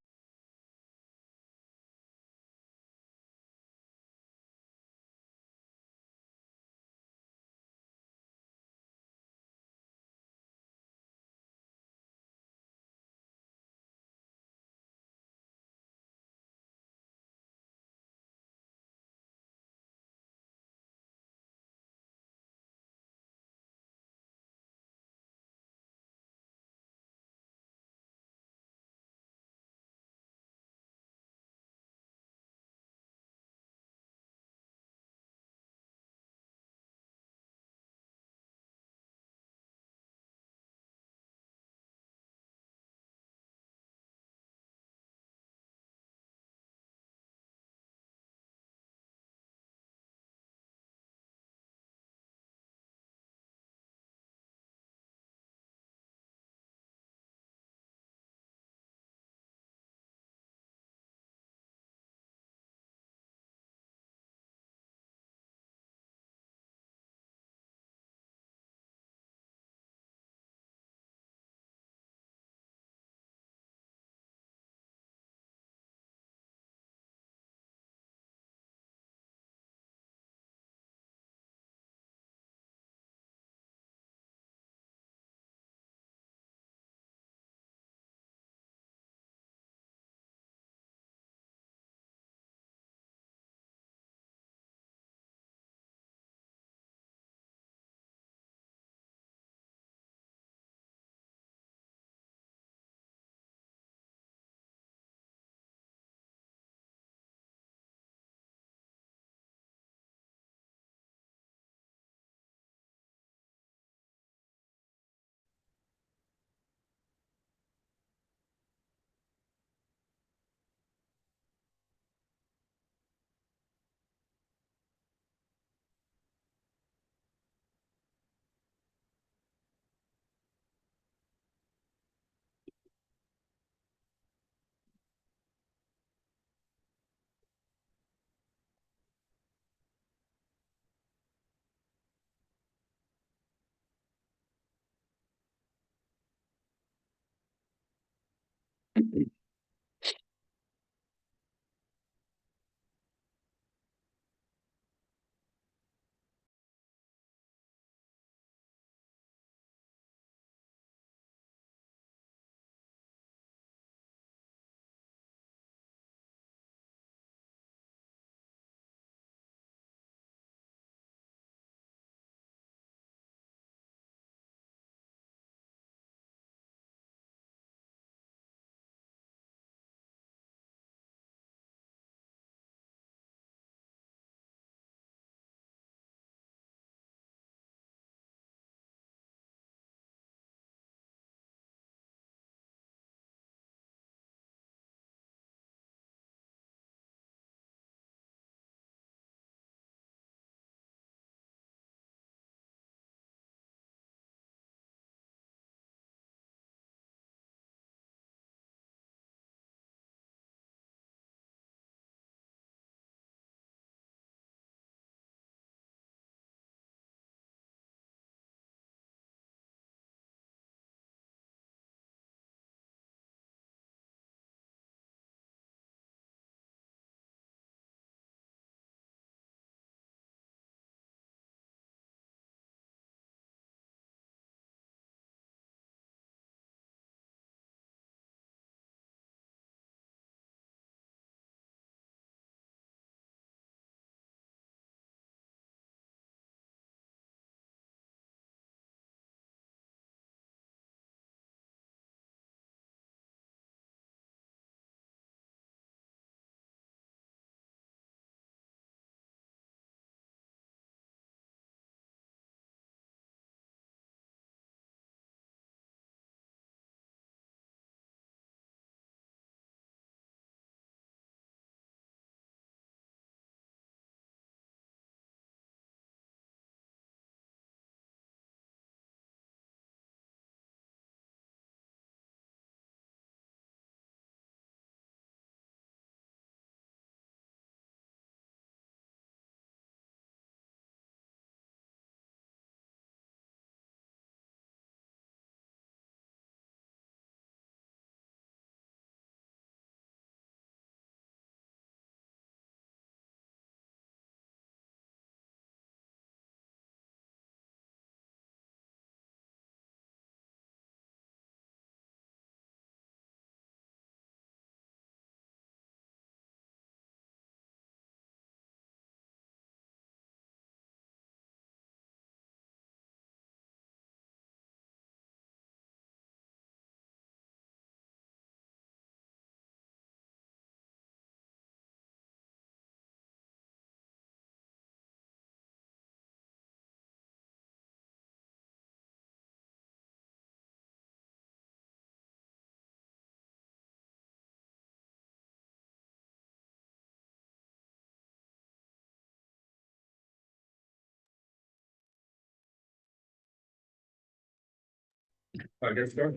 I guess so.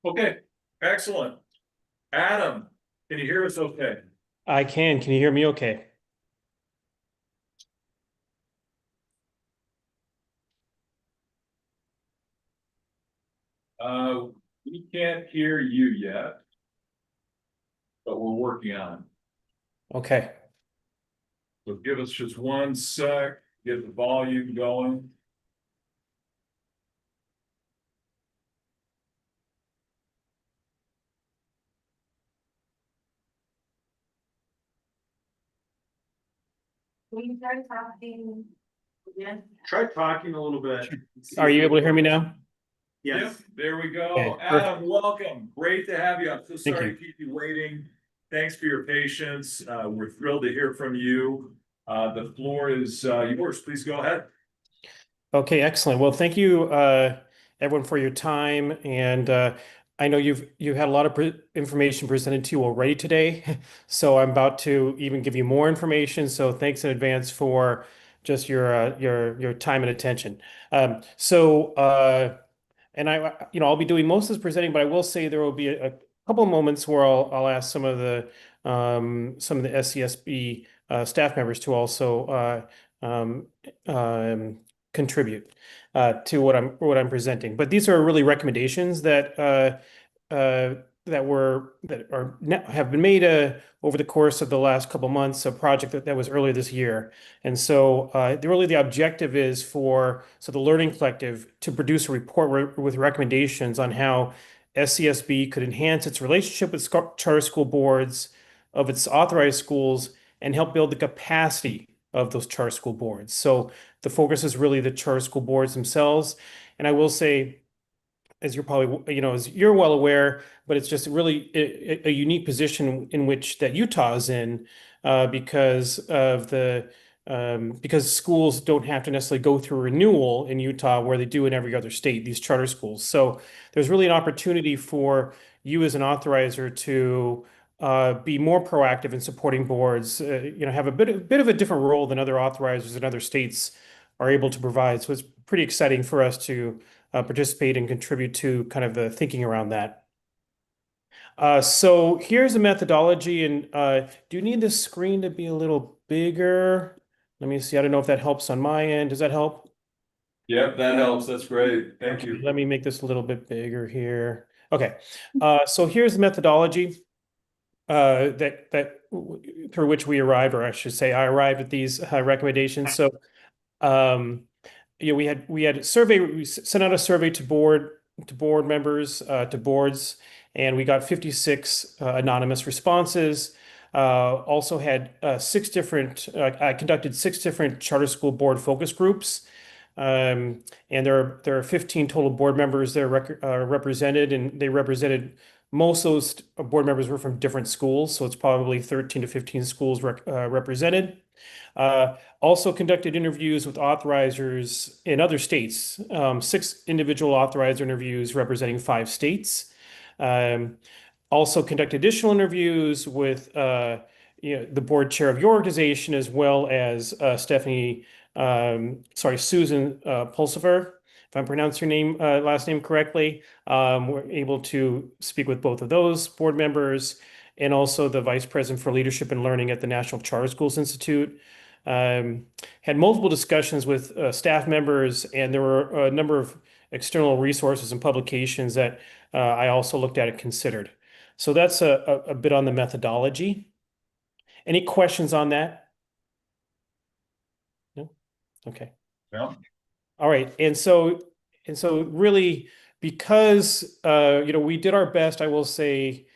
Okay, excellent. Adam, can you hear us okay? I can. Can you hear me okay? We can't hear you yet. But we're working on it. Okay. So give us just one sec, get the volume going. We start talking again. Try talking a little bit. Are you able to hear me now? Yes. Yep, there we go. Okay, Adam, welcome. Great to have you. I'm so Thank sorry you. to keep you waiting. Thanks for your patience. We're thrilled to hear from you. The floor is yours. Please go ahead. Okay, excellent. Well, thank you, everyone, for your time. And I know you've had a lot of information presented to you already today. So I'm about to even give you more information. So thanks in advance for just your time and attention. And I'll be doing most of this presenting, but I will say there will be a couple of moments where I'll ask some of the SCSB staff members to also contribute to what I'm presenting. But these are really recommendations that have been made over the course of the last couple months, a project that was earlier this year. And so really the objective is for the Learning Collective to produce a report with recommendations on how SCSB could enhance its relationship with charter school boards of its authorized schools and help build the capacity of those charter school boards. So the focus is really the charter school boards themselves. And I will say, as you're probably, as you're well aware, but it's just really a unique position in which that Utah is in because schools don't have to necessarily go through renewal in Utah where they do in every other state, these charter schools. So there's really an opportunity for you as an authorizer to be more proactive in supporting boards, have a bit of a different role than other authorizers in other states are able to provide. So it's pretty exciting for us to participate and contribute to kind of the thinking around that. So here's the methodology, and do you need the screen to be a little bigger? Let me see. I don't know if that helps on my end. Does that help? Yep, that helps. That's great. Thank you. Let me make this a little bit bigger here. Okay. So here's the methodology through which we arrived, or I should say I arrived at these recommendations. So we had a survey. We sent out a survey to board members, to boards, and we got 56 anonymous responses. Also had I conducted 6 different charter school board focus groups. And there are 15 total board members that are represented, and they represented, most of those board members were from different schools, so it's probably 13 to 15 schools represented. Also conducted interviews with authorizers in other states, 6 individual authorizer interviews representing 5 states. Also conducted additional interviews with the board chair of your organization, as well as Susan Pulsifer, if I'm pronouncing your last name correctly. We're able to speak with both of those board members, and also the vice president for leadership and learning at the National Charter Schools Institute. Had multiple discussions with staff members, and there were a number of external resources and publications that I also looked at and considered. So that's a bit on the methodology. Any questions on that? No? Okay. Yeah. All right. And so really, because we did our best, I will say,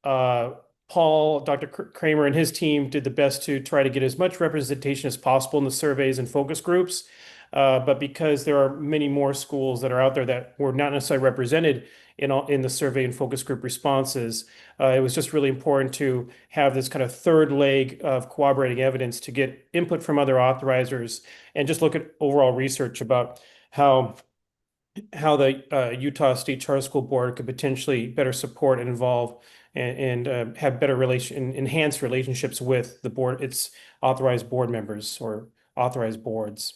Paul, Dr. Kramer and his team did the best to try to get as much representation as possible in the surveys and focus groups. But because there are many more schools that are out there that were not necessarily represented in the survey and focus group responses, it was just really important to have this kind of third leg of corroborating evidence to get input from other authorizers and just look at overall research about how how the Utah State Charter School Board could potentially better support and involve and have better enhanced relationships with the board, its authorized board members or authorized boards.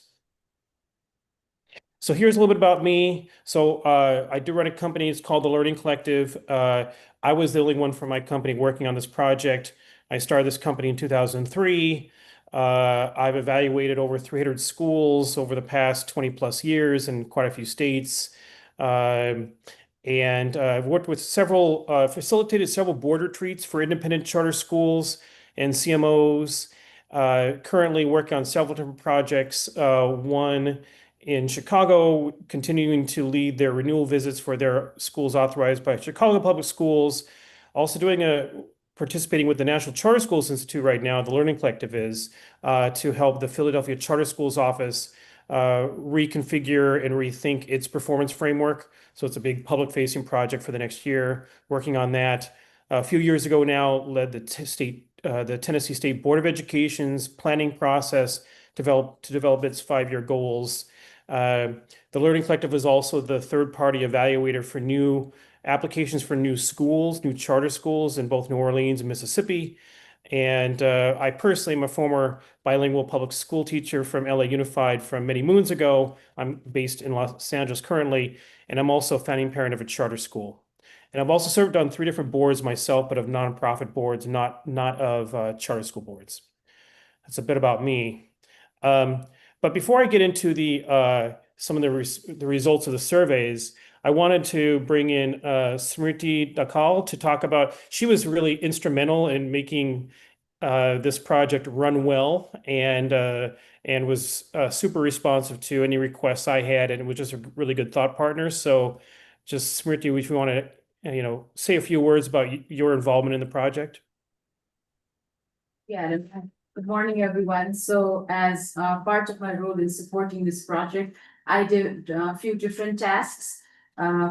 So here's a little bit about me. So I do run a company. It's called the Learning Collective. I was the only one from my company working on this project. I started this company in 2003. I've evaluated over 300 schools over the past 20 plus years in quite a few states. And I've worked with facilitated several board retreats for independent charter schools and CMOs. Currently working on several different projects. One in Chicago, continuing to lead their renewal visits for their schools authorized by Chicago Public Schools. Also participating with the National Charter Schools Institute right now, the Learning Collective is, to help the Philadelphia Charter Schools Office reconfigure and rethink its performance framework. So it's a big public-facing project for the next year, working on that. A few years ago now, led the Tennessee State Board of Education's planning process to develop its 5-year goals. The Learning Collective is also the third-party evaluator for new applications for new schools, new charter schools in both New Orleans and Mississippi. And I personally am a former bilingual public school teacher from LA Unified from many moons ago. I'm based in Los Angeles currently, and I'm also a founding parent of a charter school. And I've also served on 3 different boards myself, but of nonprofit boards, not of charter school boards. That's a bit about me. But before I get into some of the results of the surveys, I wanted to bring in Smriti Dakal to talk about. She was really instrumental in making this project run well and was super responsive to any requests I had, and was just a really good thought partner. So, just Smriti, if you want to say a few words about your involvement in the project. Yeah, good morning, everyone. So as part of my role in supporting this project, I did a few different tasks.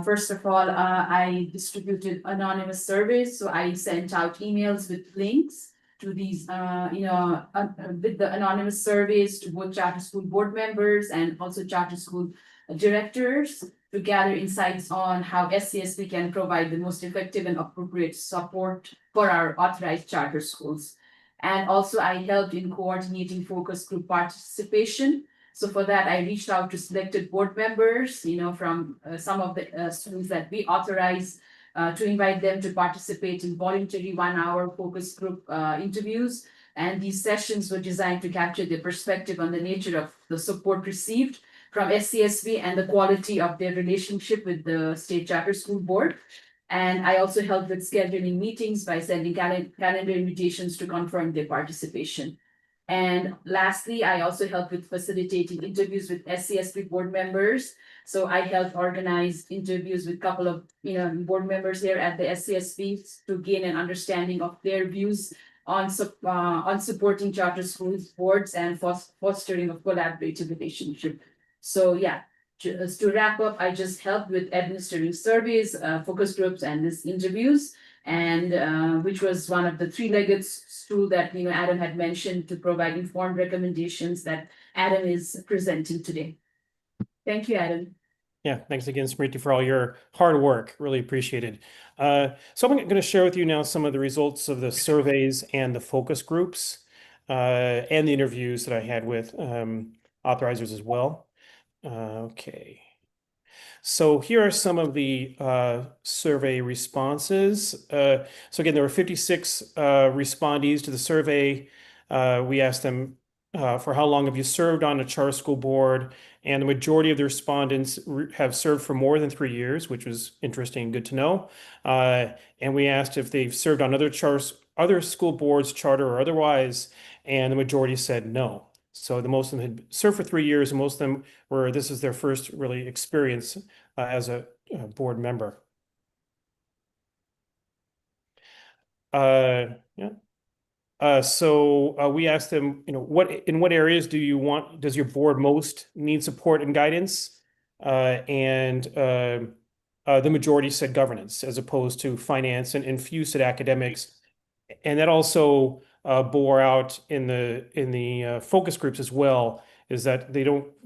First of all, I distributed anonymous surveys. So I sent out emails with links to these, with the anonymous surveys to both charter school board members and also charter school directors to gather insights on how SCSB can provide the most effective and appropriate support for our authorized charter schools. And also I helped in coordinating focus group participation. So for that, I reached out to selected board members, from some of the schools that we authorize to invite them to participate in voluntary 1-hour focus group interviews. And these sessions were designed to capture their perspective on the nature of the support received from SCSB and the quality of their relationship with the State Charter School Board. And I also helped with scheduling meetings by sending calendar invitations to confirm their participation. And lastly, I also helped with facilitating interviews with SCSB board members. So I helped organize interviews with a couple of board members here at the SCSB to gain an understanding of their views on supporting charter schools boards and fostering a collaborative relationship. So yeah. Just to wrap up, I just helped with administering surveys, focus groups, and these interviews, and which was one of the 3-legged stool that Adam had mentioned to provide informed recommendations that Adam is presenting today. Thank you, Adam. Yeah, thanks again, Smriti, for all your hard work. Really appreciated. So I'm going to share with you now some of the results of the surveys and the focus groups and the interviews that I had with authorizers as well. Okay. So here are some of the survey responses. So again, there were 56 respondees to the survey. We asked them for how long have you served on a charter school board, and the majority of the respondents have served for more than 3 years, which was interesting and good to know. And we asked if they've served on other school boards, charter or otherwise, and the majority said no. So the most of them had served for 3 years, and most of them this is their first really experience as a board member. So we asked them, in what areas does your board most need support and guidance? And the majority said governance as opposed to finance, and few said academics. And that also bore out in the focus groups as well, is that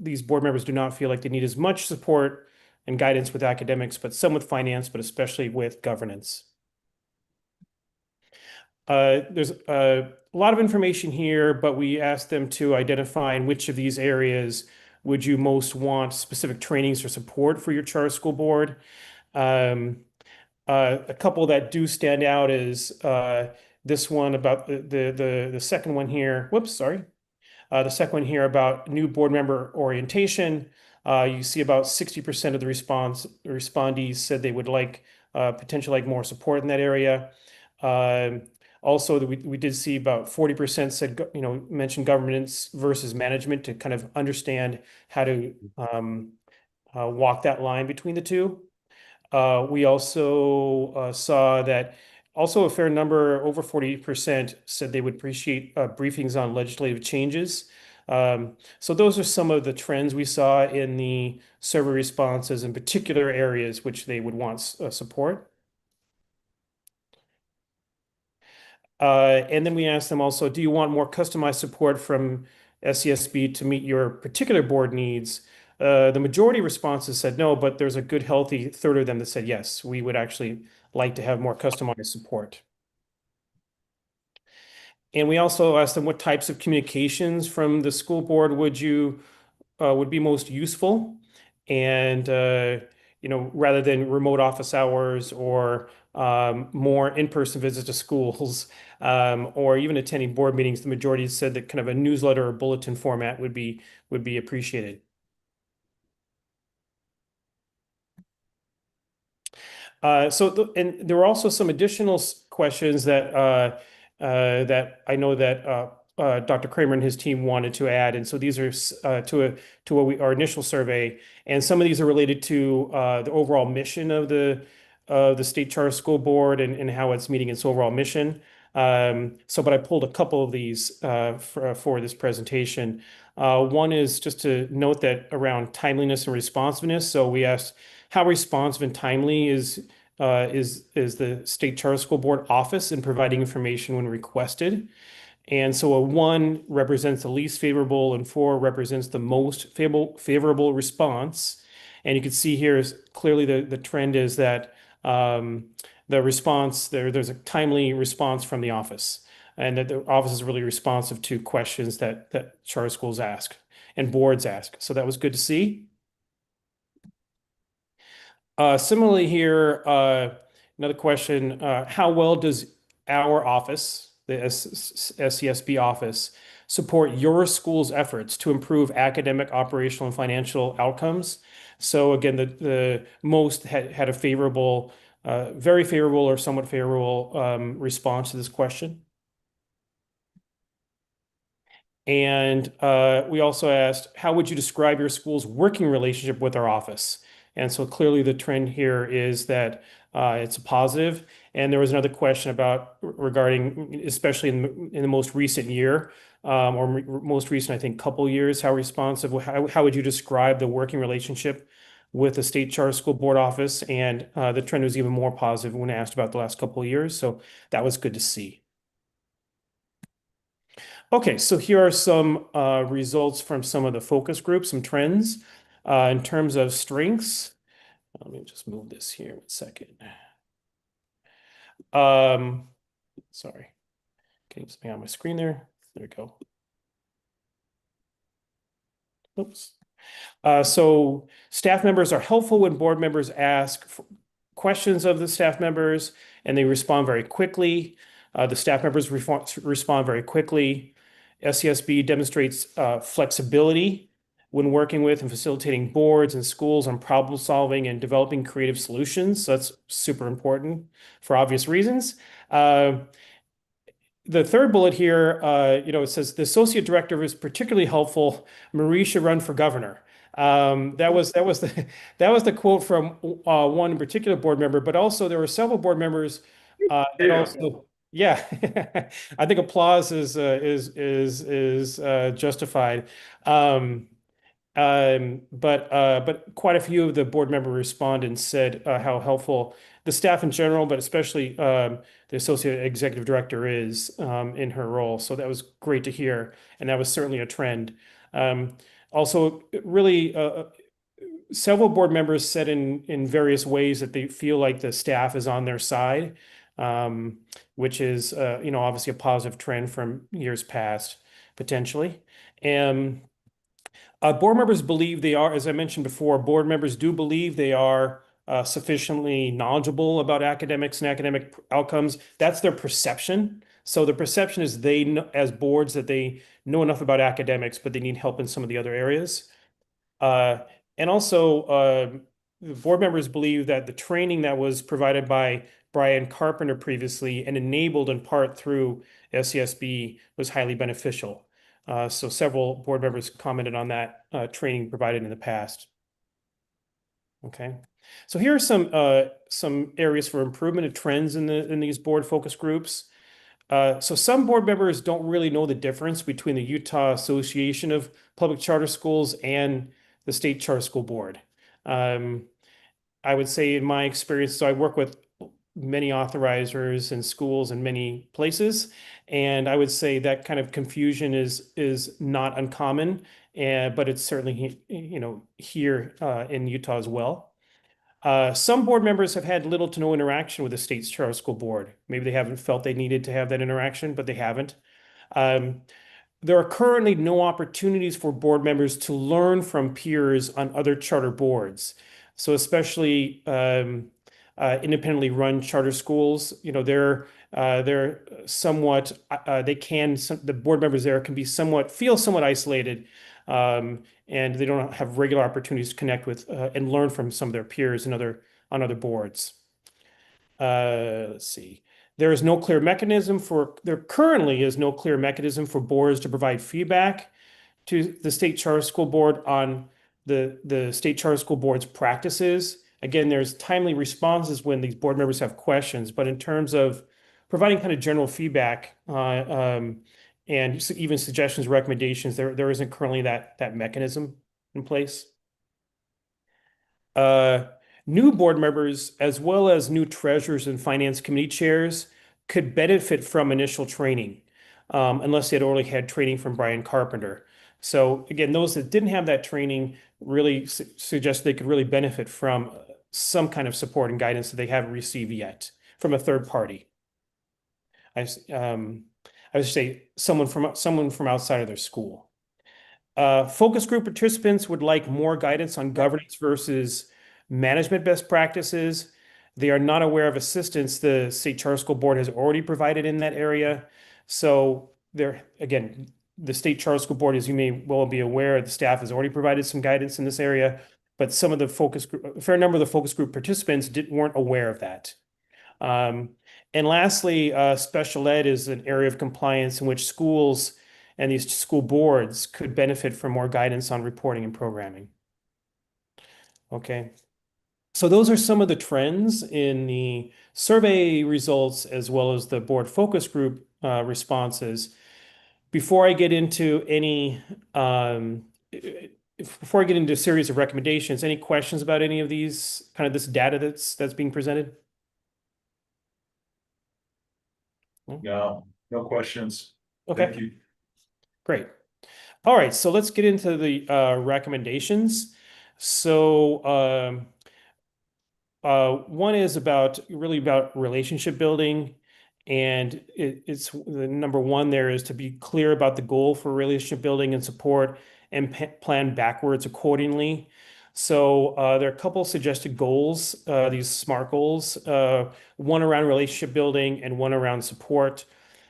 these board members do not feel like they need as much support and guidance with academics, but some with finance, but especially with governance. There's a lot of information here, but we asked them to identify in which of these areas would you most want specific trainings or support for your charter school board. A couple that do stand out is this one about the second one here. Whoops, sorry. The second one here about new board member orientation. You see about 60% of the respondees said they would like potentially like more support in that area. Also, we did see about 40% said, mentioned governance versus management to kind of understand how to walk that line between the two. We also saw that also a fair number, over 40%, said they would appreciate briefings on legislative changes. So those are some of the trends we saw in the survey responses in particular areas which they would want support. And then we asked them also, do you want more customized support from SCSB to meet your particular board needs? The majority of responses said no, but there's a good, healthy third of them that said yes, we would actually like to have more customized support. And we also asked them what types of communications from the school board would be most useful, and rather than remote office hours or more in-person visits to schools, or even attending board meetings. The majority said that kind of a newsletter or bulletin format would be appreciated. And there were also some additional questions that I know that Dr. Kramer and his team wanted to add, and so these are to our initial survey, and some of these are related to the overall mission of the State Charter School Board and how it's meeting its overall mission. But I pulled a couple of these for this presentation. One is just to note that around timeliness and responsiveness. So we asked how responsive and timely is the State Charter School Board office in providing information when requested. And so a 1 represents the least favorable and 4 represents the most favorable response. And you can see here is clearly the trend is that the response there's a timely response from the office, and that the office is really responsive to questions that charter schools ask and boards ask. So that was good to see. Similarly here, another question, how well does our office, the SCSB office, support your school's efforts to improve academic, operational, and financial outcomes? So again, the most had a favorable, very favorable or somewhat favorable response to this question. And we also asked, how would you describe your school's working relationship with our office? And so clearly the trend here is that it's a positive. And there was another question regarding, especially in the most recent year, or most recent, I think, couple years, how responsive, how would you describe the working relationship with the State Charter School Board office? And the trend was even more positive when asked about the last couple of years. So that was good to see. Okay, so here are some results from some of the focus groups, some trends in terms of strengths. Let me just move this here 1 second. Sorry, getting something on my screen there. There we go. Oops. So staff members are helpful when board members ask questions of the staff members, and they respond very quickly. The staff members respond very quickly. SCSB demonstrates flexibility when working with and facilitating boards and schools on problem solving and developing creative solutions. So that's super important for obvious reasons. The third bullet here, it says the associate director is particularly helpful. Marie should run for governor. That was the quote from one particular board member, but also there were several board members that also. Yeah, I think applause is justified. But quite a few of the board member respondents said how helpful the staff in general, but especially the associate executive director is in her role. So that was great to hear, and that was certainly a trend. Also, really several board members said in various ways that they feel like the staff is on their side, which is, obviously a positive trend from years past, potentially. And board members believe they are, as I mentioned before, board members do believe they are sufficiently knowledgeable about academics and academic outcomes. That's their perception. So the perception is they know, as boards, that they know enough about academics, but they need help in some of the other areas. And also, the board members believe that the training that was provided by Brian Carpenter previously and enabled in part through SCSB was highly beneficial. So several board members commented on that training provided in the past. Okay, so here are some areas for improvement of trends in these board focus groups. So some board members don't really know the difference between the Utah Association of Public Charter Schools and the State Charter School Board. I would say in my experience, so I work with many authorizers and schools in many places, and I would say that kind of confusion is not uncommon, but it's certainly here in Utah as well. Some board members have had little to no interaction with the State Charter School Board. Maybe they haven't felt they needed to have that interaction, but they haven't. There are currently no opportunities for board members to learn from peers on other charter boards. So especially independently run charter schools, they're somewhat, the board members there can be feel somewhat isolated, and they don't have regular opportunities to connect with and learn from some of their peers and on other boards. Let's see. There currently is no clear mechanism for boards to provide feedback to the State Charter School Board on the State Charter School Board's practices. Again, there's timely responses when these board members have questions, but in terms of providing kind of general feedback and even suggestions, recommendations, there isn't currently that mechanism in place. New board members, as well as new treasurers and finance committee chairs, could benefit from initial training, unless they had already had training from Brian Carpenter. So again, those that didn't have that training really suggest they could really benefit from some kind of support and guidance that they haven't received yet from a third party. I would say someone from outside of their school. Focus group participants would like more guidance on governance versus management best practices. They are not aware of assistance the State Charter School Board has already provided in that area. So again, the State Charter School Board, as you may well be aware, the staff has already provided some guidance in this area, but some of the a fair number of the focus group participants weren't aware of that. And lastly, special ed is an area of compliance in which schools and these school boards could benefit from more guidance on reporting and programming. Okay. So those are some of the trends in the survey results as well as the board focus group responses. Before I get into before I get into a series of recommendations, any questions about any of these, kind of this data that's being presented? No questions. Okay. Thank you. Great. All right, so let's get into the recommendations. So one is really about relationship building, and it's the number one there is to be clear about the goal for relationship building and support and plan backwards accordingly. So there are a couple suggested goals, these SMART goals, one around relationship building and one around support.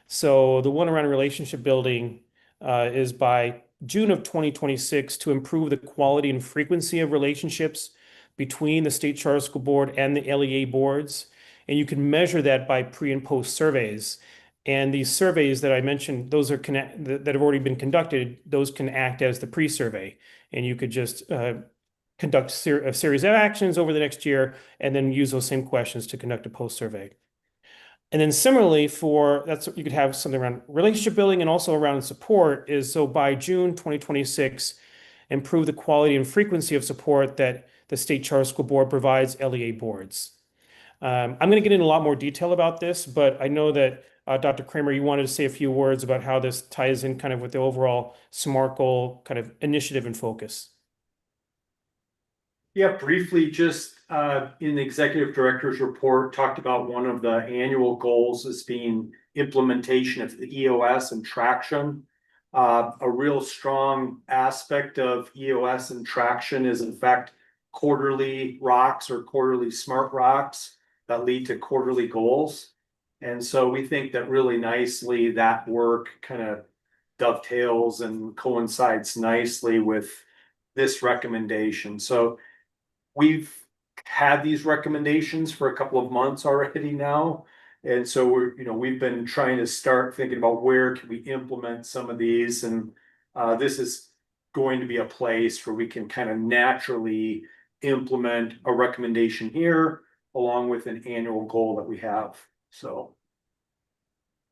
So the one around relationship building is by June of 2026 to improve the quality and frequency of relationships between the State Charter School Board and the LEA boards. And you can measure that by pre and post surveys. And these surveys that I mentioned, those are that have already been conducted, those can act as the pre-survey. And you could just conduct a series of actions over the next year and then use those same questions to conduct a post-survey. And then similarly you could have something around relationship building and also around support is, so by June 2026, improve the quality and frequency of support that the State Charter School Board provides LEA boards. I'm going to get into a lot more detail about this, but I know that Dr. Kramer, you wanted to say a few words about how this ties in kind of with the overall SMART goal kind of initiative and focus. Yeah, briefly, just in the executive director's report, talked about one of the annual goals as being implementation of the EOS and traction. A real strong aspect of EOS and traction is in fact quarterly rocks or quarterly smart rocks that lead to quarterly goals. And so we think that really nicely that work kind of dovetails and coincides nicely with this recommendation. So we've had these recommendations for a couple of months already now. And so we've been trying to start thinking about where can we implement some of these, and this is going to be a place where we can kind of naturally implement a recommendation here along with an annual goal that we have. So.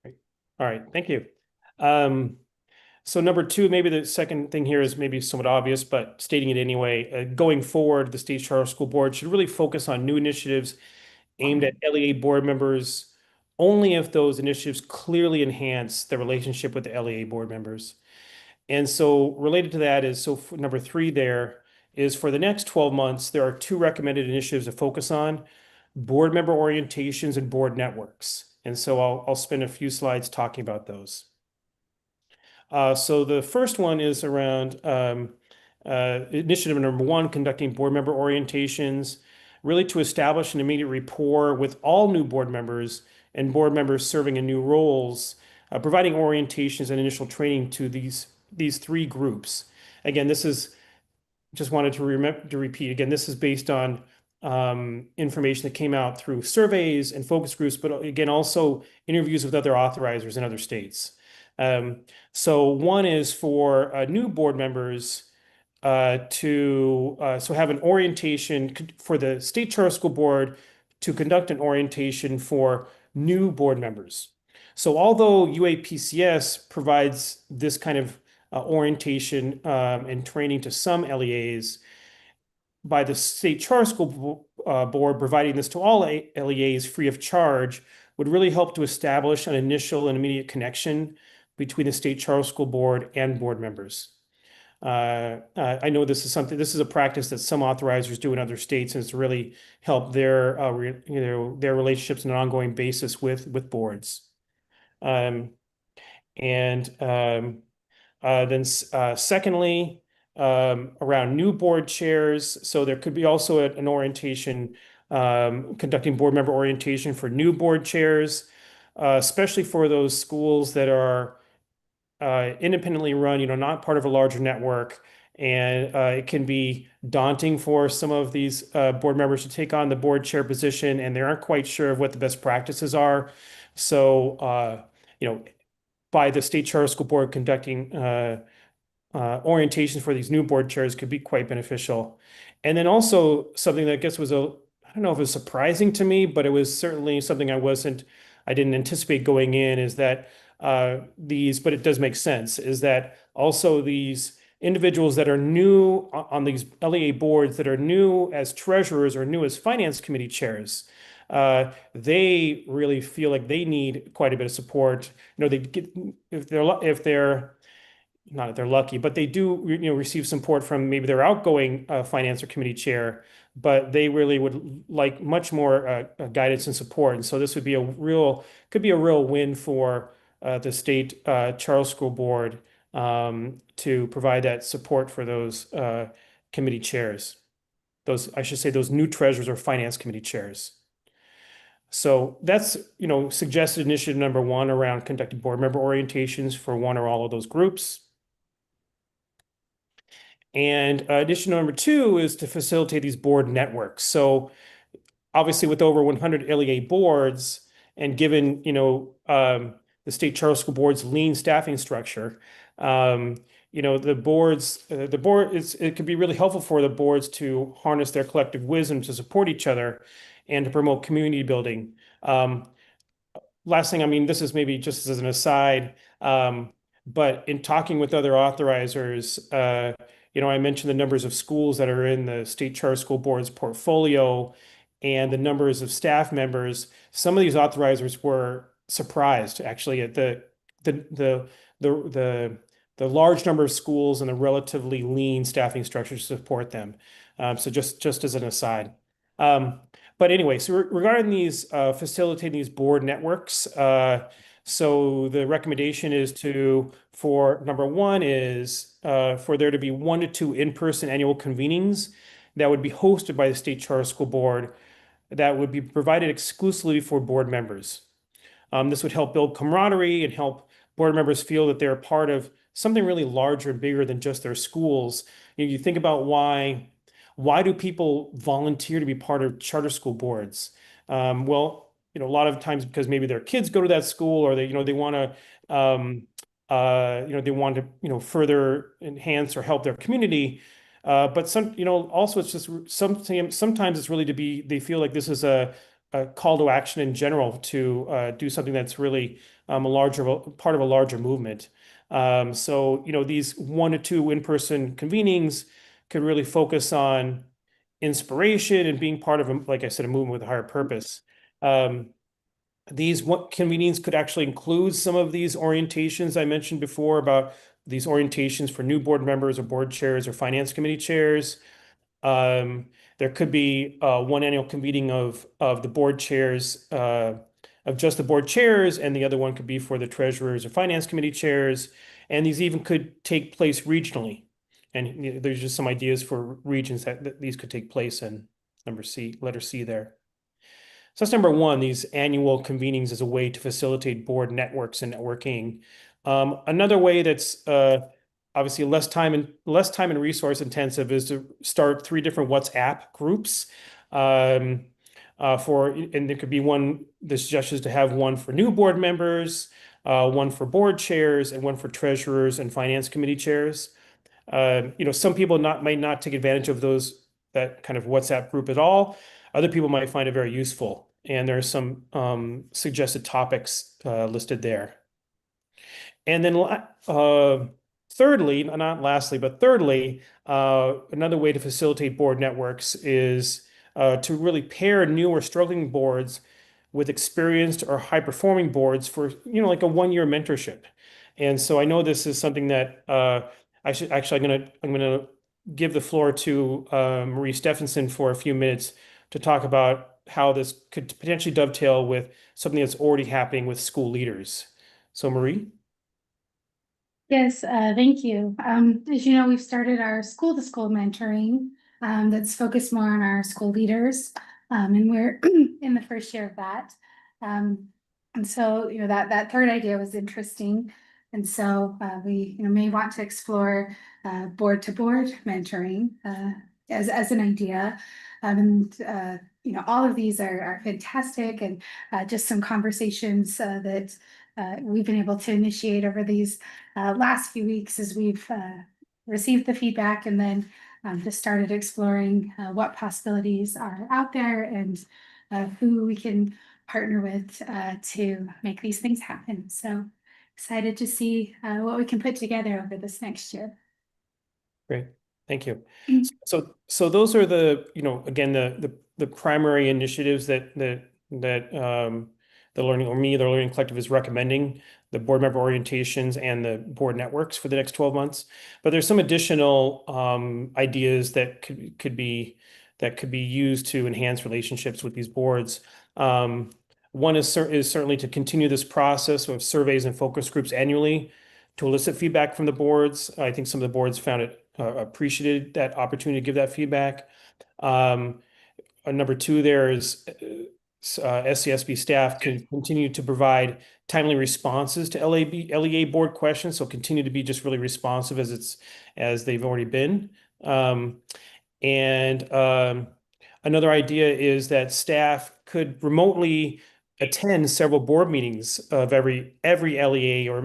All right, thank you. So number two, maybe the second thing here is maybe somewhat obvious, but stating it anyway, going forward, the State Charter School Board should really focus on new initiatives aimed at LEA board members only if those initiatives clearly enhance the relationship with the LEA board members. And so related to that is, so for number three there is for the next 12 months, there are two recommended initiatives to focus on: board member orientations and board networks. And so I'll spend a few slides talking about those. So the first one is around initiative number one, conducting board member orientations, really to establish an immediate rapport with all new board members and board members serving in new roles, providing orientations and initial training to these three groups. Again, this is just wanted to repeat again. This is based on information that came out through surveys and focus groups, but again also interviews with other authorizers in other states. So one is for new board members to have an orientation for the State Charter School Board to conduct an orientation for new board members. So although UAPCS provides this kind of orientation and training to some LEAs, by the State Charter School Board providing this to all LEAs free of charge would really help to establish an initial and immediate connection between the State Charter School Board and board members. I know this is a practice that some authorizers do in other states, and it's really helped their relationships on an ongoing basis with boards. Then secondly, around new board chairs, so there could be also an orientation, conducting board member orientation for new board chairs, especially for those schools that are independently run, not part of a larger network. And it can be daunting for some of these board members to take on the board chair position, and they aren't quite sure of what the best practices are. So, by the State Charter School Board conducting orientation for these new board chairs could be quite beneficial. And then also something that I guess was I don't know if it was surprising to me, but it was certainly something I didn't anticipate going in, is that but it does make sense, is that also these individuals that are new on these LEA boards, that are new as treasurers or new as finance committee chairs, they really feel like they need quite a bit of support. They get, if they're not that they're lucky, but they do receive support from maybe their outgoing finance or committee chair, but they really would like much more guidance and support. And so this would be could be a real win for the State Charter School Board to provide that support for those committee chairs. I should say those new treasurers or finance committee chairs. So that's, suggested initiative number one around conducting board member orientations for one or all of those groups. And initiative number two is to facilitate these board networks. So obviously with over 100 LEA boards, and given, the State Charter School Board's lean staffing structure, it could be really helpful for the boards to harness their collective wisdom to support each other and to promote community building. Last thing, this is maybe just as an aside, but in talking with other authorizers, I mentioned the numbers of schools that are in the State Charter School Board's portfolio and the numbers of staff members. Some of these authorizers were surprised actually at the the large number of schools and the relatively lean staffing structure to support them. So just as an aside. But anyway, so regarding these facilitating these board networks, so the recommendation is for number one is for there to be 1 to 2 in-person annual convenings that would be hosted by the State Charter School Board that would be provided exclusively for board members. This would help build camaraderie and help board members feel that they're part of something really larger and bigger than just their schools. You think about why do people volunteer to be part of charter school boards? Well, a lot of times because maybe their kids go to that school, or they want to, they want to, further enhance or help their community. But also it's just sometimes it's really they feel like this is a call to action in general to do something that's really a larger part of a larger movement. So these 1 to 2 in-person convenings could really focus on inspiration and being part of, like I said, a movement with a higher purpose. These convenings could actually include some of these orientations I mentioned before about these orientations for new board members or board chairs or finance committee chairs. There could be one annual convening of the board chairs, of just the board chairs, and the other one could be for the treasurers or finance committee chairs. And these even could take place regionally. And there's just some ideas for regions that these could take place in. Letter C there. So that's number one, these annual convenings as a way to facilitate board networks and networking. Another way that's obviously less time and resource intensive is to start 3 different WhatsApp groups. And there could be the suggestion is to have one for new board members, one for board chairs, and one for treasurers and finance committee chairs. Some people might not take advantage of that kind of WhatsApp group at all. Other people might find it very useful, and there are some suggested topics listed there. And then thirdly, not lastly, but thirdly, another way to facilitate board networks is to really pair new or struggling boards with experienced or high-performing boards for, like a 1-year mentorship. And so I know this is something that I'm gonna give the floor to Marie Stephenson for a few minutes to talk about how this could potentially dovetail with something that's already happening with school leaders. So Marie? Yes, thank you. As you know, we've started our school-to-school mentoring that's focused more on our school leaders, and we're in the first year of that. And so, that third idea was interesting. And so we may want to explore board-to-board mentoring as an idea. All of these are fantastic, and just some conversations that we've been able to initiate over these last few weeks as we've received the feedback, and then just started exploring what possibilities are out there and who we can partner with to make these things happen. So excited to see what we can put together over this next year. Great, thank you. So those are again, the primary initiatives that the Learning Collective is recommending, the board member orientations and the board networks for the next 12 months. But there's some additional ideas that could be used to enhance relationships with these boards. One is certainly to continue this process of surveys and focus groups annually to elicit feedback from the boards. I think some of the boards found it appreciated that opportunity to give that feedback. Number 2, there is SCSB staff can continue to provide timely responses to LEA board questions. So continue to be just really responsive as they've already been. Another idea is that staff could remotely attend several board meetings of every LEA, or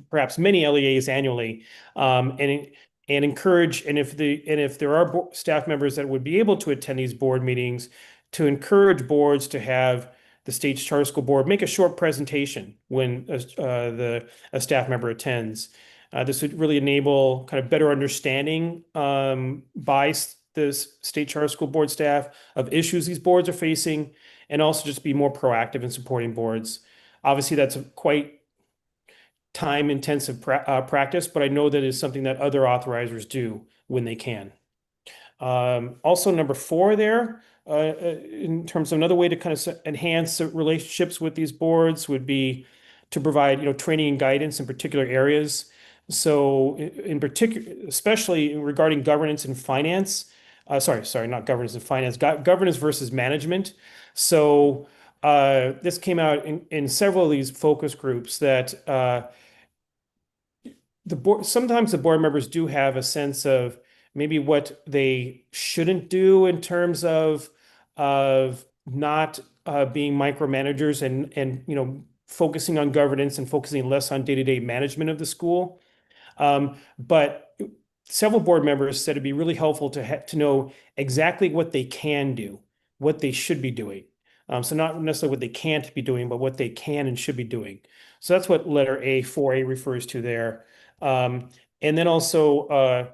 perhaps many LEAs annually, and encourage, and if there are staff members that would be able to attend these board meetings, to encourage boards to have the State Charter School Board make a short presentation when a staff member attends. This would really enable kind of better understanding by the State Charter School Board staff of issues these boards are facing, and also just be more proactive in supporting boards. Obviously, that's quite time intensive practice, but I know that is something that other authorizers do when they can. Also number 4 there, in terms of another way to kind of enhance relationships with these boards would be to provide, training and guidance in particular areas. So in particular, especially regarding governance and finance, sorry, not governance and finance, governance versus management. So this came out in several of these focus groups that sometimes the board members do have a sense of maybe what they shouldn't do in terms of not being micromanagers and focusing on governance and focusing less on day-to-day management of the school. But several board members said it'd be really helpful to know exactly what they can do, what they should be doing. So not necessarily what they can't be doing, but what they can and should be doing. So that's what letter A, 4A refers to there. And then also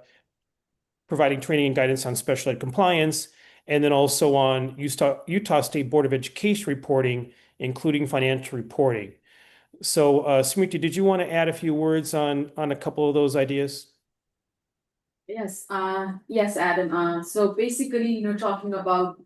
providing training and guidance on special ed compliance, and then also on Utah State Board of Education reporting, including financial reporting. So Smriti, did you want to add a few words on a couple of those ideas? Yes, yes, Adam. So basically, talking about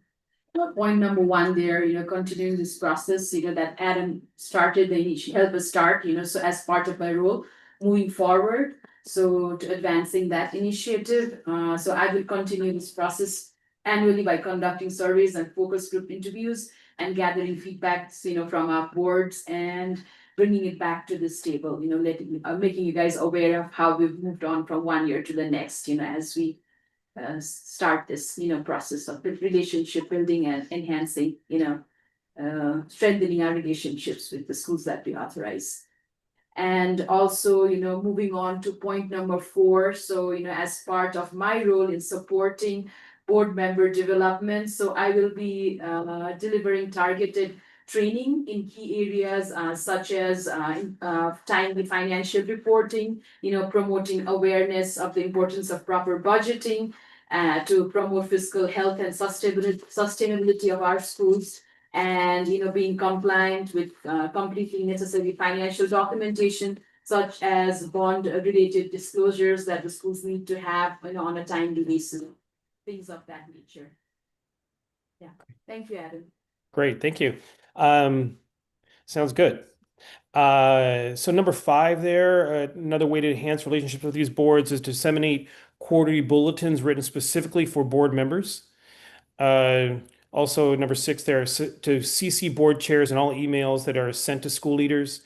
point number 1 there, continuing this process, that Adam started, he helped us start, so as part of my role moving forward. So to advancing that initiative, so I will continue this process annually by conducting surveys and focus group interviews and gathering feedbacks, from our boards and bringing it back to this table, making you guys aware of how we've moved on from one year to the next, as we start this, process of relationship building and enhancing, strengthening our relationships with the schools that we authorize. And also, moving on to point number 4. So, as part of my role in supporting board member development, so I will be delivering targeted training in key areas such as timely financial reporting, promoting awareness of the importance of proper budgeting, to promote fiscal health and sustainability of our schools, and being compliant with completely necessary financial documentation such as bond related disclosures that the schools need to have on a timely basis, things of that nature. Yeah, thank you, Adam. Great, thank you. Sounds good. So number 5 there, another way to enhance relationships with these boards is to disseminate quarterly bulletins written specifically for board members. Also, number 6 there, to CC board chairs and all emails that are sent to school leaders.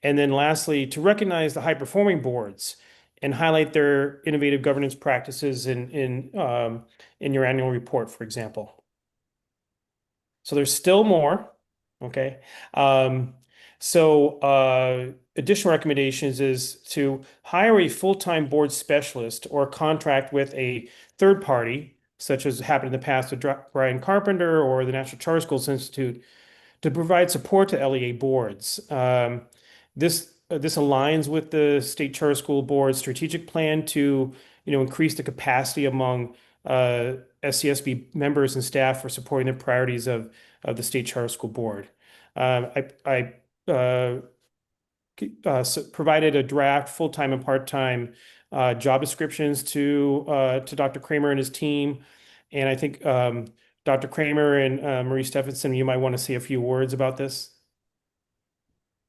And then lastly, to recognize the high-performing boards and highlight their innovative governance practices in your annual report, for example. So there's still more, okay? Additional recommendations is to hire a full-time board specialist or contract with a third party, such as happened in the past with Brian Carpenter or the National Charter Schools Institute, to provide support to LEA boards. This aligns with the State Charter School Board's strategic plan to, increase the capacity among SCSB members and staff for supporting the priorities of the State Charter School Board. I provided a draft full-time and part-time job descriptions to Dr. Kramer and his team. And I think Dr. Kramer and Marie Stephenson, you might want to say a few words about this.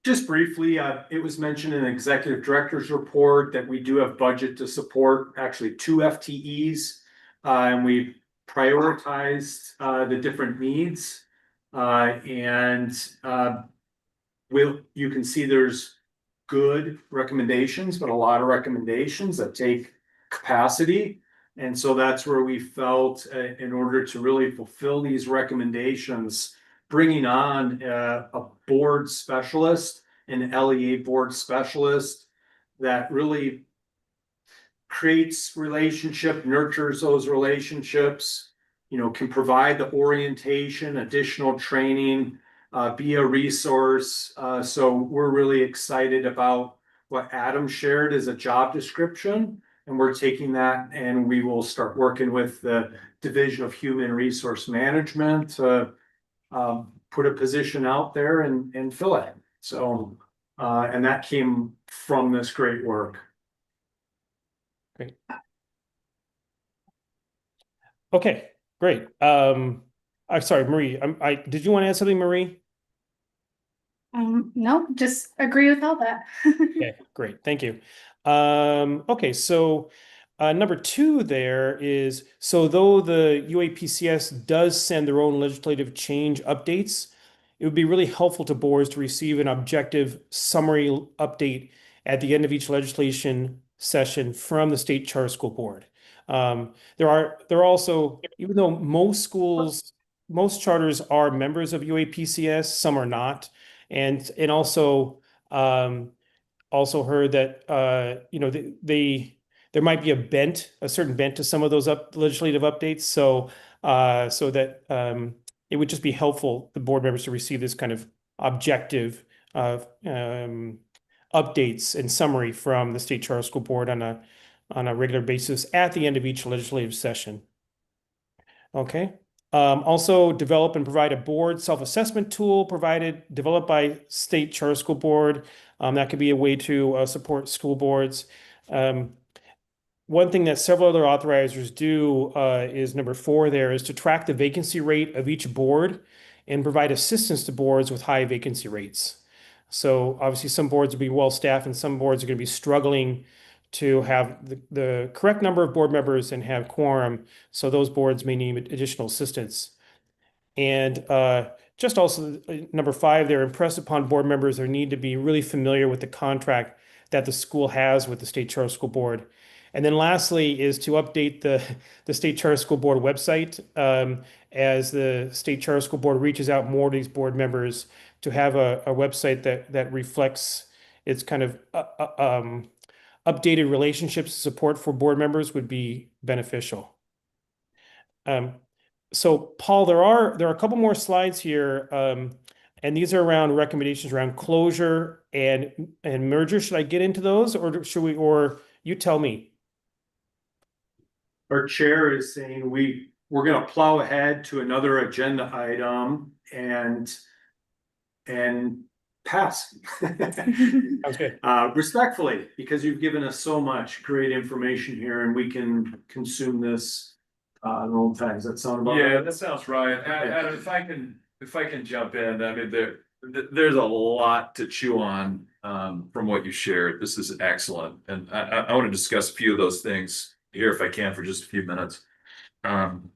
Just briefly, it was mentioned in the executive director's report that we do have budget to support actually 2 FTEs. And we prioritized the different needs. You can see there's good recommendations, but a lot of recommendations that take capacity. And so that's where we felt in order to really fulfill these recommendations, bringing on a board specialist, an LEA board specialist that really creates relationship, nurtures those relationships, can provide the orientation, additional training, be a resource. So we're really excited about what Adam shared as a job description. And we're taking that and we will start working with the Division of Human Resource Management to put a position out there and fill it. So And that came from this great work. Okay, great. I'm sorry, Marie, did you want to add something, Marie? No, just agree with all that. Okay, great, thank you. Okay, so number two there is, so though the UAPCS does send their own legislative change updates, it would be really helpful to boards to receive an objective summary update at the end of each legislation session from the State Charter School Board. There are also, even though most schools, most charters are members of UAPCS, some are not. And also, also heard that, you know, there might be a certain bent to some of those legislative updates. So, so that it would just be helpful, the board members, to receive this kind of objective updates and summary from the State Charter School Board on a regular basis at the end of each legislative session. Okay. Also develop and provide a board self-assessment tool developed by State Charter School Board. That could be a way to support school boards. One thing that several other authorizers do is number 4 there, is to track the vacancy rate of each board and provide assistance to boards with high vacancy rates. So obviously some boards will be well staffed and some boards are going to be struggling to have the correct number of board members and have quorum. So those boards may need additional assistance. And just also number 5 there, impress upon board members their need to be really familiar with the contract that the school has with the State Charter School Board. And then lastly is to update the State Charter School Board website as the State Charter School Board reaches out more to these board members, to have a website that reflects its kind of updated relationships support for board members would be beneficial. So Paul, there are a couple more slides here, and these are around recommendations around closure and merger. Should I get into those, or should we? Or you tell me. Our chair is saying we're going to plow ahead to another agenda item and pass. Sounds good. Respectfully, because you've given us so much great information here, and we can consume this in our own time. Does that sound about right? Yeah, that sounds right. Adam, if I can jump in, I mean, there's a lot to chew on from what you shared. This is excellent, and I want to discuss a few of those things here if I can for just a few minutes. And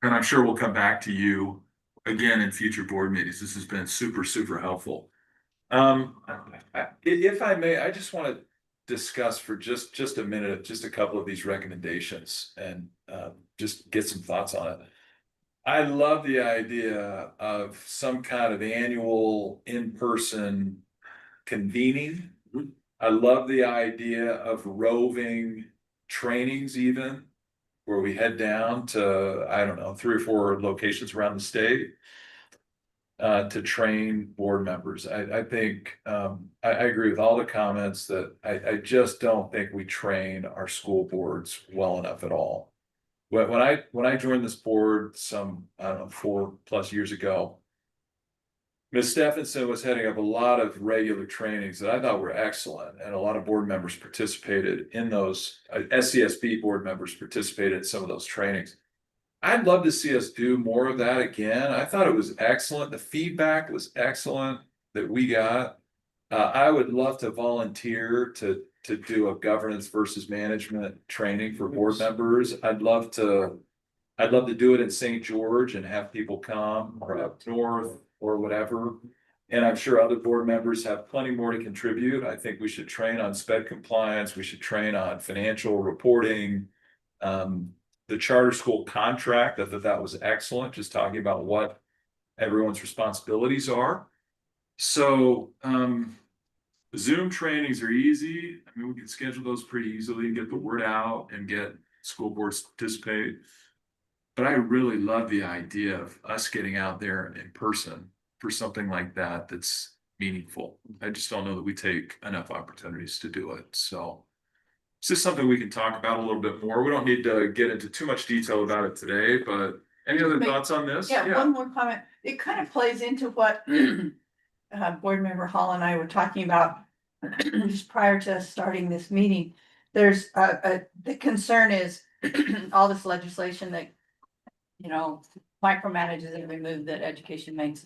I'm sure we'll come back to you again in future board meetings. This has been super, super helpful. If I may, I just want to discuss for just a minute, just a couple of these recommendations and just get some thoughts on it. I love the idea of some kind of annual in-person convening. I love the idea of roving trainings, even where we head down to, I don't know, 3 or 4 locations around the state to train board members. I think I agree with all the comments that I just don't think we train our school boards well enough at all. When I joined this board some, I don't know, 4+ years ago, Ms. Stephenson was heading up a lot of regular trainings that I thought were excellent, and a lot of board members participated in those. SCSB board members participated in some of those trainings. I'd love to see us do more of that again. I thought it was excellent. The feedback was excellent that we got. I would love to volunteer to do a governance versus management training for board members. I'd love to do it in St. George and have people come, or up north or whatever. And I'm sure other board members have plenty more to contribute. I think we should train on SPED compliance. We should train on financial reporting. The charter school contract, I thought that was excellent, just talking about what everyone's responsibilities are. So Zoom trainings are easy. I mean, we can schedule those pretty easily and get the word out and get school boards to participate. But I really love the idea of us getting out there in person for something like that that's meaningful. I just don't know that we take enough opportunities to do it. So this is something we can talk about a little bit more. We don't need to get into too much detail about it today, but any other thoughts on this? Yeah, one more comment. It kind of plays into what Board Member Hall and I were talking about just prior to us starting this meeting, there's the concern is all this legislation that, you know, micromanages every move that education makes.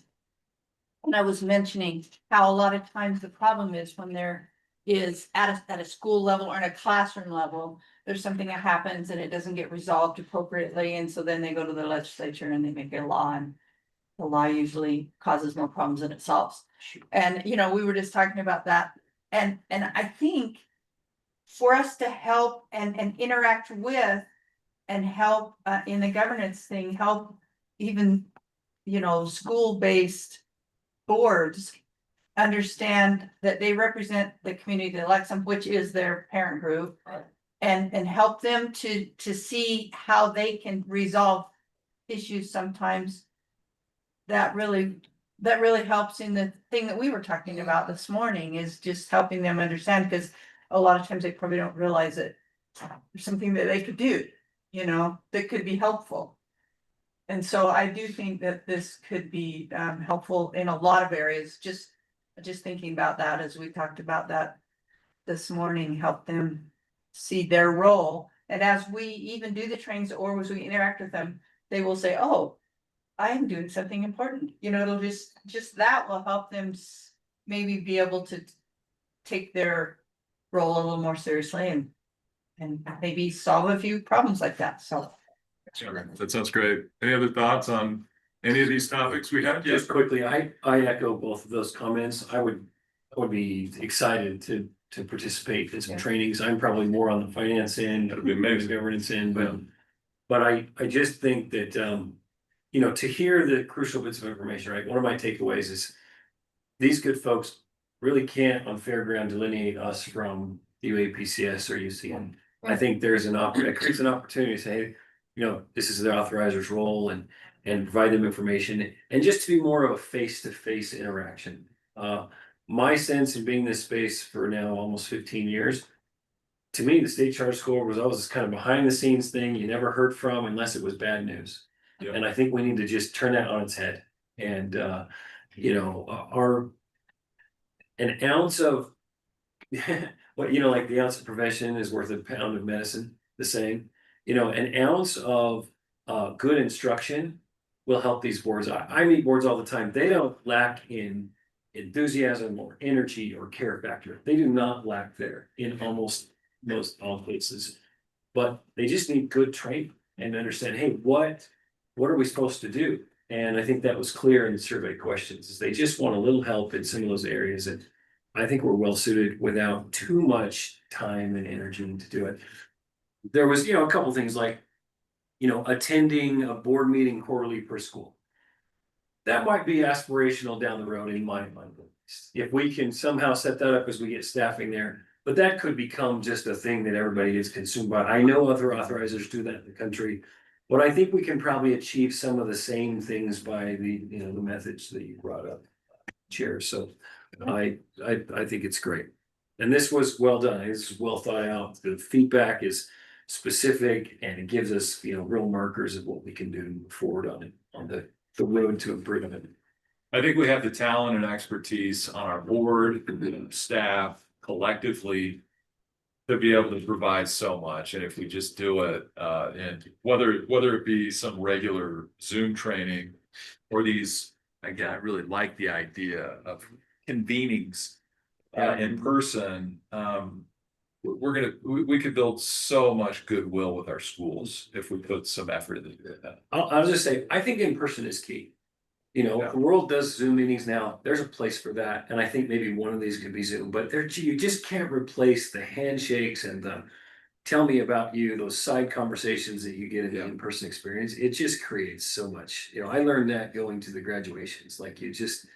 And I was mentioning how a lot of times the problem is when there is at a school level or in a classroom level, there's something that happens and it doesn't get resolved appropriately, and so then they go to the legislature and they make a law, and the law usually causes more problems than it solves. And, you know, we were just talking about that, and I think for us to help and interact with and help in the governance thing, help even, you know, school-based boards understand that they represent the community that elects them, which is their parent group, and help them to see how they can resolve issues sometimes. That really helps in the thing that we were talking about this morning, is just helping them understand, because a lot of times they probably don't realize that there's something that they could do, you know, that could be helpful. And so I do think that this could be helpful in a lot of areas. Just thinking about that as we talked about that this morning, help them see their role. And as we even do the trainings or as we interact with them, they will say, oh, I am doing something important. You know, it'll just that will help them maybe be able to take their role a little more seriously and maybe solve a few problems like that. So. That sounds great. Any other thoughts on any of these topics we had? Yes, Just quickly, I echo both of those comments. I would be excited to participate in some trainings. I'm probably more on the finance end, That'd be amazing. governance end, but I just think that, you know, to hear the crucial bits of information, right? One of my takeaways is these good folks really can't on fair ground delineate us from UAPCS or UCN. I think there's an opportunity to say, hey, you know, this is their authorizer's role, and provide them information, and just to be more of a face-to-face interaction. My sense in being in this space for now almost 15 years, to me, the state charter school was always this kind of behind the scenes thing you never heard from unless it was bad news. Yeah. And I think we need to just turn that on its head. And you know, an ounce of what, you know, like the ounce of prevention is worth a pound of medicine, the same. You know, an ounce of good instruction will help these boards. I meet boards all the time. They don't lack in enthusiasm or energy or care factor. They do not lack there in almost most all cases. But they just need good training and understand, hey, what are we supposed to do? And I think that was clear in the survey questions, is they just want a little help in some of those areas that I think we're well suited without too much time and energy to do it. There was, you know, a couple things like, you know, attending a board meeting quarterly per school. That might be aspirational down the road in my mind. If we can somehow set that up as we get staffing there, but that could become just a thing that everybody gets consumed by. I know other authorizers do that in the country, but I think we can probably achieve some of the same things by the, you know, the methods that you brought up, Chair. So I think it's great. And this was well done. This is well thought out. The feedback is specific, and it gives us, you know, real markers of what we can do to move forward on the road to improvement. I think we have the talent and expertise on our board, staff collectively to be able to provide so much. And if we just do it, and whether it be some regular Zoom training or these, again, I really like the idea of convenings in person. We could build so much goodwill with our schools if we put some effort into that. I'll just say, I think in person is key. You know, Yeah. the world does Zoom meetings now. There's a place for that. And I think maybe one of these could be Zoom, but you just can't replace the handshakes and the tell me about you, those side conversations that you get in the in-person experience. It just creates so much. You know, I learned that going to the graduations. Like you just,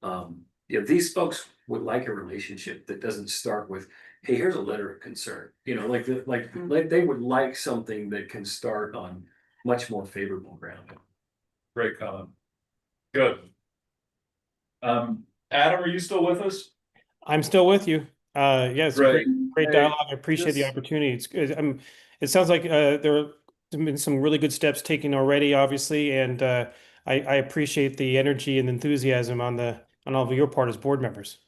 you know, these folks would like a relationship that doesn't start with, hey, here's a letter of concern. You know, like they would like something that can start on much more favorable ground. Great comment. Good. Adam, are you still with us? I'm still with you. Yes, Great. great dialogue. I appreciate the this- opportunity. It's good. It sounds like there have been some really good steps taken already, obviously, and I appreciate the energy and enthusiasm on the on all of your part as board members.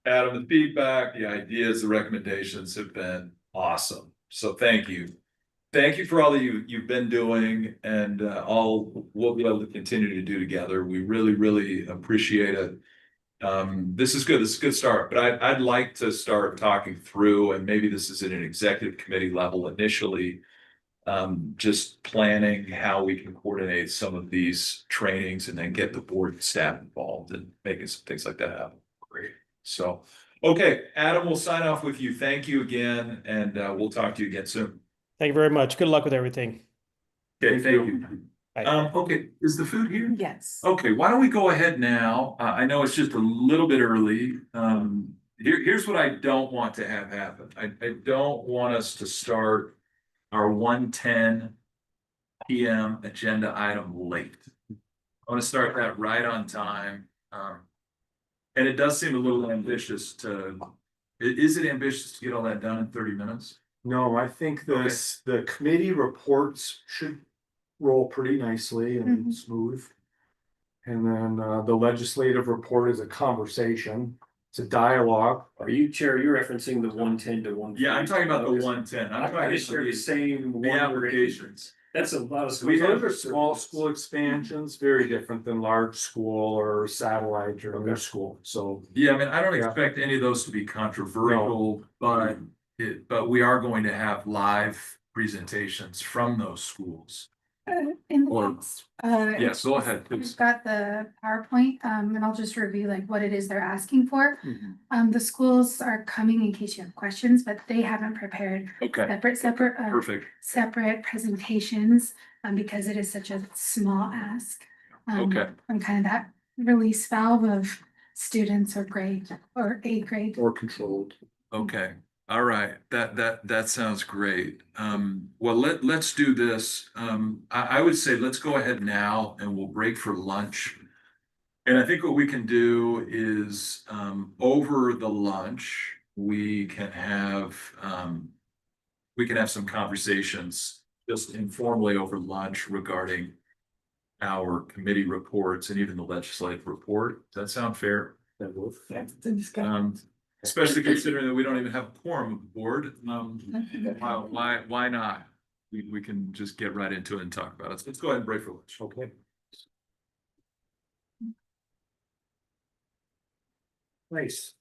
Adam, the feedback, the ideas, the recommendations have been awesome. So thank you. Thank you for all that you've been doing and all we'll be able to continue to do together. We really appreciate it. This is good. This is a good start, but I'd like to start talking through, and maybe this is at an executive committee level initially, just planning how we can coordinate some of these trainings and then get the board and staff involved and making some things like that happen. Great. So, okay, Adam, we'll sign off with you. Thank you again, and we'll talk to you again soon. Thank you very much. Good luck with everything. Okay, thank you. Bye. Okay, is the food here? Yes. Okay, why don't we go ahead now? I know it's just a little bit early. Here's what I don't want to have happen. I don't want us to start our 1:10 PM agenda item late. I want to start that right on time. And it does seem a little ambitious is it ambitious to get all that done in 30 minutes? No, I think the committee reports should roll pretty nicely and smooth. And then the legislative report is a conversation, it's a dialogue. Are you, Chair, you're referencing the 110 to 1? Yeah, I'm talking about the 1:10. I'm I talking just heard about the same the one. applications. That's a lot of. Those are small school expansions, very different than large school or satellite or other school, so. Yeah, I mean, I don't Yeah. expect any of those to be controversial, but we are going to have live presentations from those schools. In the Or- next, Yes, go ahead, We've please. got the PowerPoint, and I'll just review like what it is they're asking for. Mhm. The schools are coming in case you have questions, but they haven't prepared Okay, perfect. separate presentations, because it is such a small ask. Okay. And kind of that release valve of students or grade or eighth grade. Or controlled. Okay, all right, that sounds great. Well, let's do this. I would say let's go ahead now and we'll break for lunch. And I think what we can do is, over the lunch, we can have some conversations just informally over lunch regarding our committee reports and even the legislative report. Does that sound fair? Especially considering that we don't even have a quorum of the board. Why not? We can just get right into it and talk about it. So let's go ahead and break for lunch. Okay. Nice.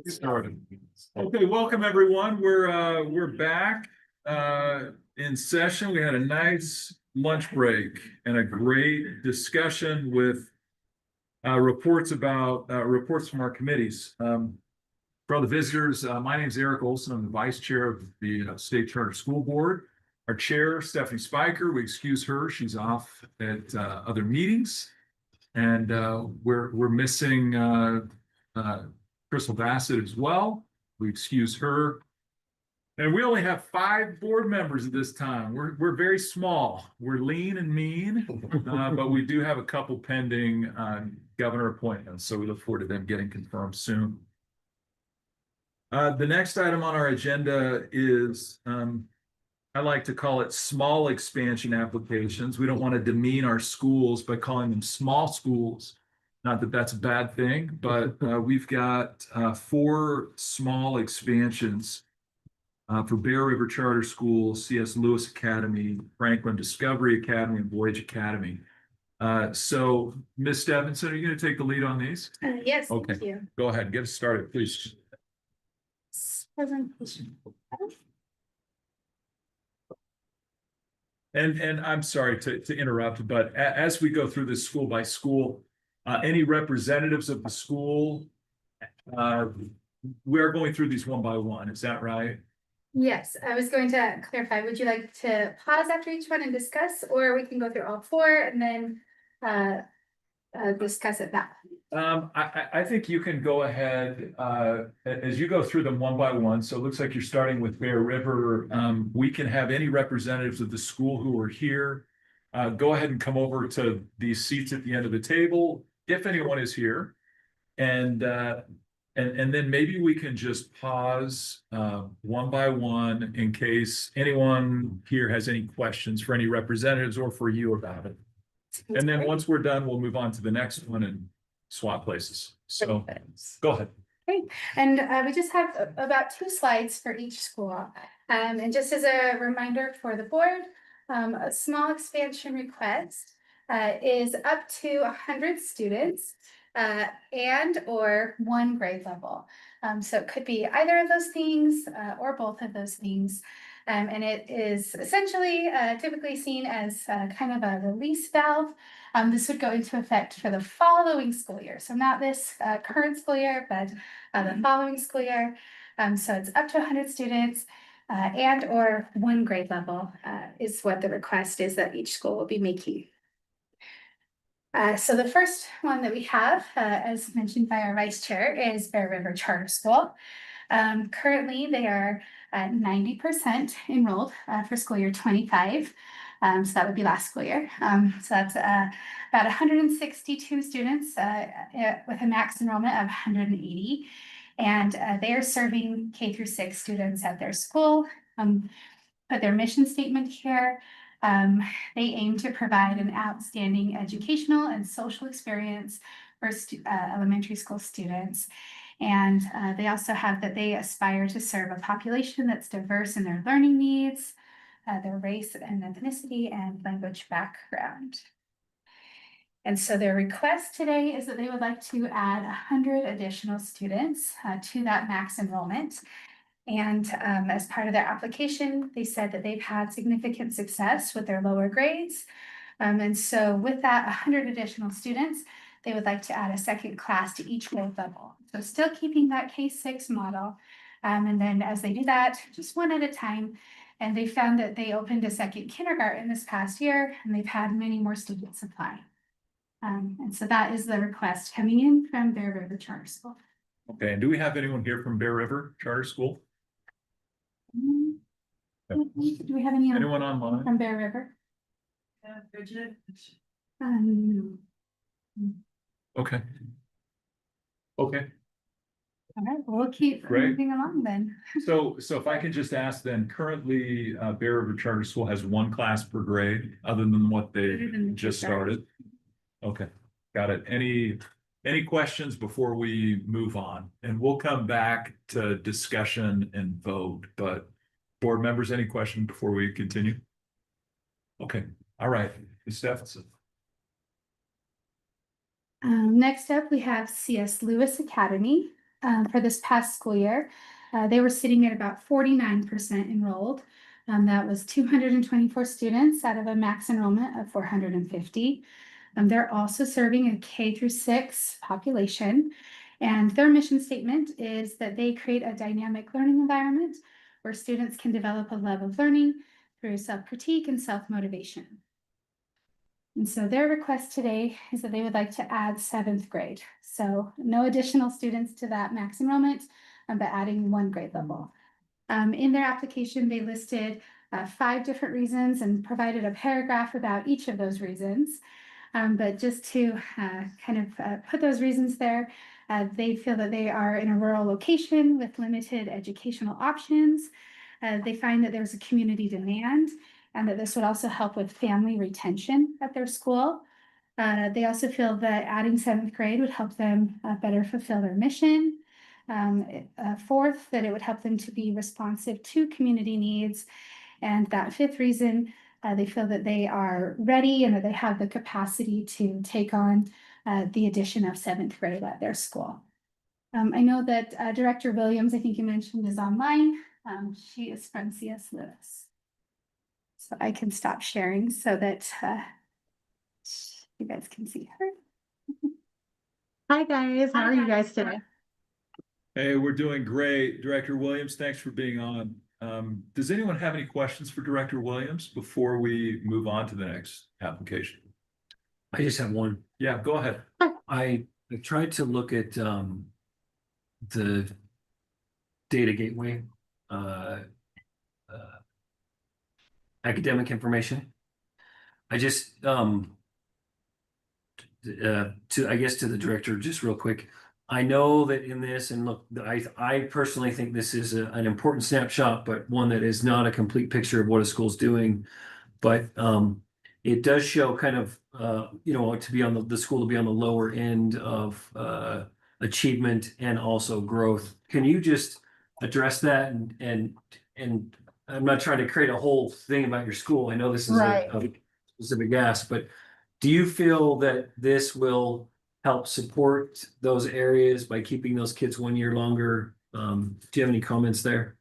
Started. Okay, welcome everyone. We're back in session. We had a nice lunch break and a great discussion with reports from our committees. For all the visitors, my name is Eric Olson. I'm the vice chair of the State Charter School Board. Our chair, Stephanie Spiker, we excuse her. She's off at other meetings. And we're missing Crystal Bassett as well. We excuse her. And we only have 5 board members at this time. We're very small. We're lean and mean, but we do have a couple pending governor appointments. So we look forward to them getting confirmed soon. The next item on our agenda is, I like to call it small expansion applications. We don't want to demean our schools by calling them small schools. Not that that's a bad thing, but we've got 4 small expansions for Bear River Charter School, C.S. Lewis Academy, Franklin Discovery Academy, and Voyage Academy. So, Ms. Stevenson, are you going to take the lead on these? Yes, Okay. thank you. Go ahead, get us started, please. Presentation. And I'm sorry to interrupt, but as we go through this school by school, any representatives of the school, we're going through these one by one, is that right? Yes, I was going to clarify, would you like to pause after each one and discuss, or we can go through all 4 and then discuss it that way? I think you can go ahead as you go through them one by one. So it looks like you're starting with Bear River. We can have any representatives of the school who are here. Go ahead and come over to these seats at the end of the table, if anyone is here. And then maybe we can just pause one by one in case anyone here has any questions for any representatives or for you about it. And then once we're done, we'll move on to the next one and swap places. So go ahead. Great, and we just have about 2 slides for each school. And just as a reminder for the board, a small expansion request is up to 100 students and or 1 grade level. So it could be either of those things or both of those things. And it is essentially typically seen as kind of a release valve. This would go into effect for the following school year. So not this current school year, but the following school year. So it's up to 100 students and or 1 grade level is what the request is that each school will be making. So the first one that we have, as mentioned by our vice chair, is Bear River Charter School. Currently, they are 90% enrolled for school year 25. So that would be last school year. So that's about 162 students with a max enrollment of 180. And they are serving K through 6 students at their school. Put their mission statement here. They aim to provide an outstanding educational and social experience for elementary school students. And they also have that they aspire to serve a population that's diverse in their learning needs, their race and ethnicity and language background. And so their request today is that they would like to add 100 additional students to that max enrollment. And as part of their application, they said that they've had significant success with their lower grades. And so with that 100 additional students, they would like to add a second class to each grade level. So still keeping that K-6 model. And then as they do that, just one at a time. And they found that they opened a second kindergarten this past year, and they've had many more students apply. And so that is the request coming in from Bear River Charter School. Okay, and do we have anyone here from Bear River Charter School? Do we have anyone online? from Bear River? Bridget? No. Okay. Okay, All right, we'll keep Great. moving along then. so if I can just ask then, currently Bear River Charter School has 1 class per grade, other than what they Other than the just kindergarten. started. Okay, got it. Any questions before we move on? And we'll come back to discussion and vote, but board members, any questions before we continue? Okay, all right, Ms. Stephenson. Next up, we have C.S. Lewis Academy. for this past school year. They were sitting at about 49% enrolled. That was 224 students out of a max enrollment of 450. They're also serving a K-6 population. And their mission statement is that they create a dynamic learning environment where students can develop a love of learning through self-critique and self-motivation. And so their request today is that they would like to add 7th grade. So no additional students to that max enrollment, but adding 1 grade level. In their application, they listed 5 different reasons and provided a paragraph about each of those reasons. But just to put those reasons there, they feel that they are in a rural location with limited educational options. They find that there's a community demand and that this would also help with family retention at their school. They also feel that adding 7th grade would help them better fulfill their mission. 4th, that it would help them to be responsive to community needs. And that 5th reason, they feel that they are ready and that they have the capacity to take on the addition of 7th grade at their school. I know that Director Williams, I think you mentioned, is online. She is from C.S. Lewis. So I can stop sharing so that you guys can see her. Hi guys, how are you guys today? Hey, we're doing great. Director Williams, thanks for being on. Does anyone have any questions for Director Williams before we move on to the next application? I just have one. Yeah, go ahead. I tried to look at the data gateway academic information. I just to the director, just real quick. I know that in this, and look, I personally think this is an important snapshot, but one that is not a complete picture of what a school's doing. But it does show kind of to be on the school to be on the lower end of achievement and also growth. Can you just address that and I'm not trying to create a whole thing about your school. I know this is a specific ask, but do you feel that this will help support those areas by keeping those kids 1 year longer? Do you have any comments there?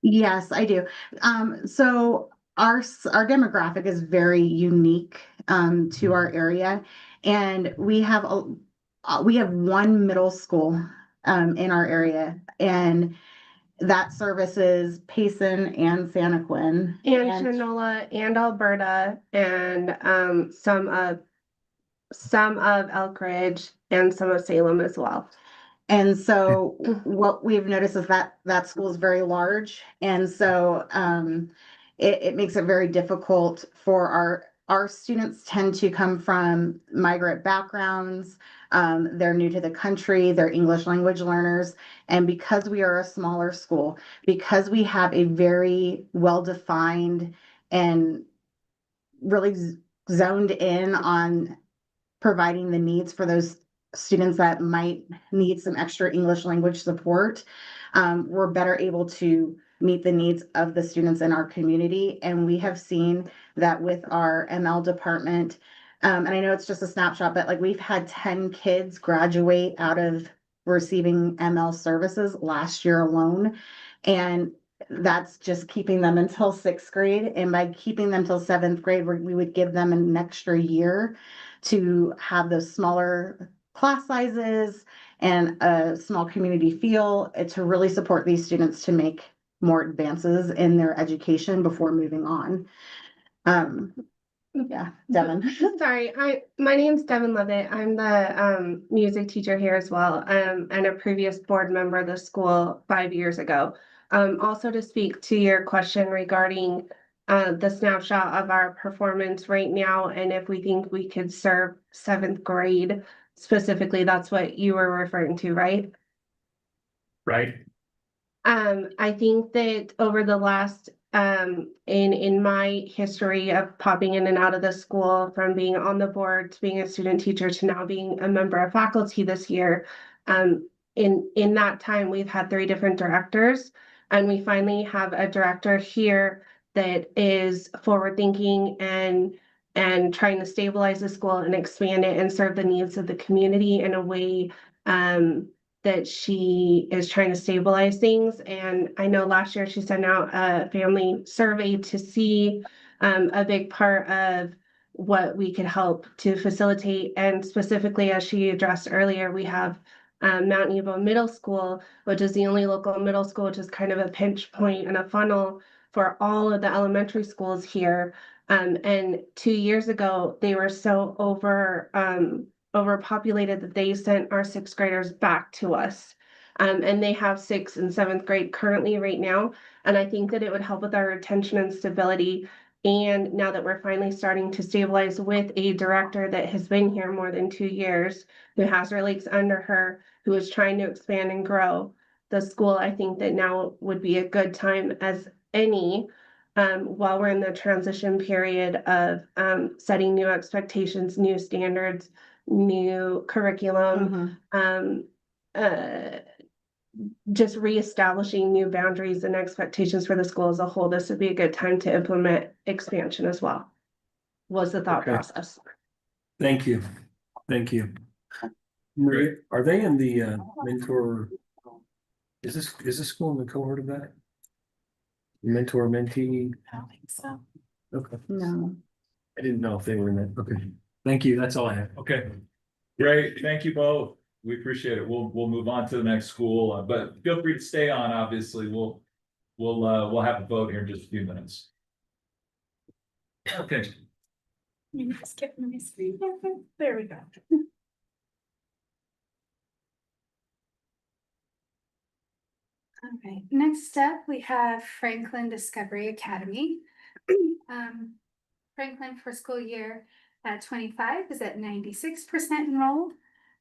Yes, I do. So our demographic is very unique to our area, and we have 1 middle school in our area, and that services Payson and Santaquin and Shinola and Alberta and some of Elk Ridge and some of Salem as well. And so what we've noticed is that that school is very large, and so it makes it very difficult for our students tend to come from migrant backgrounds. They're new to the country, they're English language learners. And because we are a smaller school, because we have a very well-defined and really zoned in on providing the needs for those students that might need some extra English language support, we're better able to meet the needs of the students in our community. And we have seen that with our ML department. And I know it's just a snapshot, but like we've had 10 kids graduate out of receiving ML services last year alone. And that's just keeping them until 6th grade. And by keeping them till 7th grade, we would give them an extra year to have those smaller class sizes and a small community feel to really support these students to make more advances in their education before moving on. Yeah, Devin. Sorry, my name's Devin Levitt. I'm the music teacher here as well, and a previous board member of the school 5 years ago. Also to speak to your question regarding the snapshot of our performance right now, and if we think we could serve 7th grade specifically, that's what you were referring to, right? Right. I think that over the last in my history of popping in and out of the school, from being on the board to being a student teacher to now being a member of faculty this year, in that time we've had 3 different directors, and we finally have a director here that is forward thinking and trying to stabilize the school and expand it and serve the needs of the community in a way that she is trying to stabilize things. And I know last year she sent out a family survey to see a big part of what we could help to facilitate. And specifically, as she addressed earlier, we have Mount Nebo Middle School, which is the only local middle school, which is kind of a pinch point and a funnel for all of the elementary schools here. And 2 years ago, they were so overpopulated that they sent our sixth graders back to us. And they have sixth and seventh grade currently right now. And I think that it would help with our retention and stability. And now that we're finally starting to stabilize with a director that has been here more than 2 years, who has her legs under her, who is trying to expand and grow the school, I think that now would be a good time as any, while we're in the transition period of setting new expectations, new standards, new curriculum, just reestablishing new boundaries and expectations for the school as a whole. This would be a good time to implement expansion as well, was the thought Okay. process. Thank you. Thank you. Maria, are they in the mentor? Is this school in the cohort of that? Mentor mentee? I don't think so. Okay. No. I didn't know if they were in that. Okay. Thank you. That's all I have. Okay. Great, thank you both. We appreciate it. We'll move on to the next school, but feel free to stay on, obviously. We'll have a vote here in just a few minutes. Okay. Skip my screen. There we go. Okay, next up, we have Franklin Discovery Academy. Franklin for school year 25 is at 96% enrolled.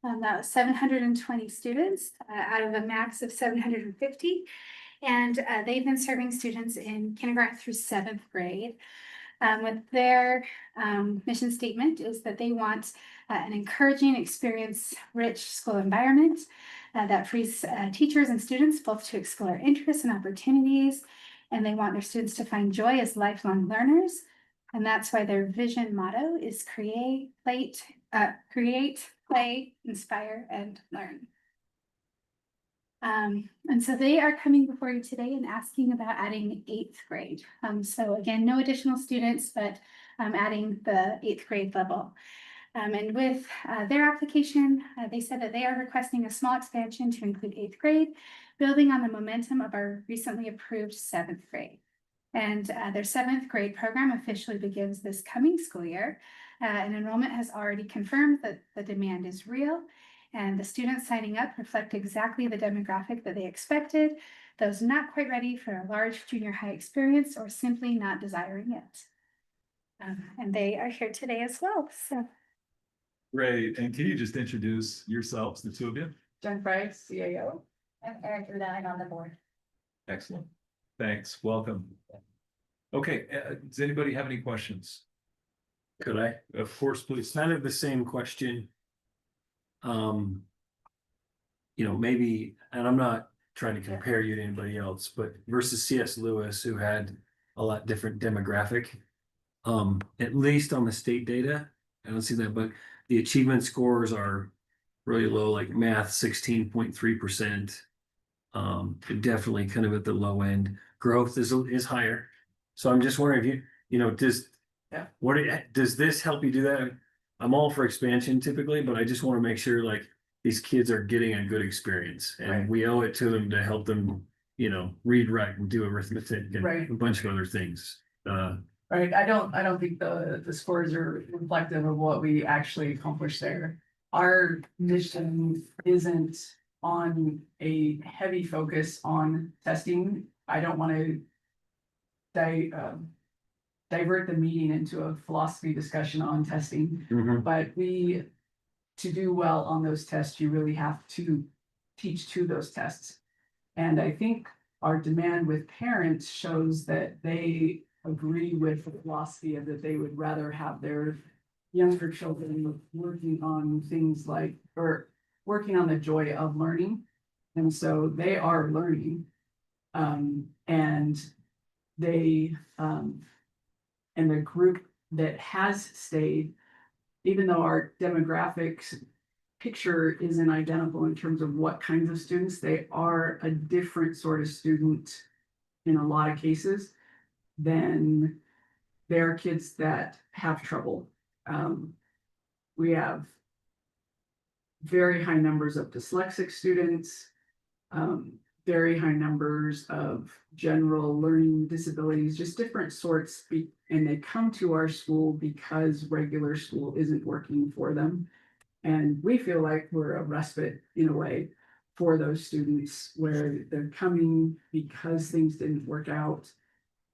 That was 720 students out of a max of 750. And they've been serving students in kindergarten through 7th grade. With their mission statement is that they want an encouraging, experience-rich school environment that frees teachers and students both to explore interests and opportunities. And they want their students to find joy as lifelong learners. And that's why their vision motto is create, play, inspire, and learn. And so they are coming before you today and asking about adding 8th grade. So again, no additional students, but adding the 8th grade level. And with their application, they said that they are requesting a small expansion to include 8th grade, building on the momentum of our recently approved 7th grade. And their 7th grade program officially begins this coming school year. And enrollment has already confirmed that the demand is real. And the students signing up reflect exactly the demographic that they expected, those not quite ready for a large junior high experience or simply not desiring it. And they are here today as well. So. Great, and can you just introduce yourselves, the two of you? Jen Price, CAO. I'm Eric Rudine on the board. Excellent. Thanks, welcome. Okay, does anybody have any questions? Could I? Of course, please. It's kind of the same question. Maybe, and I'm not trying to compare you to anybody else, but versus C.S. Lewis, who had a lot different demographic. At least on the state data, I don't see that, but the achievement scores are really low, like math 16.3%. Definitely kind of at the low end. Growth is higher. So I'm just wondering if does this help you do that? I'm all for expansion typically, but I just want to make sure like these kids are getting a good experience and Right. we owe it to them to help them, read, write, and do arithmetic and Right. a bunch of other things. Right, I don't think the scores are reflective of what we actually accomplished there. Our mission isn't on a heavy focus on testing. I don't want to divert the meeting into a philosophy discussion on testing. But to do well on those tests, you really have to teach to those tests. And I think our demand with parents shows that they agree with the philosophy of that they would rather have their younger children working on things like, or working on the joy of learning. And so they are learning. And the group that has stayed, even though our demographics picture isn't identical in terms of what kinds of students. They are a different sort of student in a lot of cases than there are kids that have trouble. We have very high numbers of dyslexic students, very high numbers of general learning disabilities, just different sorts. And they come to our school because regular school isn't working for them. And we feel like we're a respite in a way for those students where they're coming because things didn't work out.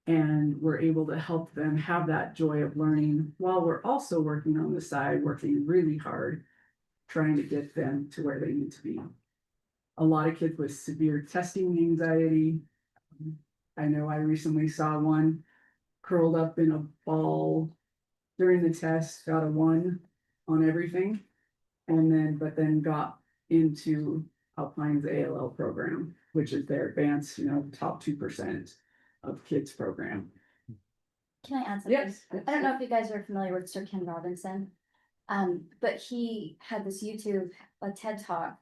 And we're able to help them have that joy of learning while we're also working on the side, working really hard, trying to get them to where they need to be. A lot of kids with severe testing anxiety. I know I recently saw one curled up in a ball during the test, got a 1 on everything. But then got into Alpine's ALL program, which is their advanced, top 2% of kids program. Can I add something? Yes. I don't know if you guys are familiar with Sir Ken Robinson. But he had this YouTube, a TED Talk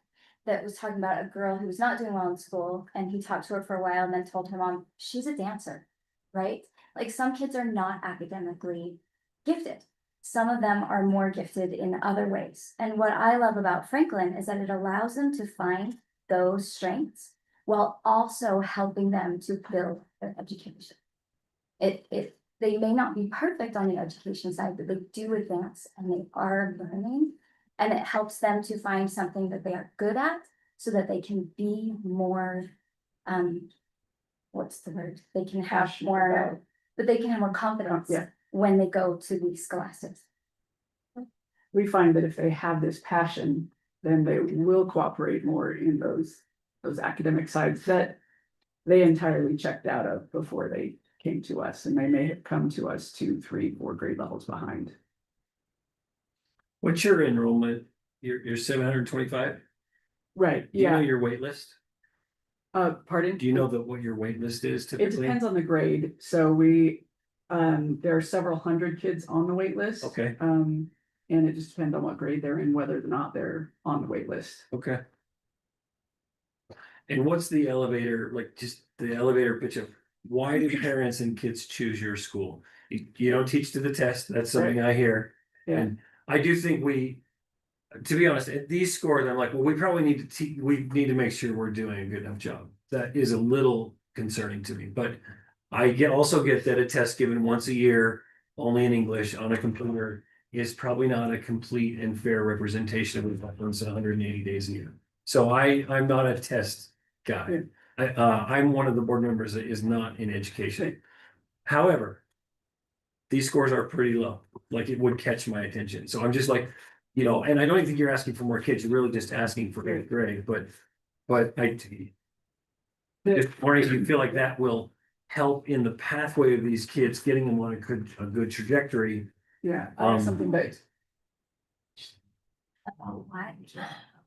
that was talking about a girl who was not doing well in school, and he talked to her for a while and then told her mom, she's a dancer, right? Like some kids are not academically gifted. Some of them are more gifted in other ways. And what I love about Franklin is that it allows them to find those strengths while also helping them to build their education. They may not be perfect on the education side, but they do advance and they are learning. And it helps them to find something that they are good at so that they can be more, what's the word? They can have more, but they can have more confidence when they go to the scholastics. We find that if they have this passion, then they will cooperate more in those academic sides that they entirely checked out of before they came to us, and they may have come to us 2, 3, 4 grade levels behind. What's your enrollment? You're 725? Right, Do you know yeah. your wait list? Pardon? Do you know what your wait list is It typically? depends on the grade. So there are several hundred kids on the wait list. Okay. And it just depends on what grade they're in, whether or not they're on the wait list. Okay. And what's the elevator, like just the elevator pitch of why do parents and kids choose your school? You don't teach to the test. That's something I hear. Yeah. And I do think to be honest, at these scores, I'm like, well, we probably need to make sure we're doing a good enough job. That is a little concerning to me, but I also get that a test given once a year, only in English on a computer, is probably not a complete and fair representation of what happens 180 days a year. So I'm not a test guy. I'm one of the board members that is not in education. However, these scores are pretty low, like it would catch my attention. So I'm just like, and I don't think you're asking for more kids, you're really just asking for a grade, but I just wondering if you feel like that will help in the pathway of these kids, getting them on a good trajectory. Yeah, I have something that.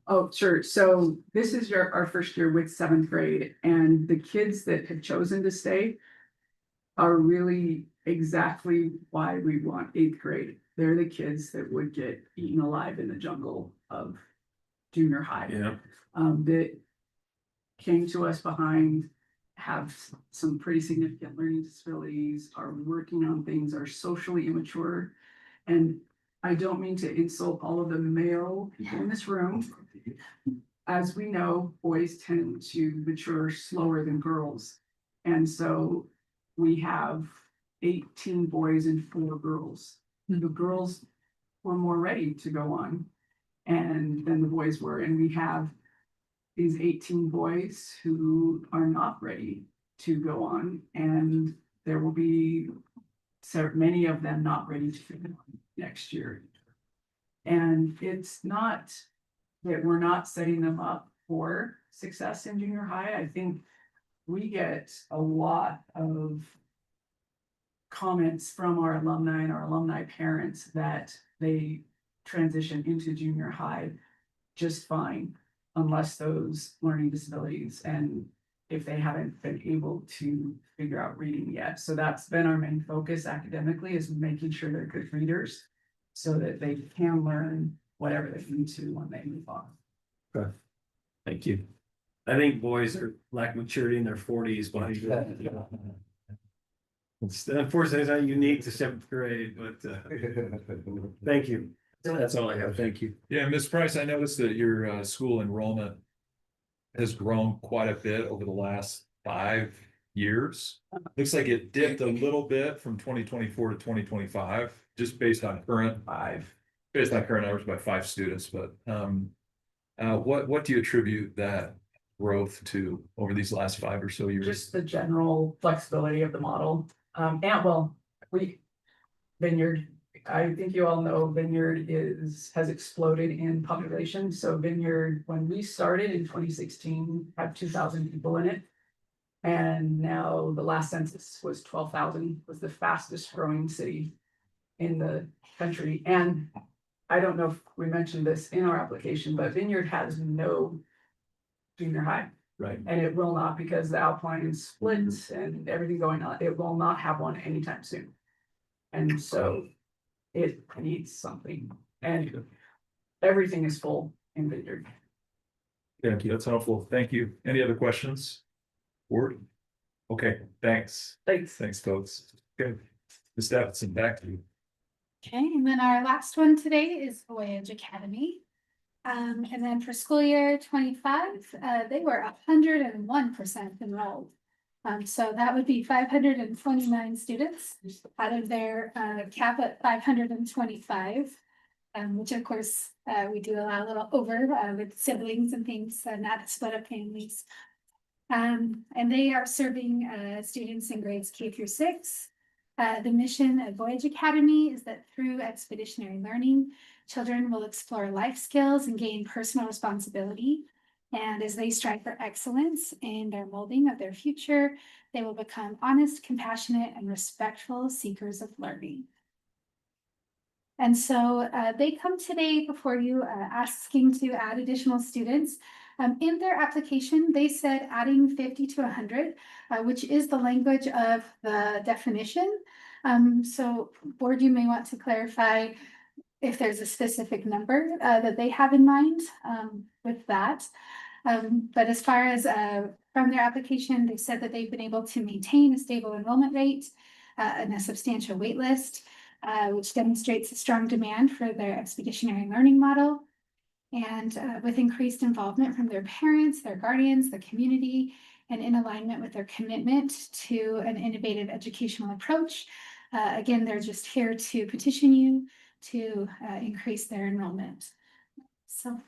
Oh, sure. So this is our first year with 7th grade, and the kids that have chosen to stay are really exactly why we want 8th grade. They're the kids that would get eaten alive in the jungle of junior high. Yeah. That came to us behind, have some pretty significant learning disabilities, are working on things, are socially immature. And I don't mean to insult all of the male people in this room. As we know, boys tend to mature slower than girls. And so we have 18 boys and 4 girls. The girls were more ready to go on than the boys were. And we have these 18 boys who are not ready to go on. And there will be many of them not ready to go on next year. And it's not that we're not setting them up for success in junior high. I think we get a lot of comments from our alumni and our alumni parents that they transition into junior high just fine, unless those learning disabilities and if they haven't been able to figure out reading yet. So that's been our main focus academically, is making sure they're good readers so that they can learn whatever they need to when they move on. Thank you. I think boys are lack maturity in their forties, but it's unfortunately it's not unique to seventh grade, but thank you. That's all I have. Thank you. Yeah, Ms. Price, I noticed that your school enrollment has grown quite a bit over the last 5 years. Looks like it dipped a little bit from 2024 to 2025, just based on current average by 5 students, but what do you attribute that growth to over these last 5 or so years? Just the general flexibility of the model. Vineyard, I think you all know Vineyard has exploded in population. So Vineyard, when we started in 2016, had 2,000 people in it. And now the last census was 12,000, was the fastest growing city in the country. And I don't know if we mentioned this in our application, but Vineyard has no junior high. Right. And it will not, because the Alpine is split and everything going on, it will not have one anytime soon. And so it needs something, and everything is full in Vineyard. Thank you, that's helpful. Thank you. Any other questions? Ward? Okay, thanks. Thanks, folks. Okay. Ms. Davidson, back to you. Okay, and then our last one today is Voyage Academy. And then for school year 25, they were 101% enrolled. So that would be 529 students out of their cap at 525, which of course we do allow a little over with siblings and things, not split up families. And they are serving students in grades K through 6. The mission of Voyage Academy is that through expeditionary learning, children will explore life skills and gain personal responsibility. And as they strive for excellence in their molding of their future, they will become honest, compassionate, and respectful seekers of learning. And so they come today before you asking to add additional students. In their application, they said adding 50 to 100, which is the language of the definition. So board, you may want to clarify if there's a specific number that they have in mind with that. But as far as from their application, they said that they've been able to maintain a stable enrollment rate and a substantial wait list, which demonstrates a strong demand for their expeditionary learning model. And with increased involvement from their parents, their guardians, the community, and in alignment with their commitment to an innovative educational approach. Again, they're just here to petition you to increase their enrollment. So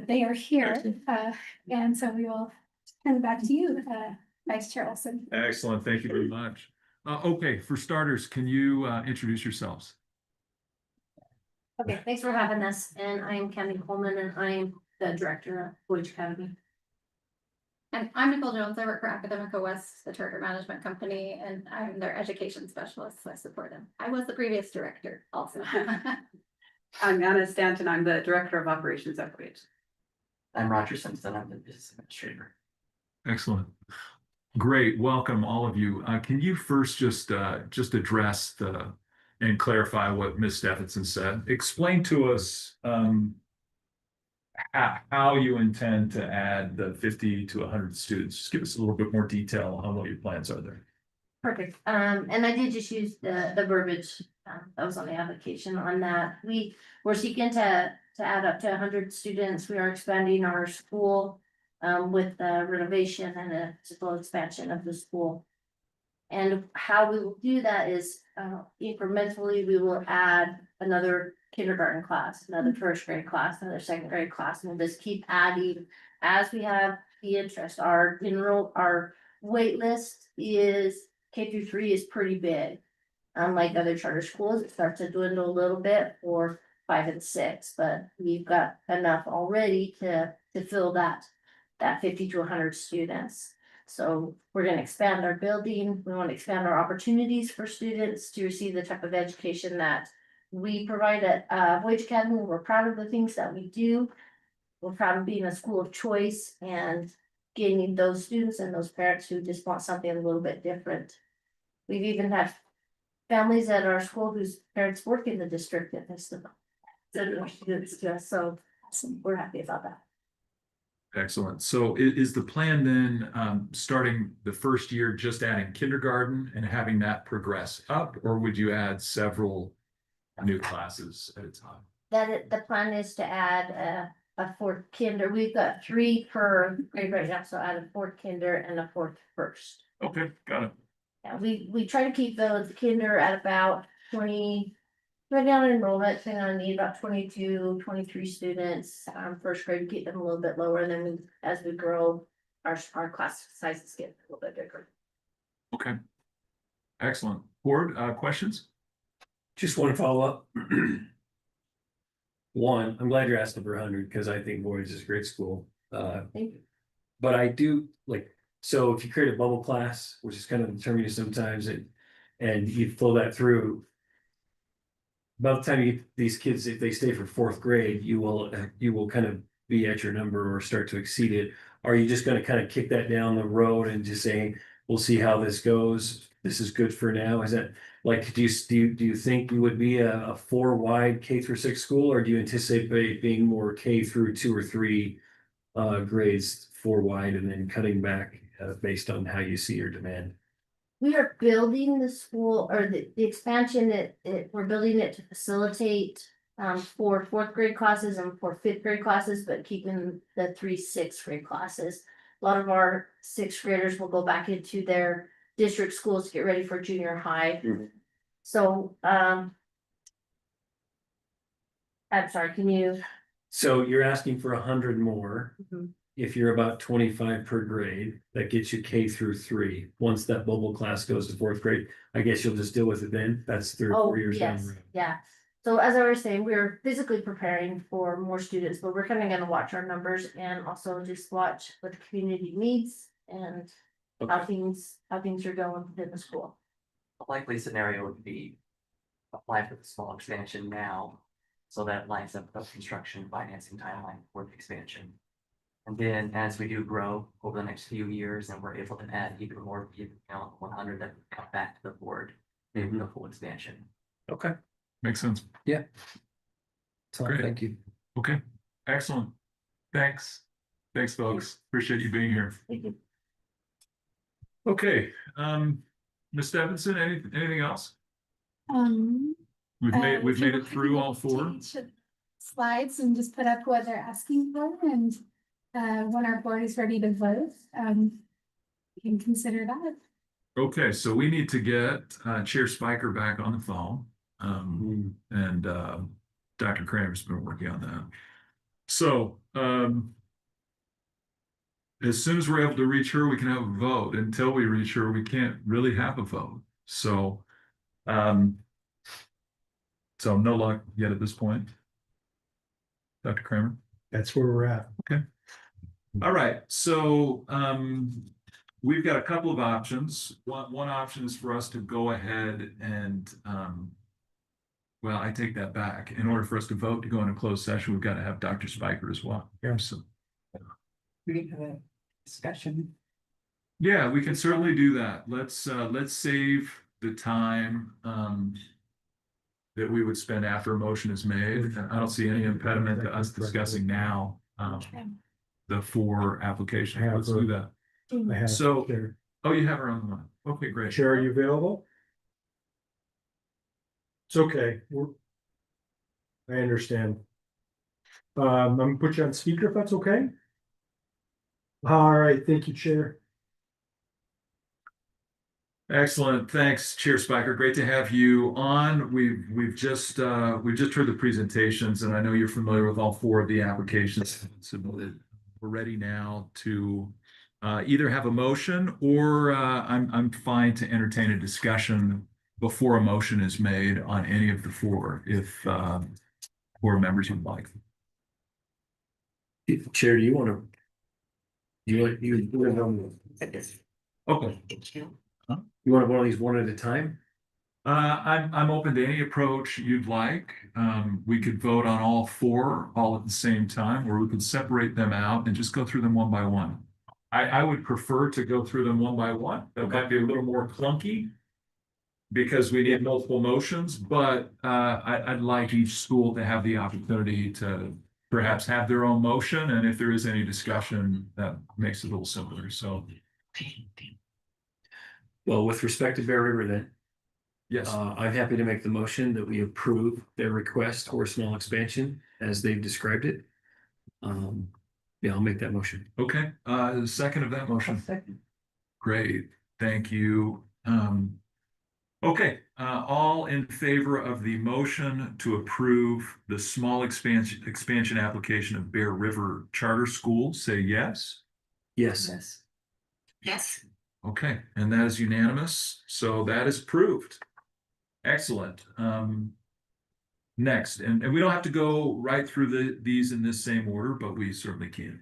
they are here, and so we will turn it back to you, Vice Chair Olson. Excellent, thank you very much. Okay, for starters, can you introduce yourselves? Okay, thanks for having us, and I am Cami Coleman, and I am the director of Voyage Academy. And I'm Nicole Jones. I work for Academica West, the charter management company, and I'm their education specialist, so I support them. I was the previous director also. I'm Anna Stanton. I'm the director of operations at Voyage. I'm Roger Simpson. I'm the business administrator. Excellent. Great, welcome all of you. Can you first just address and clarify what Ms. Steffensen said? Explain to us how you intend to add the 50 to 100 students. Just give us a little bit more detail on what your plans are there. Perfect. And I did just use the verbiage that was on the application on that. We're seeking to add up to 100 students. We are expanding our school with the renovation and a simple expansion of the school. And how we will do that is incrementally, we will add another kindergarten class, another first grade class, another second grade class, and we'll just keep adding as we have the interest. Our wait list is K through 3 is pretty big. Unlike other charter schools, it starts to dwindle a little bit for 5 and 6, but we've got enough already to fill that 50 to 100 students. So we're going to expand our building. We want to expand our opportunities for students to receive the type of education that we provide at Voyage Academy. We're proud of the things that we do. We're proud of being a school of choice and gaining those students and those parents who just want something a little bit different. We've even had families at our school whose parents work in the district, and send more students to us, so we're happy about that. Excellent. So is the plan then, starting the first year, just adding kindergarten and having that progress up, or would you add several new classes at a time? The plan is to add a fourth kinder. We've got 3 per grade right now, so add a fourth kinder and a fourth first. Okay, got it. Yeah, we try to keep the kinder at about 20, right down enrollment, depending on need, about 22, 23 students. First grade, keep them a little bit lower, and then as we grow, our class sizes get a little bit bigger. Okay. Excellent. Board, questions? Just want to follow up. One, I'm glad you're asking for 100 because I think Boyd's is a great school. Thank you. But I do like, so if you create a bubble class, which is kind of determining sometimes, and you flow that through. By the time you get these kids, if they stay for 4th grade, you will kind of be at your number or start to exceed it. Are you just going to kind of kick that down the road and just say, we'll see how this goes? This is good for now. Is that like, do you think you would be a 4 wide K-6 school, or do you anticipate being more K through 2 or 3 grades 4 wide and then cutting back based on how you see your demand? We are building the school, or the expansion that we're building it to facilitate for 4th grade classes and for 5th grade classes, but keeping the 3 6th grade classes. A lot of our 6th graders will go back into their district schools to get ready for junior high. So I'm sorry, can you? So you're asking for 100 more. Mhm. If you're about 25 per grade, that gets you K through 3. Once that bubble class goes to 4th grade, I guess you'll just deal with it then. That's 3 or 4 years down the Yes, road. yeah. So as I was saying, we're physically preparing for more students, but we're kind of gonna watch our numbers and also just watch what the community needs and how things are going within the school. A likely scenario would be apply for the small expansion now, so that lines up the construction financing timeline for the expansion. And then as we do grow over the next few years and we're able to add even more, 100 that come back to the board, maybe the full expansion. Okay. Makes sense. Yeah. So Great. thank you. Okay, excellent. Thanks. Thanks, folks. Appreciate you being here. Thank you. Okay, Ms. Stevenson, anything else? We've If you made it through all 4. change the Slides and just put up what they're asking for, and when our board is ready to vote, we can consider that. Okay, so we need to get Chair Spiker back on the phone. And Dr. Kramer's been working on that. So as soon as we're able to reach her, we can have a vote. Until we reach her, we can't really have a vote. So so no luck yet at this point. Dr. Kramer? That's where we're at. Okay. All right, so we've got a couple of options. One option is for us to go ahead and well, I take that back. In order for us to vote to go into closed session, we've got to have Dr. Spiker as well. Yeah. So, We can have a discussion. yeah, we can certainly do that. Let's save the time that we would spend after a motion is made. I don't see any impediment to us discussing now the 4 applications. Let's do that. I have So, there. oh, you have her on the line. Okay, great. Chair, are you available? It's okay. I understand. I'm gonna put you on speaker if that's okay. All right, thank you, Chair. Excellent. Thanks, Chair Spiker. Great to have you on. We've just heard the presentations, and I know you're familiar with all 4 of the applications submitted. We're ready now to either have a motion or I'm fine to entertain a discussion before a motion is made on any of the 4, if board members would like. Chair, do you want to? You Okay. You want one of these one at a time? I'm open to any approach you'd like. We could vote on all 4 all at the same time, or we could separate them out and just go through them one by one. I would prefer to go through them one by one. That might be a little more clunky. because we need multiple motions, but I'd like each school to have the opportunity to perhaps have their own motion, and if there is any discussion, that makes it a little simpler, so. Well, with respect to Bear River then, Yes, I'm happy to make the motion that we approve their request for a small expansion as they've described it. Yeah, I'll make that motion. okay, second of that motion. Second. Great, thank you. Okay, all in favor of the motion to approve the small expansion application of Bear River Charter School, say yes. Yes. Yes. Yes. Okay, and that is unanimous, so that is approved. Excellent. Next, and we don't have to go right through these in this same order, but we certainly can.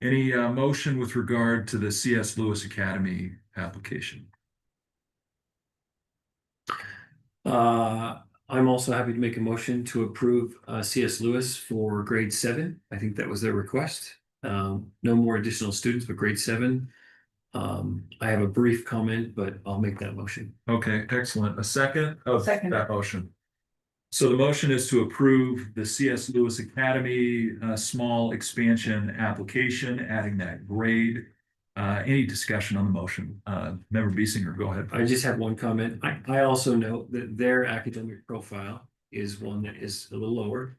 Any motion with regard to the C.S. Lewis Academy application? I'm also happy to make a motion to approve C.S. Lewis for grade 7. I think that was their request. No more additional students, but grade 7. I have a brief comment, but I'll make that motion. Okay, excellent. A second of Second. that motion. So the motion is to approve the C.S. Lewis Academy small expansion application, adding that grade. Any discussion on the motion? Member Biesinger, go ahead. I just have one comment. I also note that their academic profile is one that is a little lower.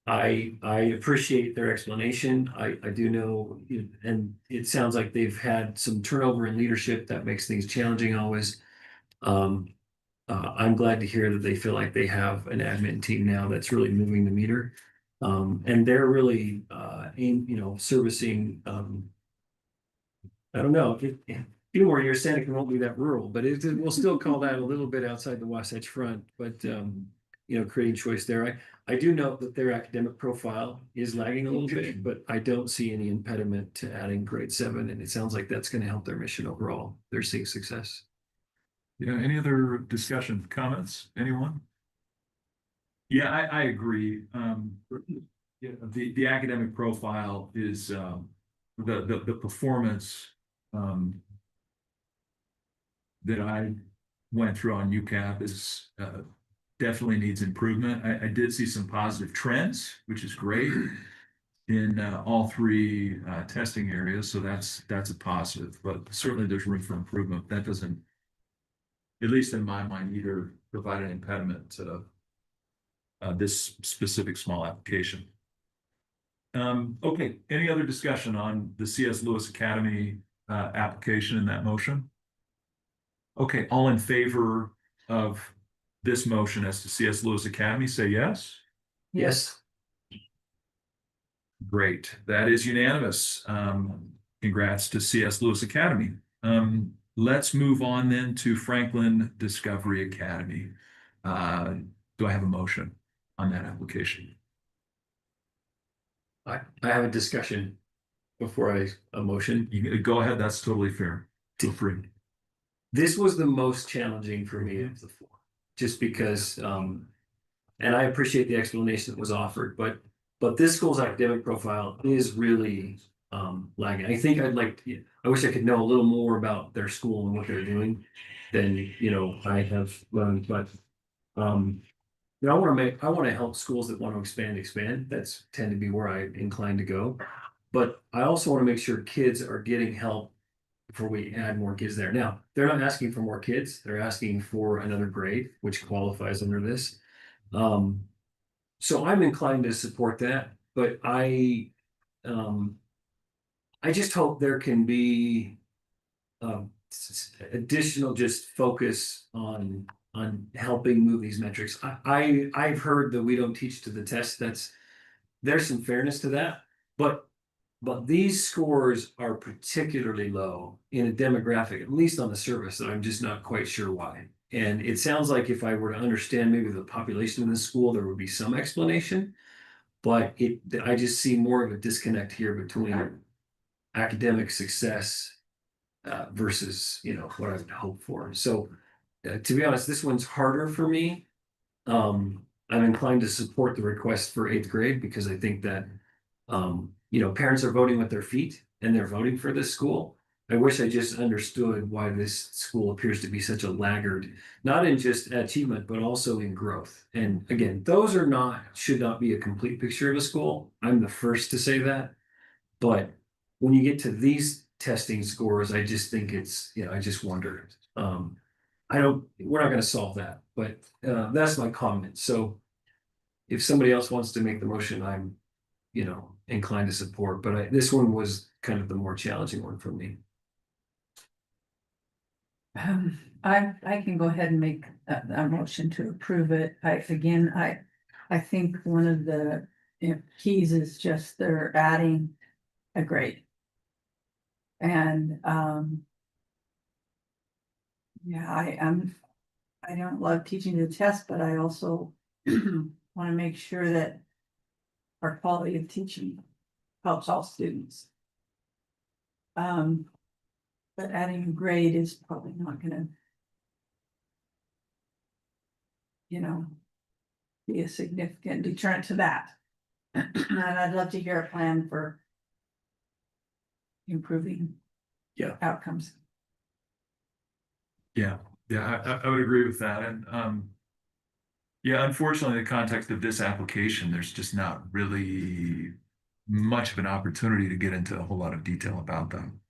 I appreciate their explanation. I do know, and it sounds like they've had some turnover in leadership that makes things challenging always. I'm glad to hear that they feel like they have an admin team now that's really moving the meter. And they're really servicing I don't know, a few more years, Santa won't be that rural, but we'll still call that a little bit outside the Wasatch Front, but creating choice there. I do note that their academic profile is lagging a little bit, but I don't see any impediment to adding grade 7, and it sounds like that's going to help their mission overall. They're seeing success. Yeah, any other discussion, comments, anyone? Yeah, I agree. Yeah, the academic profile is the performance that I went through on UCAP is definitely needs improvement. I did see some positive trends, which is great in all 3 testing areas. So that's a positive, but certainly there's room for improvement. That doesn't, at least in my mind, either provide an impediment to this specific small application. Okay, any other discussion on the C.S. Lewis Academy application in that motion? Okay, all in favor of this motion as to C.S. Lewis Academy, say yes. Yes. Great, that is unanimous. Congrats to C.S. Lewis Academy. Let's move on then to Franklin Discovery Academy. Do I have a motion on that application? I have a discussion before a motion. You go ahead, that's totally fair. Feel free. This was the most challenging for me of the 4, just because, and I appreciate the explanation that was offered, but this school's academic profile is really lagging. I think I wish I could know a little more about their school and what they're doing than, I have learned, but I want to help schools that want to expand. That's tend to be where I'm inclined to go. But I also want to make sure kids are getting help before we add more kids there. Now, they're not asking for more kids. They're asking for another grade, which qualifies under this. So I'm inclined to support that, but I just hope there can be additional just focus on helping move these metrics. I've heard that we don't teach to the test. There's some fairness to that, but these scores are particularly low in a demographic, at least on the surface, that I'm just not quite sure why. And it sounds like if I were to understand maybe the population in the school, there would be some explanation, but I just see more of a disconnect here between academic success versus, what I would hope for. So to be honest, this one's harder for me. I'm inclined to support the request for 8th grade because I think that, parents are voting with their feet and they're voting for this school. I wish I just understood why this school appears to be such a laggard, not in just achievement, but also in growth. And again, those are not, should not be a complete picture of a school. I'm the first to say that. But when you get to these testing scores, I just think it's, I just wonder. We're not gonna solve that, but that's my comment. So if somebody else wants to make the motion, I'm, inclined to support, but this one was kind of the more challenging one for me. I can go ahead and make a motion to approve it. I think one of the keys is just they're adding a grade. And, yeah, I don't love teaching the test, but I also want to make sure that our quality of teaching helps all students. But adding a grade is probably not gonna, be a significant deterrent to that. And I'd love to hear a plan for improving outcomes. Yeah, I would agree with that. And yeah, unfortunately, in the context of this application, there's just not really much of an opportunity to get into a whole lot of detail about them.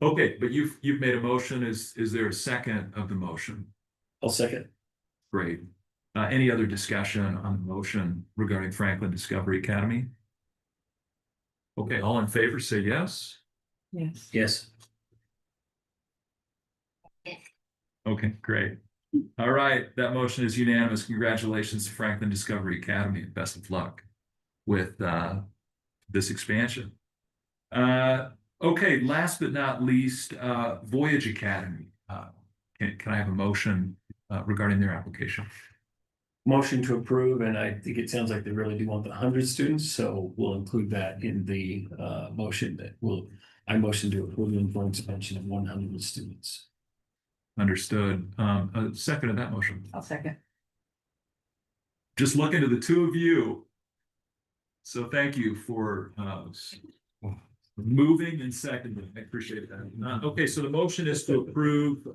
Okay, but you've made a motion. Is there a second of the motion? I'll second. Great. Any other discussion on the motion regarding Franklin Discovery Academy? Okay, all in favor, say yes. Yes. Yes. Okay, great. All right, that motion is unanimous. Congratulations to Franklin Discovery Academy. Best of luck with this expansion. Okay, last but not least, Voyage Academy. Can I have a motion regarding their application? Motion to approve, and I think it sounds like they really do want the 100 students, so we'll include that in the motion I motion to approve them for expansion of 100 students. Understood. A second of that motion. I'll second. Just looking to the two of you. So thank you for moving and seconding. I appreciate that. Okay, so the motion is to approve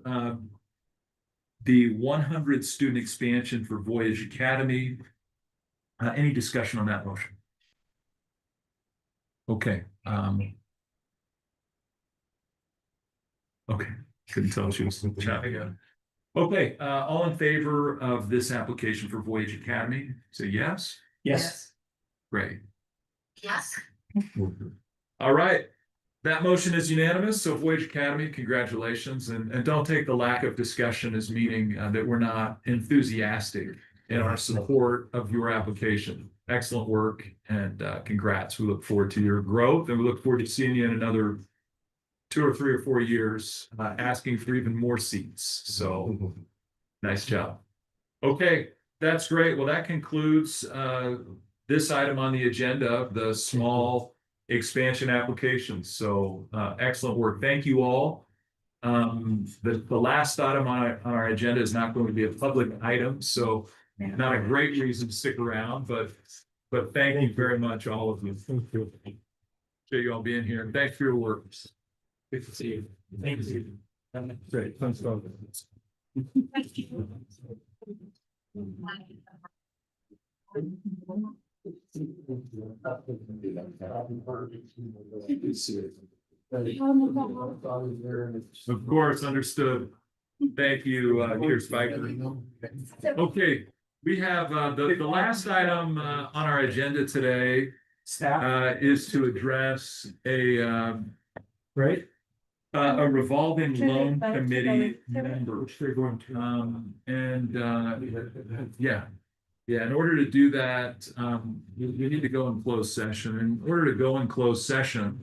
the 100 student expansion for Voyage Academy. Any discussion on that motion? Okay. Okay, couldn't tell she was chatting again. Okay, all in favor of this application for Voyage Academy, say yes. Yes. Great. Yes. All right, that motion is unanimous. So Voyage Academy, congratulations, and don't take the lack of discussion as meaning that we're not enthusiastic in our support of your application. Excellent work and congrats. We look forward to your growth and we look forward to seeing you in another 2 or 3 or 4 years, asking for even more seats. So nice job. Okay, that's great. Well, that concludes this item on the agenda, the small expansion applications. So excellent work. Thank you all. The last item on our agenda is not going to be a public item, so not a great reason to stick around, but thank you very much, all of you. Thank you. Appreciate you all being here. Thanks for your work. Good to see you. Thank you. Great. Thanks, Bob. Of course, understood. Thank you, here's Spike. Okay, we have the last item on our agenda today is to address a revolving loan committee member. In order to do that, we need to go in closed session. In order to go in closed session,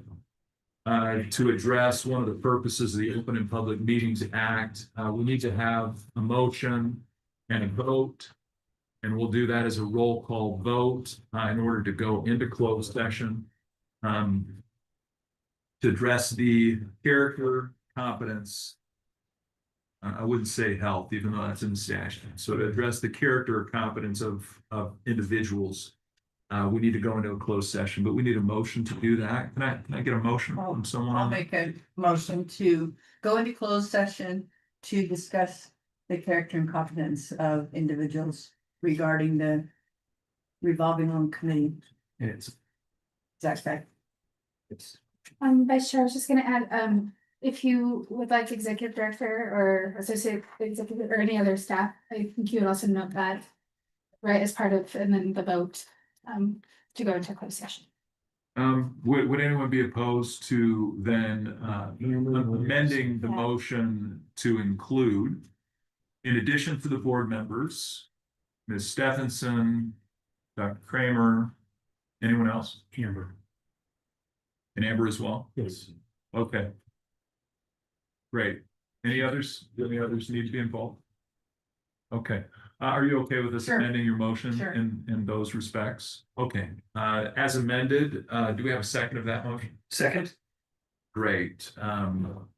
to address one of the purposes of the Open and Public Meetings Act, we need to have a motion and a vote. And we'll do that as a roll call vote in order to go into closed session. To address the character, competence, I wouldn't say health, even though that's in the statute. So to address the character or competence of individuals we need to go into a closed session, but we need a motion to do that. Can I get a motion from someone? I'll on that? make a motion to go into closed session to discuss the character and competence of individuals regarding the revolving loan committee. It's, Is that correct? it's, Vice Chair, I was just gonna add, if you would like executive director or associate executive or any other staff, I think you would also note that. Right, as part of, and then the vote, to go into closed session. Would anyone be opposed to then, amending the Yeah. motion to include, in addition to the board members, Ms. Stephenson, Dr. Kramer, anyone else? Amber. And Amber as well? Yes. Okay. Great. Any others? Do any others need to be involved? Okay. Are you okay with us Sure. amending your motion Sure. in those respects? Okay. As amended, do we have a second of that motion? Second? Great.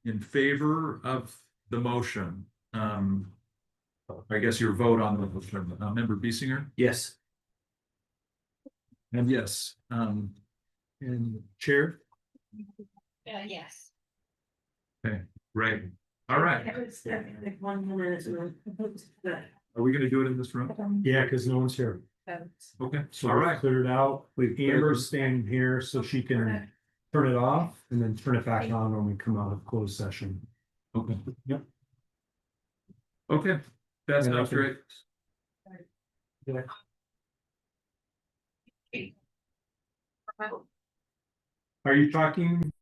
In favor of the motion, I guess your vote on the motion, Member Biesinger? Yes. And yes, And Chair? Yes. okay, great. All right. Are we gonna do it in this room? Yeah, because no one's here. Okay, So all we right. cleared it out. Amber's standing here so she can turn it off and then turn it back on when we come out of closed session. Okay. Yep. Okay, that And I sounds can- great. Yeah. Are you talking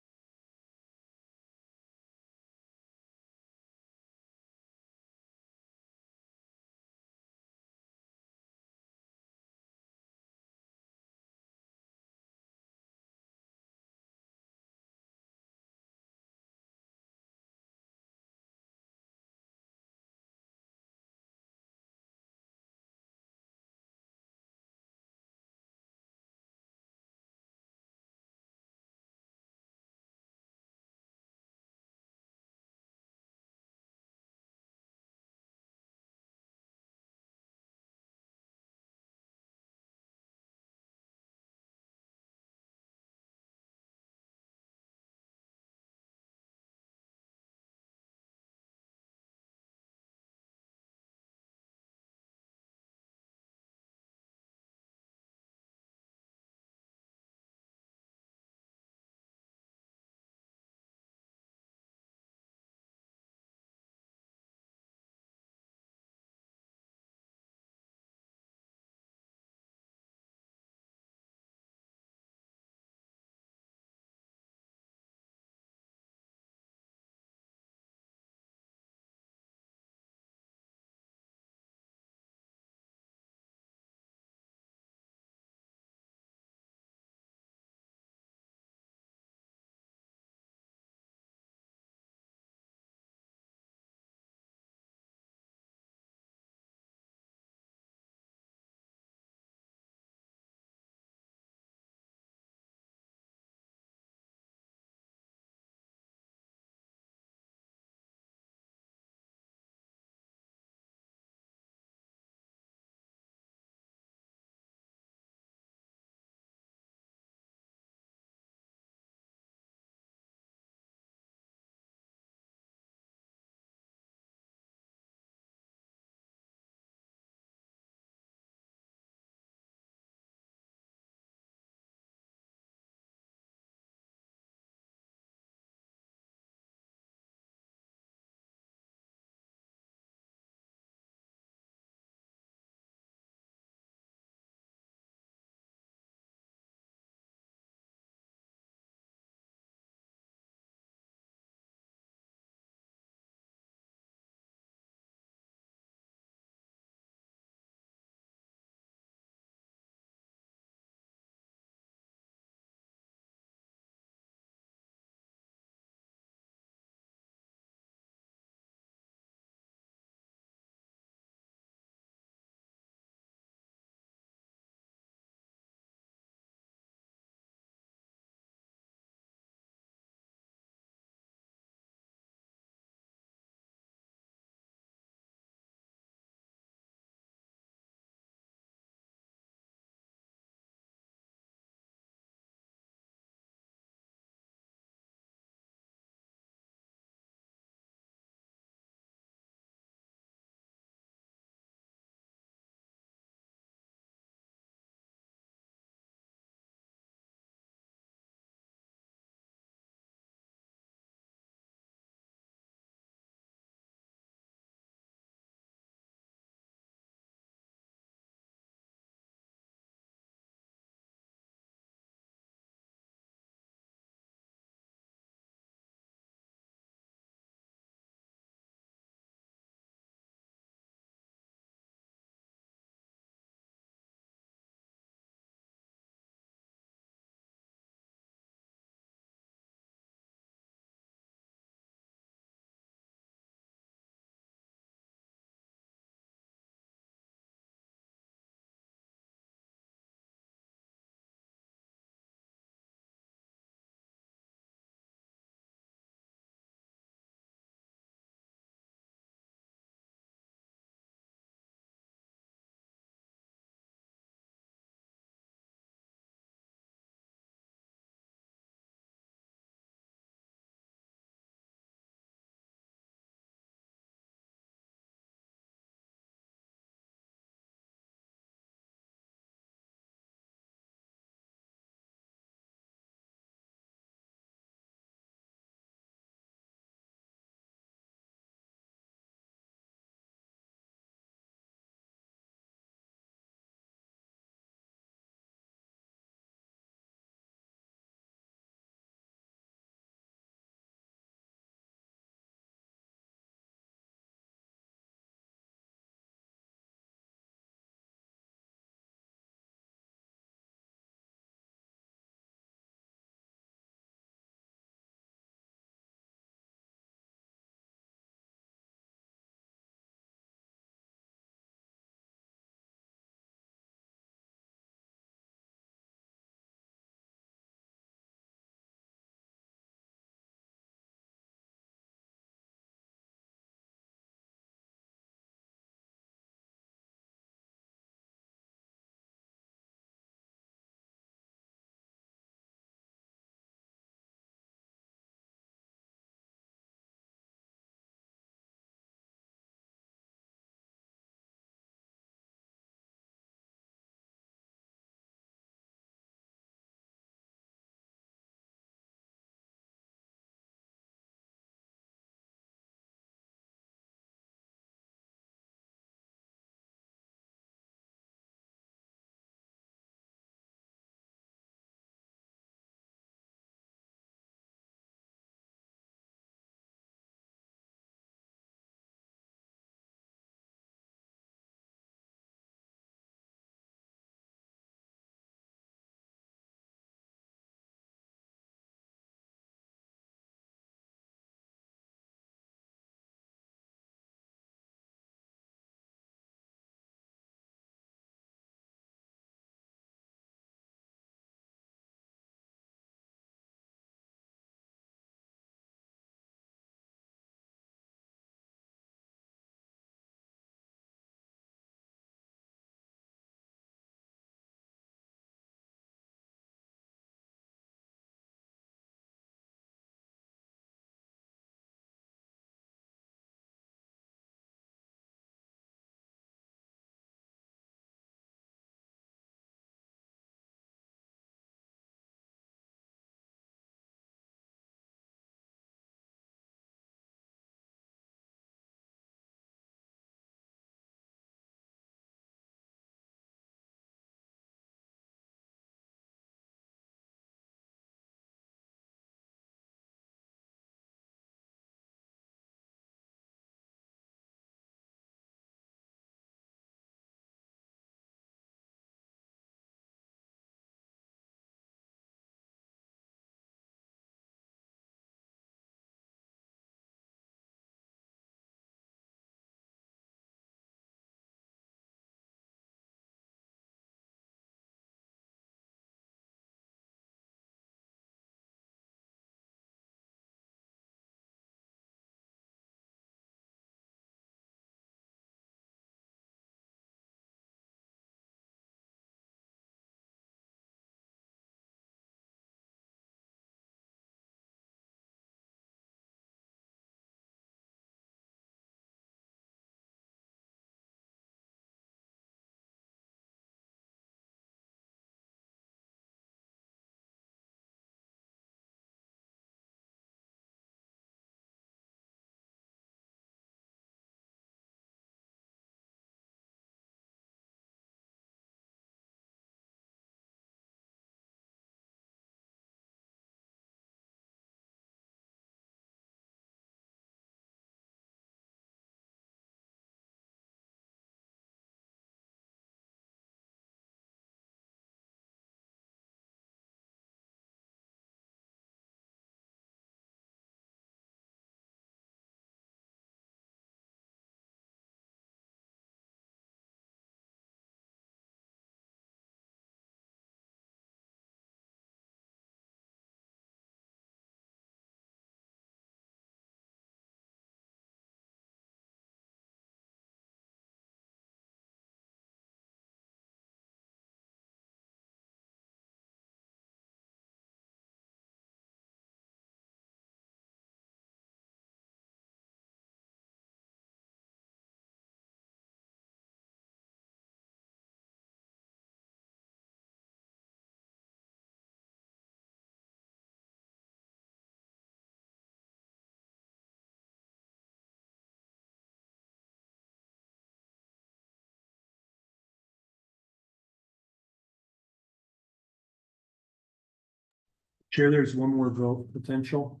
Chair, there's one more vote potential.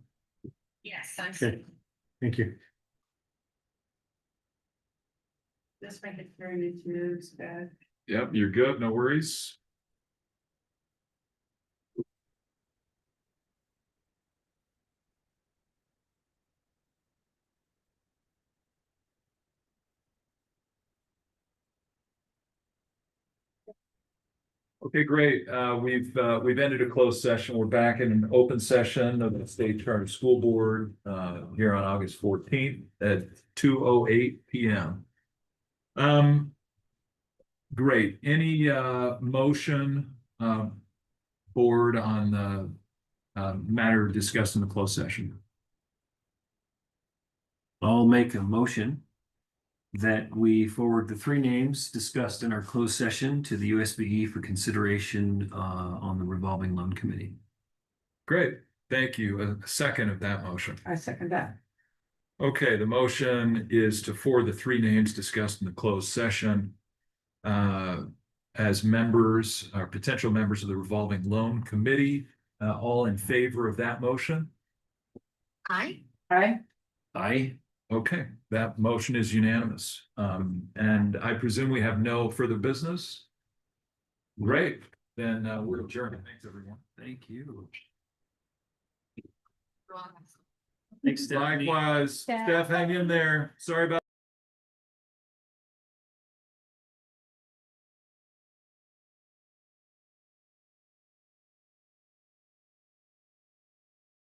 Yes. Okay, thank you. This make it very moves bad. Yep, you're good, no worries. Okay, great. We've ended a closed session. We're back in an open session of the State Charter School Board here on August 14th at 2:08 PM. Great. Any motion board on the matter discussed in the closed session? I'll make a motion that we forward the 3 names discussed in our closed session to the USBE for consideration on the revolving loan committee. Great, thank you. A second of that motion. I second that. Okay, the motion is to forward the 3 names discussed in the closed session as members or potential members of the revolving loan committee. All in favor of that motion? Aye. Aye. Aye. Okay, that motion is unanimous. And I presume we have no further business? Great, then we're adjourned. Thanks, everyone. Thank you. Thanks, Stephanie. Likewise, Steph, hang in there. Sorry about